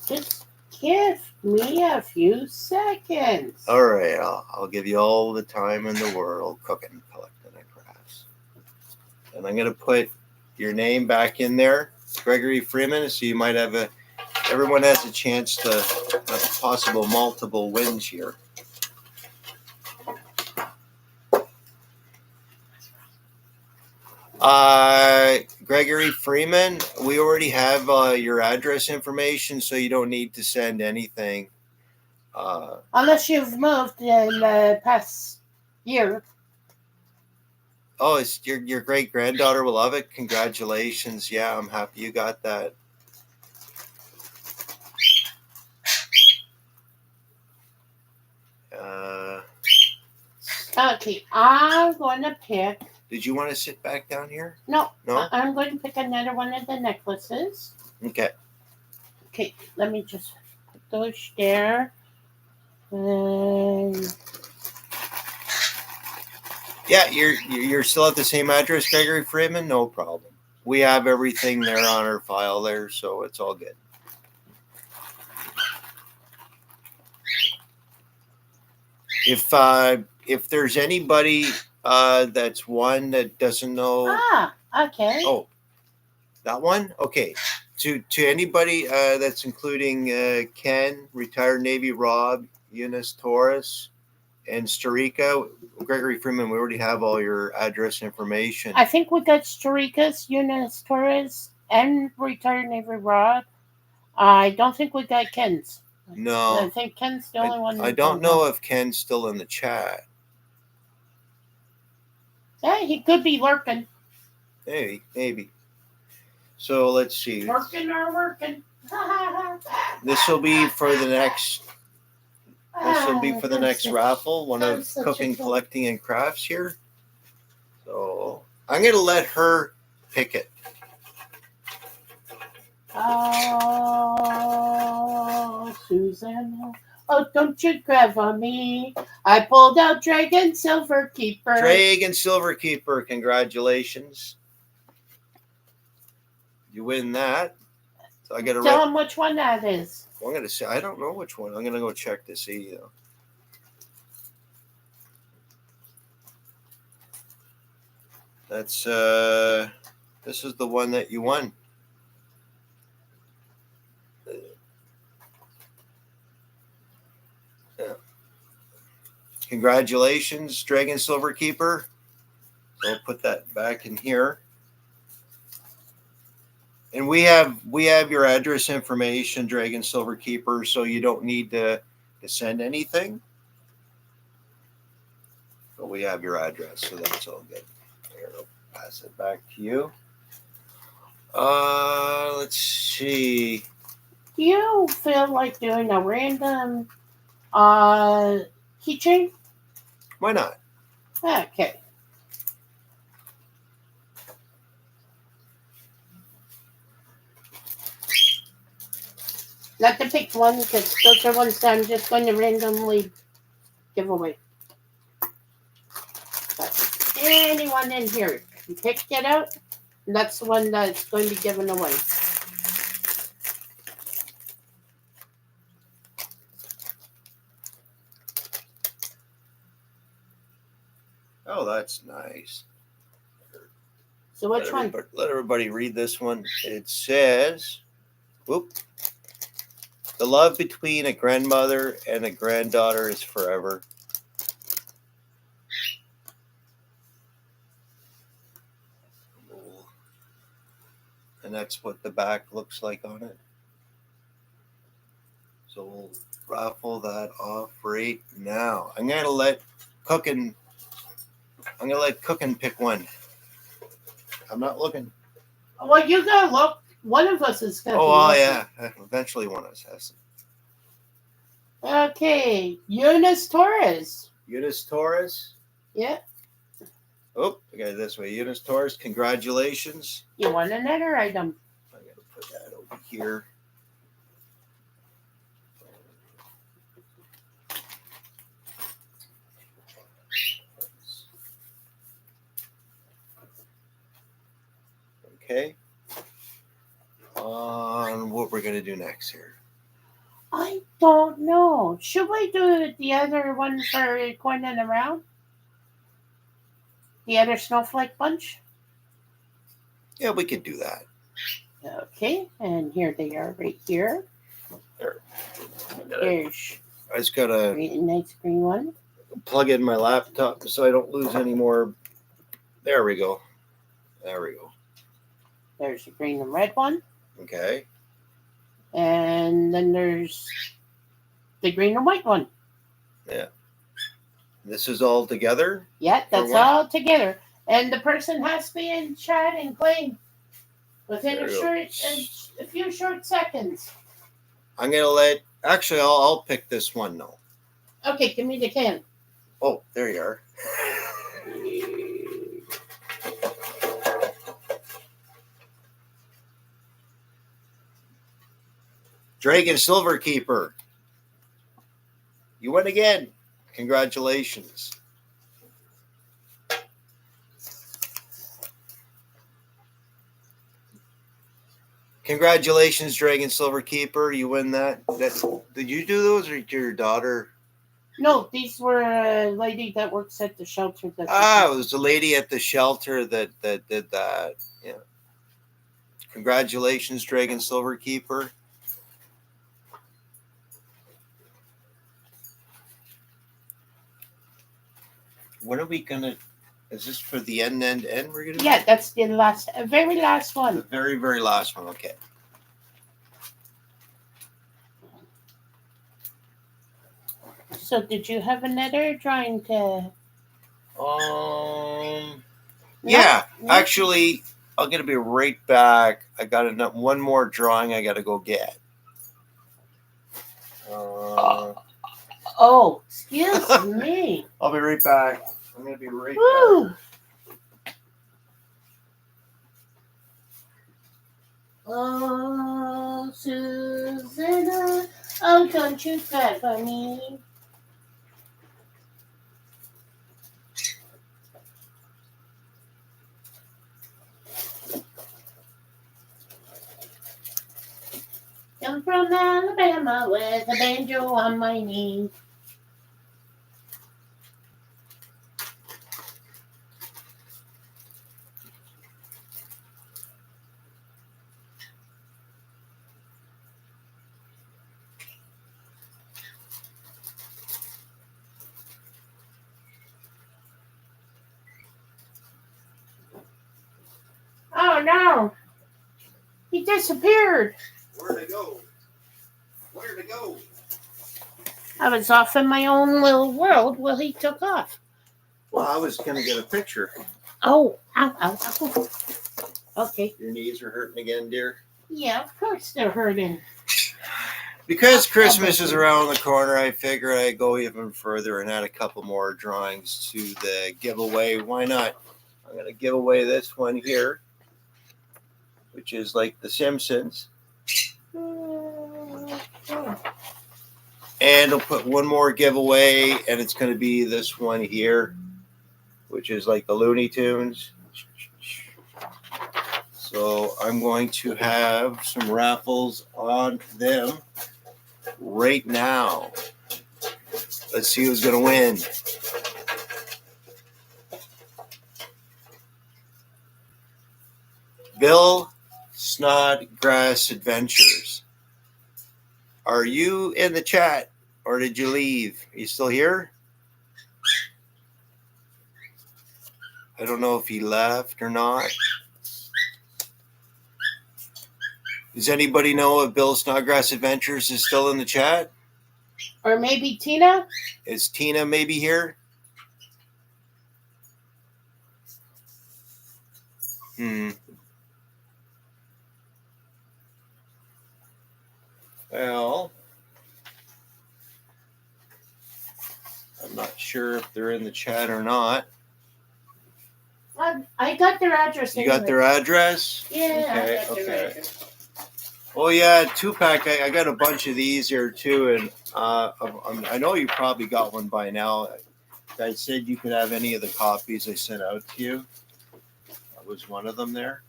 Just give me a few seconds. All right, I'll give you all the time in the world cooking, collecting, and crafts. And I'm going to put your name back in there, Gregory Freeman, so you might have everyone has a chance to have possible multiple wins here. Gregory Freeman, we already have your address information, so you don't need to send anything. Unless you've moved in the past year. Oh, it's your great granddaughter will love it. Congratulations. Yeah, I'm happy you got that. Okay, I'm going to pick. Did you want to sit back down here? No. No? I'm going to pick another one of the necklaces. Okay. Okay, let me just put those there. Yeah, you're still at the same address, Gregory Freeman? No problem. We have everything there on our file there, so it's all good. If there's anybody that's one that doesn't know. Okay. Oh, that one? Okay. To anybody that's including Ken, retired Navy Rob, Eunice Torres, and Starika, Gregory Freeman, we already have all your address information. I think we got Starika's, Eunice Torres, and retired Navy Rob. I don't think we got Ken's. No. I think Ken's the only one. I don't know if Ken's still in the chat. Yeah, he could be lurking. Maybe. So let's see. Working or working. This will be for the next. This will be for the next raffle. One of cooking, collecting, and crafts here. So I'm gonna let her pick it. Oh, Susan. Oh, don't you grab on me. I pulled out Dragon Silver Keeper. Dragon Silver Keeper, congratulations. You win that. So I gotta tell him which one that is. I'm gonna say I don't know which one. I'm gonna go check to see though. That's this is the one that you won. Yeah. Congratulations, Dragon Silver Keeper. So I'll put that back in here. And we have your address information, Dragon Silver Keeper, so you don't need to send anything. But we have your address, so that's all good. Here, I'll pass it back to you. Let's see. Do you feel like doing a random keychain? Why not? Okay. Not to pick one, because those are ones that I'm just going to randomly give away. But anyone in here, you picked it out, that's the one that's going to be given away. Oh, that's nice. So which one? Let everybody read this one. It says, whoop. The love between a grandmother and a granddaughter is forever. And that's what the back looks like on it. So we'll raffle that off right now. I'm gonna let Cookin pick one. I'm not looking. Well, you gotta look. One of us is gonna. Oh, yeah. Eventually, one of us has to. Okay, Eunice Torres. Eunice Torres. Yeah, Oh, I got it this way. Eunice Torres, congratulations. you won another item. I got to put that over here. Okay. On what we're gonna do next here. I don't know. Should we do the other one for going in around? The other snowflake bunch? Yeah, we could do that. Okay, and here they are right here. There. There's I just gotta nice green one. plug in my laptop so I don't lose any more. There we go. There we go. There's a green and red one. Okay. And then there's the green and white one. This is all together. Yeah, that's what? all together. And the person has to be in chat and playing within There you go. a few short seconds. I'm gonna let. Actually, I'll pick this one now. Okay, give me the can. Oh, there you are. Dragon Silver Keeper. You win again. Congratulations. Congratulations, Dragon Silver Keeper. You win that. Did you do those or did your daughter? No, these were a lady that works at the shelter. It was a lady at the shelter that did that. Yeah. Congratulations, Dragon Silver Keeper. When are we gonna? Is this for the end? We're gonna. Yeah, that's the very last The one. very, very last one. Okay. So, did you have another drawing to? Yeah. No? Actually, I'm gonna be right back. I got one more drawing I gotta go get. Oh, excuse me. I'll be right back. I'm gonna be right Woo! back. Oh, Susanna, oh, don't you cry for me. I'm from Alabama with a banjo on my knee. Oh no! He disappeared. Where'd it go? Where'd it go? I was off in my own little world while he took off. Well, I was gonna get a picture. Oh, ow, ow, ow. Okay. Your knees are hurting again, dear. Yeah, of course they're hurting. Because Christmas is around the corner, I figure I'd go even further and add a couple more drawings to the giveaway. Why not? I'm going to give away this one here, which is like The Simpsons. And I'll put one more giveaway, and it's going to be this one here, which is like the Looney Tunes. So I'm going to have some raffles on them right now. Let's see who's going to win. Bill Snodgrass Adventures. Are you in the chat or did you leave? Are you still here? I don't know if he left or not. Does anybody know if Bill Snodgrass Adventures is still in the chat? Or maybe Tina? Is Tina maybe here? Well, sure if they're in the chat or not. I got their address. You got their address? Yeah. Okay, I got their okay. address. Oh yeah, 2-pack. I got a bunch of these here too, and I know you probably got one by now. I said you could have any of the copies I sent out to you. That was one of them there.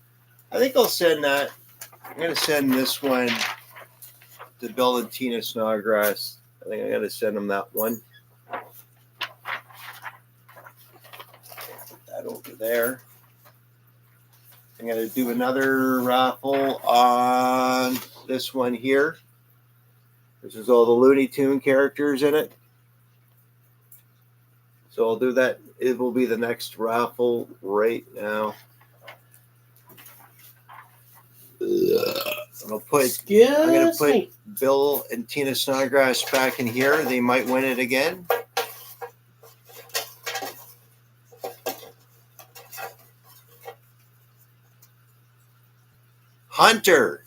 I think I'll send that. I'm gonna send this one to Bill and Tina Snodgrass. I think I gotta send them that one. Put that over there. I'm going to do another raffle on this one here. This is all the Looney Tune characters in it. So I'll do that. It will be the next raffle right now. I'm going to put Bill and Tina Snodgrass back in here. They might win it again. Hunter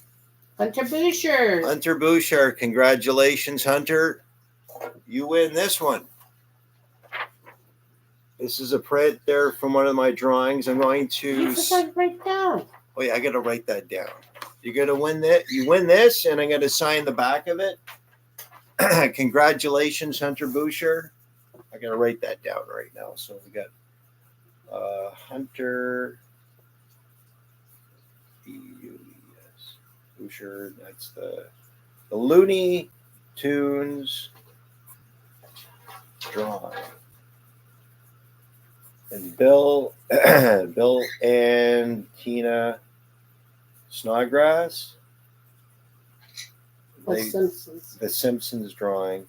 Boucher. Hunter Boucher. Congratulations, Hunter. You win this one. This is a print there from one of my drawings. I'm going to... You forgot to write down. Oh, yeah, I got to write that down. You're going to win that. You win this, and I'm going to sign the back of it. Congratulations, Hunter Boucher. I got to write that down right now. So we got Hunter... Boucher. That's the Looney Tunes drawing. And Bill and Tina Snodgrass. The Simpsons drawing.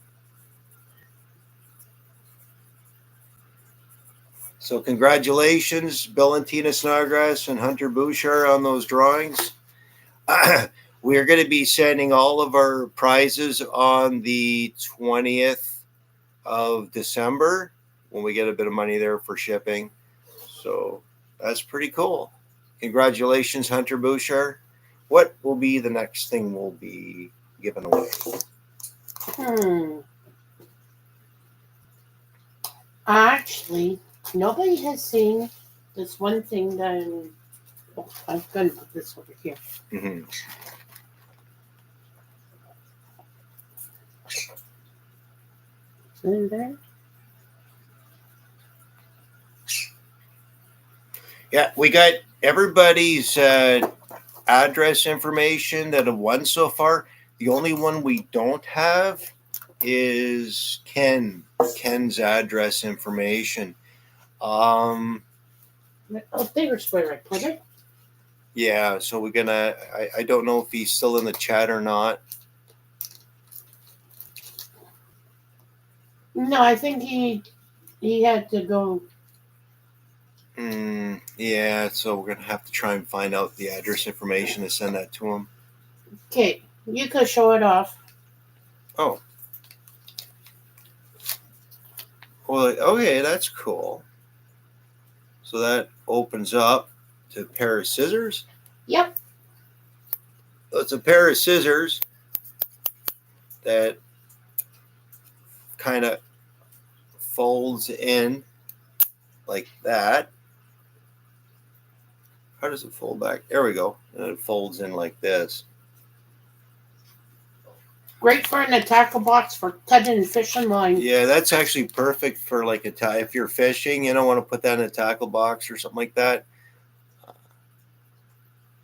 So congratulations, Bill and Tina Snodgrass and Hunter Boucher on those drawings. We're going to be sending all of our prizes on the 20th of December when we get a bit of money there for shipping. So that's pretty cool. Congratulations, Hunter Boucher. What will be the next thing we'll be giving away? Actually, nobody has seen this one thing that I'm going to put this over here. Mm-hmm. In there. Yeah, we got everybody's address information that have won so far. The only one we don't have is Ken's address information. Oh, they were square right, put it. Yeah, so we're gonna. I don't know if he's still in the chat or not. No, I think he had to go. Yeah, so we're gonna have to try and find out the address information to send that to him. Okay, you could show it off. Oh. Well, okay, that's cool. So that opens up to a pair of scissors. Yep. So it's a pair of scissors that kind of folds in like that. How does it fold back? There we go. And it folds in like this. Great for an tackle box for cutting fishing line. Yeah, that's actually perfect for like if you're fishing, you don't want to put that in a tackle box or something like that.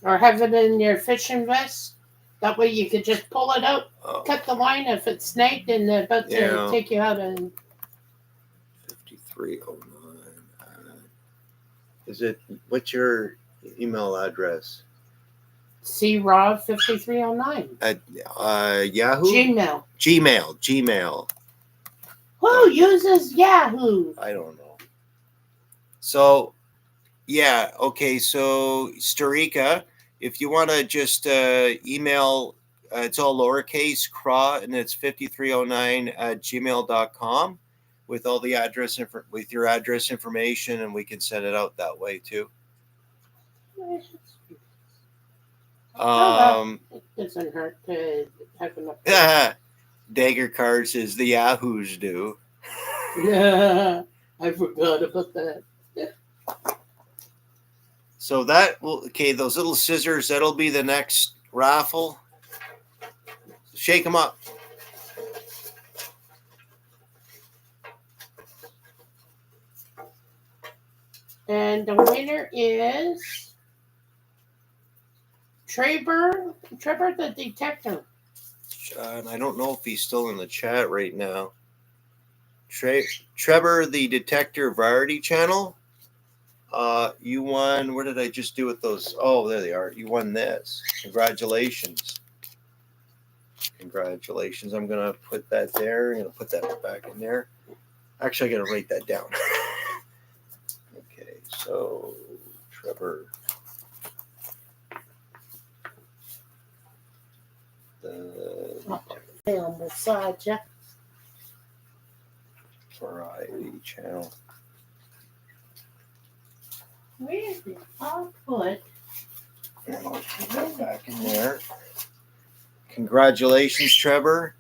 Or have it in your fishing vest. That way you could just pull it out, cut the line if it's snagged and they're about to take you out. And 5309. Is it? What's your email address? CRob5309. At Yahoo? Gmail. Who uses Yahoo? I don't know. So, yeah. Okay. So, Starika, if you want to just email, it's all lowercase, craw, and it's 5309@gmail.com with all the address, with your address information, and we can send it out that way too. It doesn't hurt to have enough. Dagger Card says the Yahoos do. Yeah, I forgot about that. So that will, okay, those little scissors, that'll be the next raffle. Shake them up. And the winner is Trevor the Detective. And I don't know if he's still in the chat right now. Trevor the Detector Variety Channel. You won. What did I just do with those? Oh, there they are. You won this. Congratulations. Congratulations. I'm going to put that there. I'm going to put that back in there. Actually, I got to write that down. Okay, so Trevor. Film beside you. Variety Channel. Where did I put? Put that back in there. Congratulations, Trevor.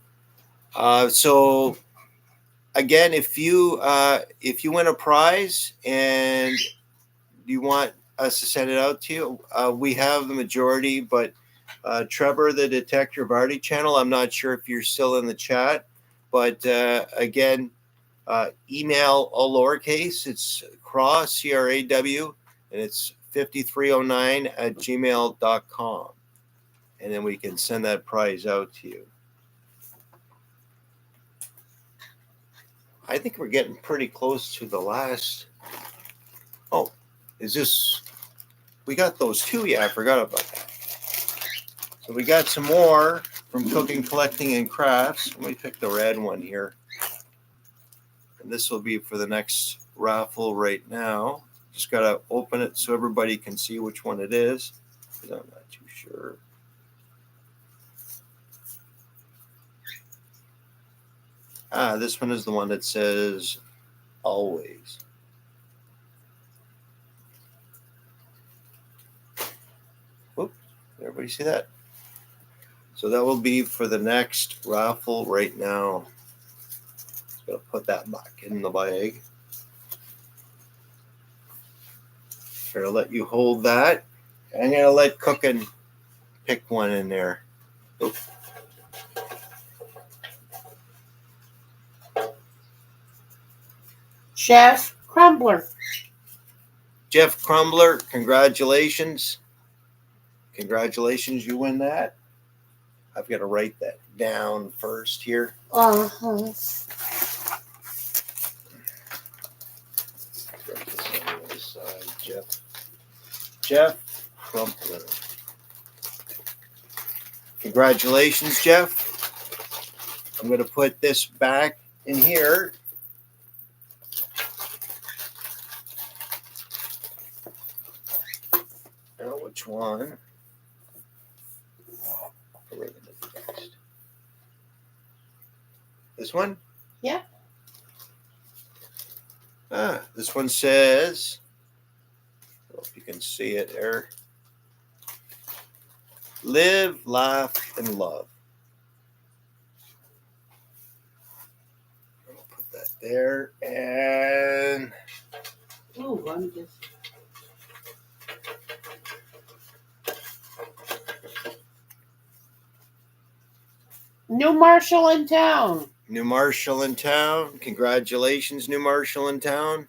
So again, if you win a prize and you want us to send it out to you, we have the majority, but Trevor the Detector Vardy Channel, I'm not sure if you're still in the chat, but again, email all lowercase. It's CRAW, CRAW, and it's 5309@gmail.com. And then we can send that prize out to you. I think we're getting pretty close to the last. Oh, is this? We got those two. Yeah, I forgot about that. So we got some more from Cooking, Collecting, and Crafts. Let me pick the red one here. And this will be for the next raffle right now. Just got to open it so everybody can see which one it is, because I'm not too sure. This one is the one that says always. Whoop, everybody see that? So that will be for the next raffle right now. Just gonna put that back in the bag. Here, I'll let you hold that. I'm gonna let Cookin pick one in there. Oop. Jeff Crumbler. Jeff Crumbler, congratulations. Congratulations, you win that. I've got to write that down first here. Uh-huh. Jeff Crumbler. Congratulations, Jeff. I'm going to put this back in here. Now, which one? This one? Yeah. This one says, I don't know if you can see it there. Live, laugh, and love. I'll put that there. And Ooh, I'm just. New Marshall in town. New Marshall in town. Congratulations, New Marshall in town.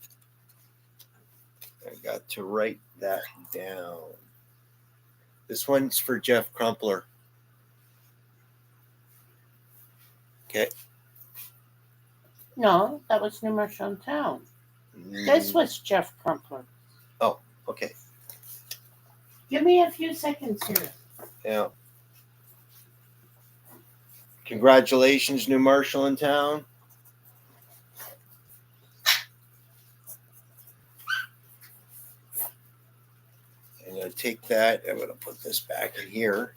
I got to write that down. This one's for Jeff Crumpler. Okay. No, that was New Marshall in town. This was Jeff Crumpler. Oh, okay. Give me a few seconds here. Yeah. Congratulations, New Marshall in town. I'm going to take that. I'm going to put this back in here.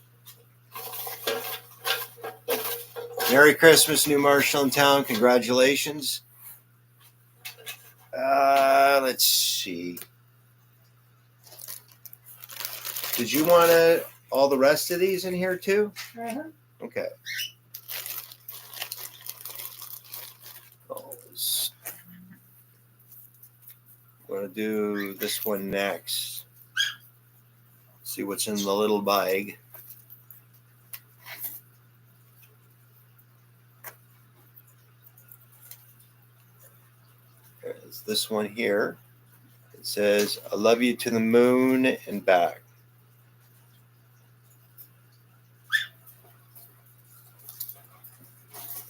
Merry Christmas, New Marshall in town. Congratulations. Let's see. Did you want all the rest of these in here too? Uh-huh. Okay. Those I'm going to do this one next. See what's in the little bag. There's this one here. It says, I love you to the moon and back.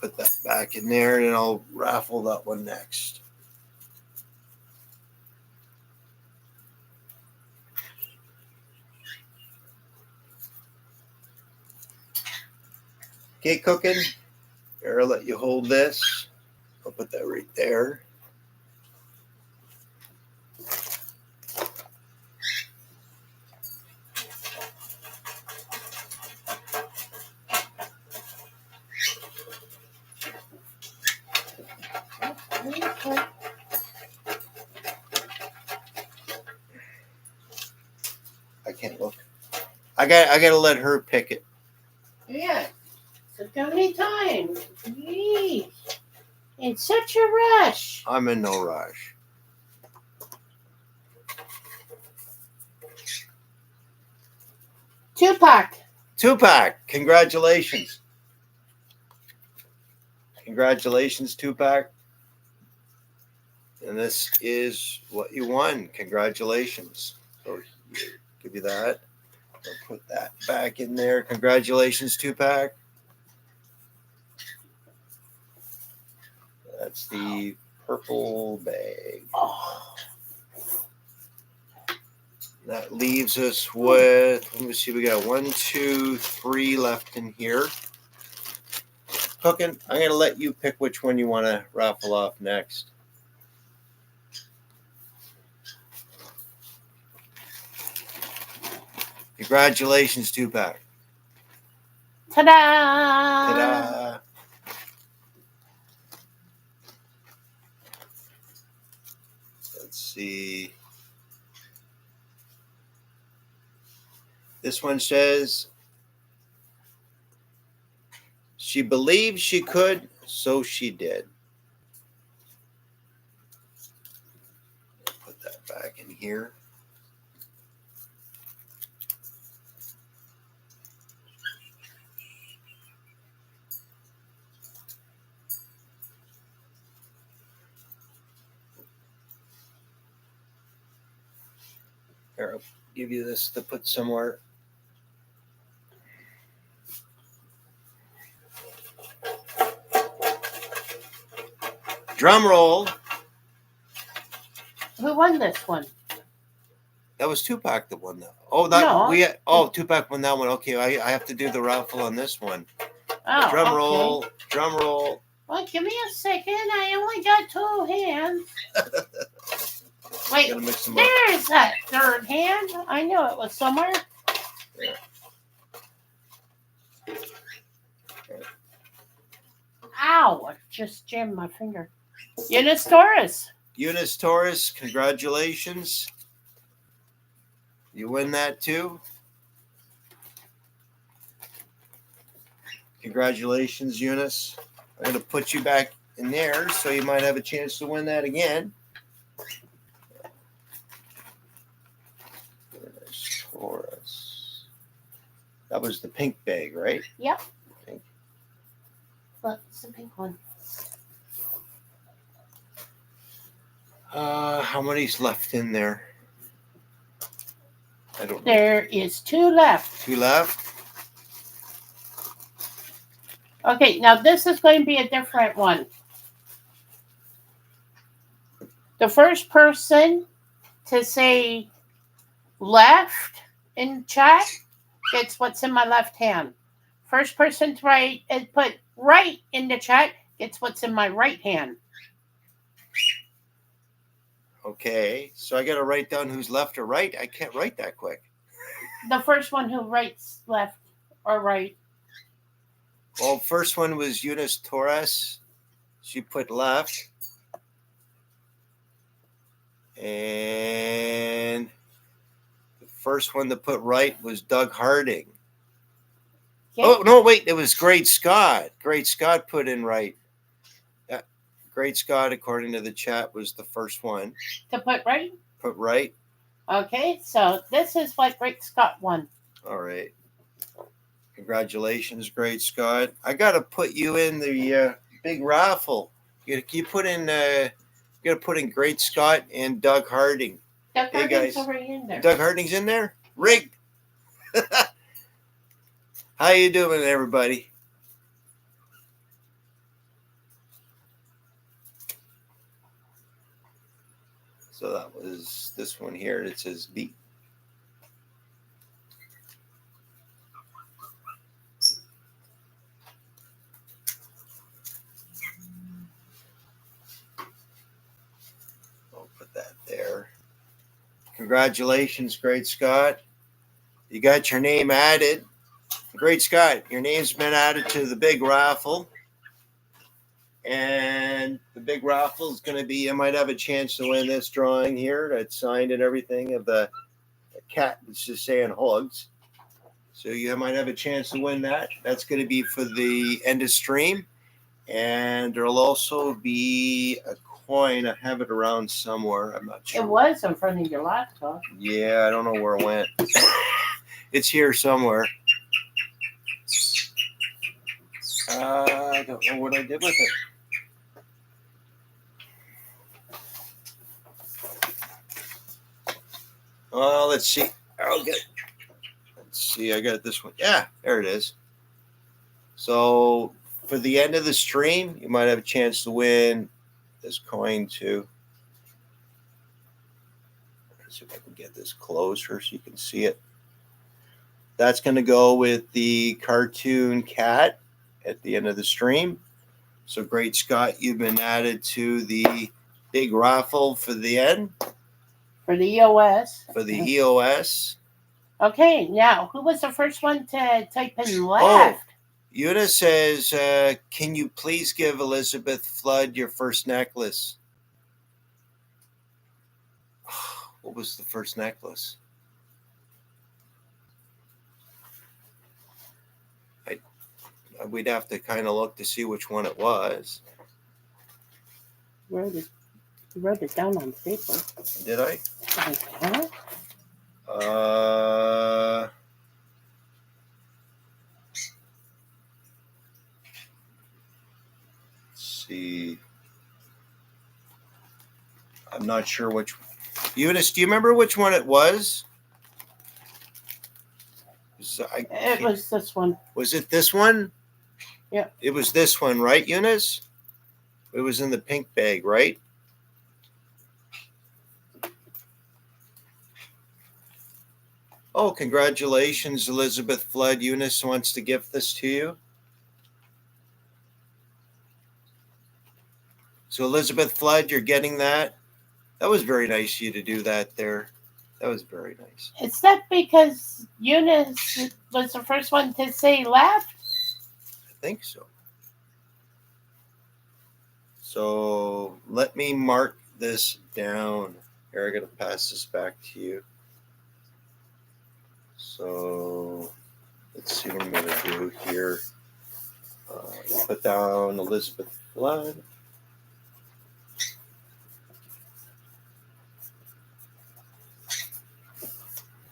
Put that back in there, and I'll raffle that one next. Okay, Cooking. Here, I'll let you hold this. I'll put that right there. I can't look. I got to let her pick it. Yeah. So many times. Jeez. In such a rush. I'm in no rush. Tupac. Congratulations. Congratulations, Tupac. And this is what you won. Congratulations. So here, give you that. I'll put that back in there. Congratulations, Tupac. That's the purple bag. Oh. That leaves us with, let me see, we got 1, 2, 3 left in here. Cooking, I'm going to let you pick which one you want to raffle off next. Congratulations, Tupac. Ta-da! Ta-da! Let's see. This one says, she believed she could, so she did. Put that back in here. Here, I'll give you this to put somewhere. Drum roll. Who won this one? That was Tupac that won that. Oh, that No. Tupac won that one. Okay, I have to do the raffle on this one. Oh, Drum okay. roll. Drum roll. Well, give me a second. I only got 2 hands. Wait, Gotta mix them up. there's that third hand. I knew it was somewhere. Yeah. Ow, I just jammed my finger. Eunice Torres. Eunice Torres, congratulations. You win that too. Congratulations, Eunice. I'm going to put you back in there so you might have a chance to win that again. Eunice Torres. That was the pink bag, right? Yep. Pink. Look, it's the pink one. How many's left in there? I don't know. There is 2 left. 2 left. Okay, now this is going to be a different one. The first person to say left in chat gets what's in my left hand. First person to write and put right in the chat gets what's in my right hand. Okay, so I got to write down who's left or right. I can't write that quick. The first one who writes left or right. Well, first one was Eunice Torres. She put left. And the first one to put right was Doug Harding. Okay. Oh, no, wait. It was Great Scott. Great Scott put in right. Great Scott, according to the chat, was the first one. To put right? Put right. Okay, so this is what Great Scott won. All right. Congratulations, Great Scott. I got to put you in the big raffle. You put in. You got to put in Great Scott and Doug Harding. Doug Hey, Harding's guys. already in there. Doug Harding's in there. Rigged. How you doing, everybody? So that was this one here. It says B. I'll put that there. Congratulations, Great Scott. You got your name added. Great Scott, your name's been added to the big raffle. And the big raffle is going to be, you might have a chance to win this drawing here that's signed and everything of the cat that's just saying hugs. So you might have a chance to win that. That's going to be for the end of stream. And there'll also be a coin. I have it around somewhere. I'm not sure. It was in front of your laptop. Yeah, I don't know where it went. It's here somewhere. I don't know what I did with it. Well, let's see. I'll get it. Let's see. I got this one. Yeah, there it is. So for the end of the stream, you might have a chance to win this coin too. Let's see if I can get this closer so you can see it. That's going to go with the cartoon cat at the end of the stream. So Great Scott, you've been added to the big raffle for the end. For the EOS. For the EOS. Okay, now, who was the first one to type in left? Eunice says, can you please give Elizabeth Flood your first necklace? What was the first necklace? We'd have to kind of look to see which one it was. You wrote it down on paper. Did I? Okay. Let's see. I'm not sure which. Eunice, do you remember which one it was? It was this one. Was it this one? Yeah. It was this one, right, Eunice? It was in the pink bag, right? Oh, congratulations, Elizabeth Flood. Eunice wants to gift this to you. So, Elizabeth Flood, you're getting that. That was very nice of you to do that there. That was very nice. Is that because Eunice was the first one to say left? I think so. So let me mark this down. Here, I'm going to pass this back to you. So let's see what I'm going to do here. Put down Elizabeth Flood.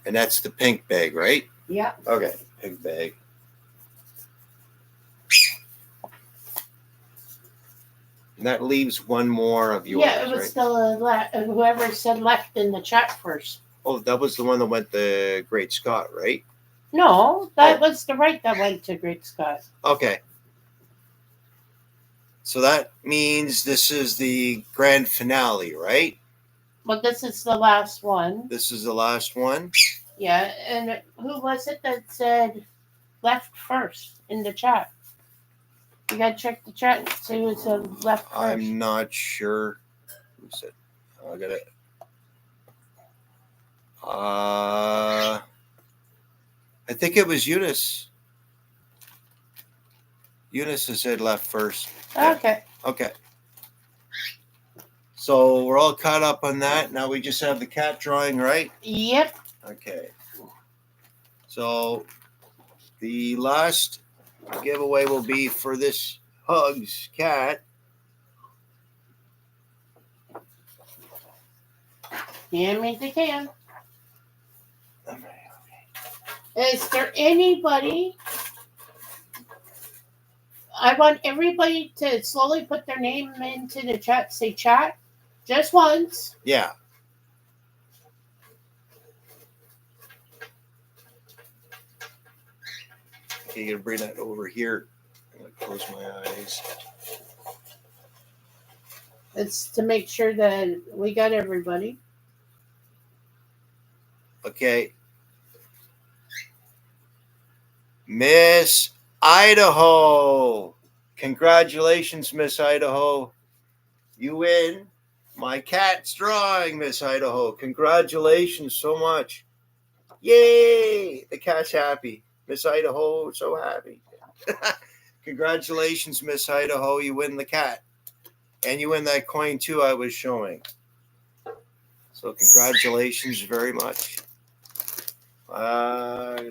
And that's the pink bag, right? Yeah. Okay, pink bag. And that leaves one more of yours. Yeah, it was right? still whoever said left in the chat first. Oh, that was the one that went to Great Scott, right? No, that was the right that went to Great Scott. Okay. So that means this is the grand finale, right? Well, this is the last one. This is the last one. Yeah, and who was it that said left first in the chat? You gotta check the chat and see who said left first. I'm not sure. Who said? I got it. I think it was Eunice. Eunice has said left first. Okay. Okay. So we're all caught up on that. Now we just have the cat drawing, right? Yep. Okay. So the last giveaway will be for this Hugs cat. Yeah, I mean they can. Is there anybody? I want everybody to slowly put their name into the chat. Say chat, just once. Yeah. Okay, you gotta bring that over here. I'm gonna close my eyes. It's to make sure that we got everybody. Okay. Miss Idaho. Congratulations, Miss Idaho. You win my cat's drawing, Miss Idaho. Congratulations so much. Yay! The cat's happy. Miss Idaho, so happy. Congratulations, Miss Idaho. You win the cat. And you win that coin too I was showing. So congratulations very much.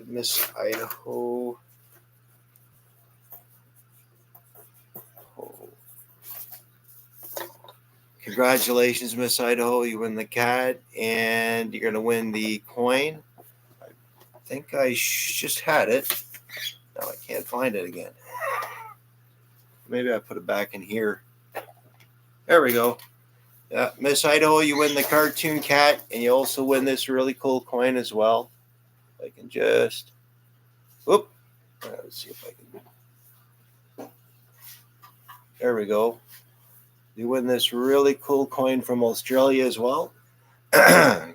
Miss Idaho. Congratulations, Miss Idaho. You win the cat and you're going to win the coin. I think I just had it. Now I can't find it again. Maybe I put it back in here. There we go. Yeah, Miss Idaho, you win the cartoon cat and you also win this really cool coin as well. I can just. Whoop. Let's see if I can. There we go. You win this really cool coin from Australia as well.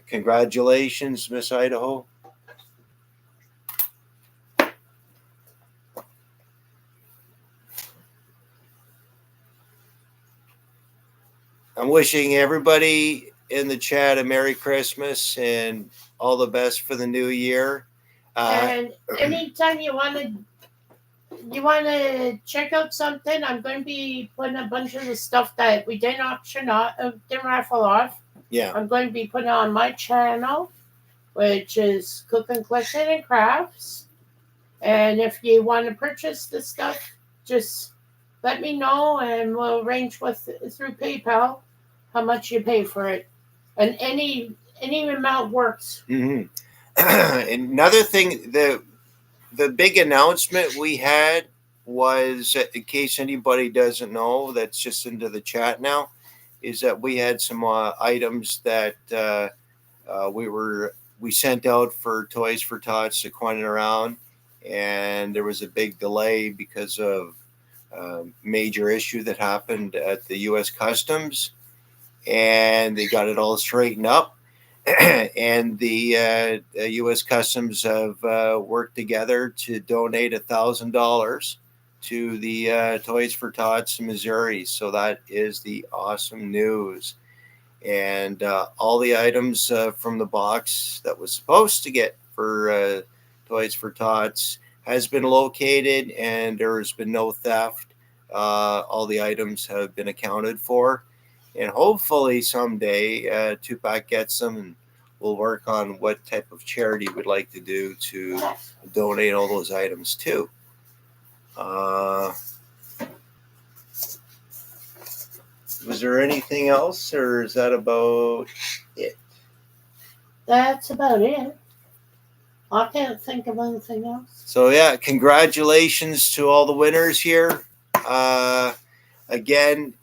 Congratulations, Miss Idaho. I'm wishing everybody in the chat a Merry Christmas and all the best for the new year. And anytime you want to check out something, I'm going to be putting a bunch of the stuff that we didn't auction off, didn't raffle off. Yeah. I'm going to be putting on my channel, which is Cooking, Collecting, and Crafts. And if you want to purchase the stuff, just let me know, and we'll arrange through PayPal how much you pay for it, and any amount works. Mm-hmm. Another thing, the big announcement we had was, in case anybody doesn't know, that's just into the chat now, is that we had some items that we sent out for Toys for Tots to coin around, and there was a big delay because of major issue that happened at the U.S. Customs, and they got it all straightened up. And the U.S. Customs have worked together to donate $1,000 to the Toys for Tots Missouri. So that is the awesome news. And all the items from the box that was supposed to get for Toys for Tots has been located, and there has been no theft. All the items have been accounted for. And hopefully someday Tupac gets them, and we'll work on what type of charity we'd like to do to donate all those items to. Was there anything else, or is that about it? That's about it. I can't think of anything else. So yeah, congratulations to all the winners here. Again,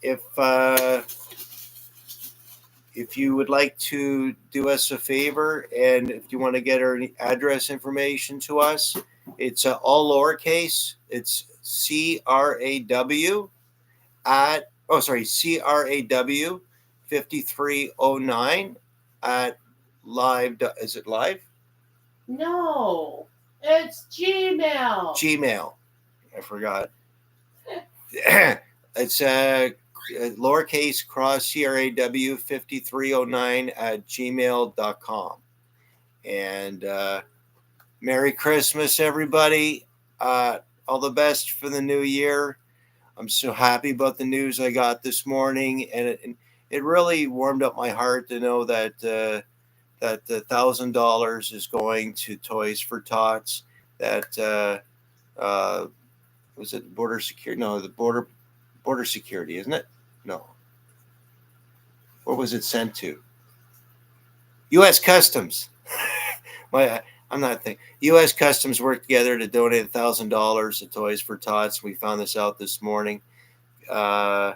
if you would like to do us a favor, and if you want to get our address information to us, it's all lowercase. It's CRAW 5309 at live. Is it live? No, it's Gmail. Gmail. I forgot. It's lowercase cross CRAW 5309 at gmail.com. And Merry Christmas, everybody. All the best for the new year. I'm so happy about the news I got this morning, and it really warmed up my heart to know that that the $1,000 is going to Toys for Tots. That was it border security? No, the border security, isn't it? No. Where was it sent to? U.S. Customs. I'm not thinking. U.S. Customs worked together to donate $1,000 to Toys for Tots. We found this out this morning. On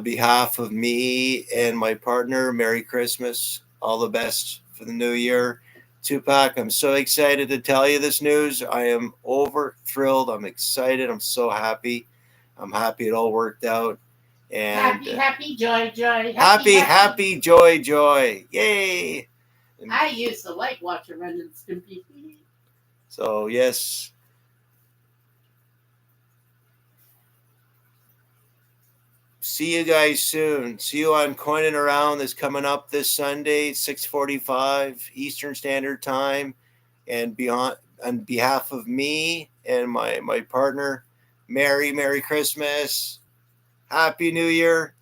behalf of me and my partner, Merry Christmas. All the best for the new year. Tupac, I'm so excited to tell you this news. I am over thrilled. I'm excited. I'm so happy. I'm happy it all worked out. And happy, joy. Happy, joy. Yay. I used to like watching Ren and Stimpy. So, yes. See you guys soon. See you on Coining Around that's coming up this Sunday, 6:45 Eastern Standard Time. And beyond, on behalf of me and my partner, Merry Christmas. Happy New Year.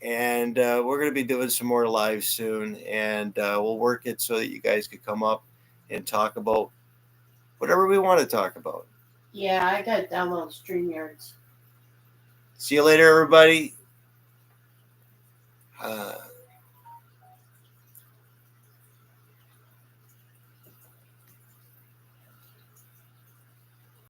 And we're going to be doing some more live soon. And we'll work it so that you guys could come up and talk about whatever we want to talk about. Yeah, I got to download StreamYards. See you later, everybody.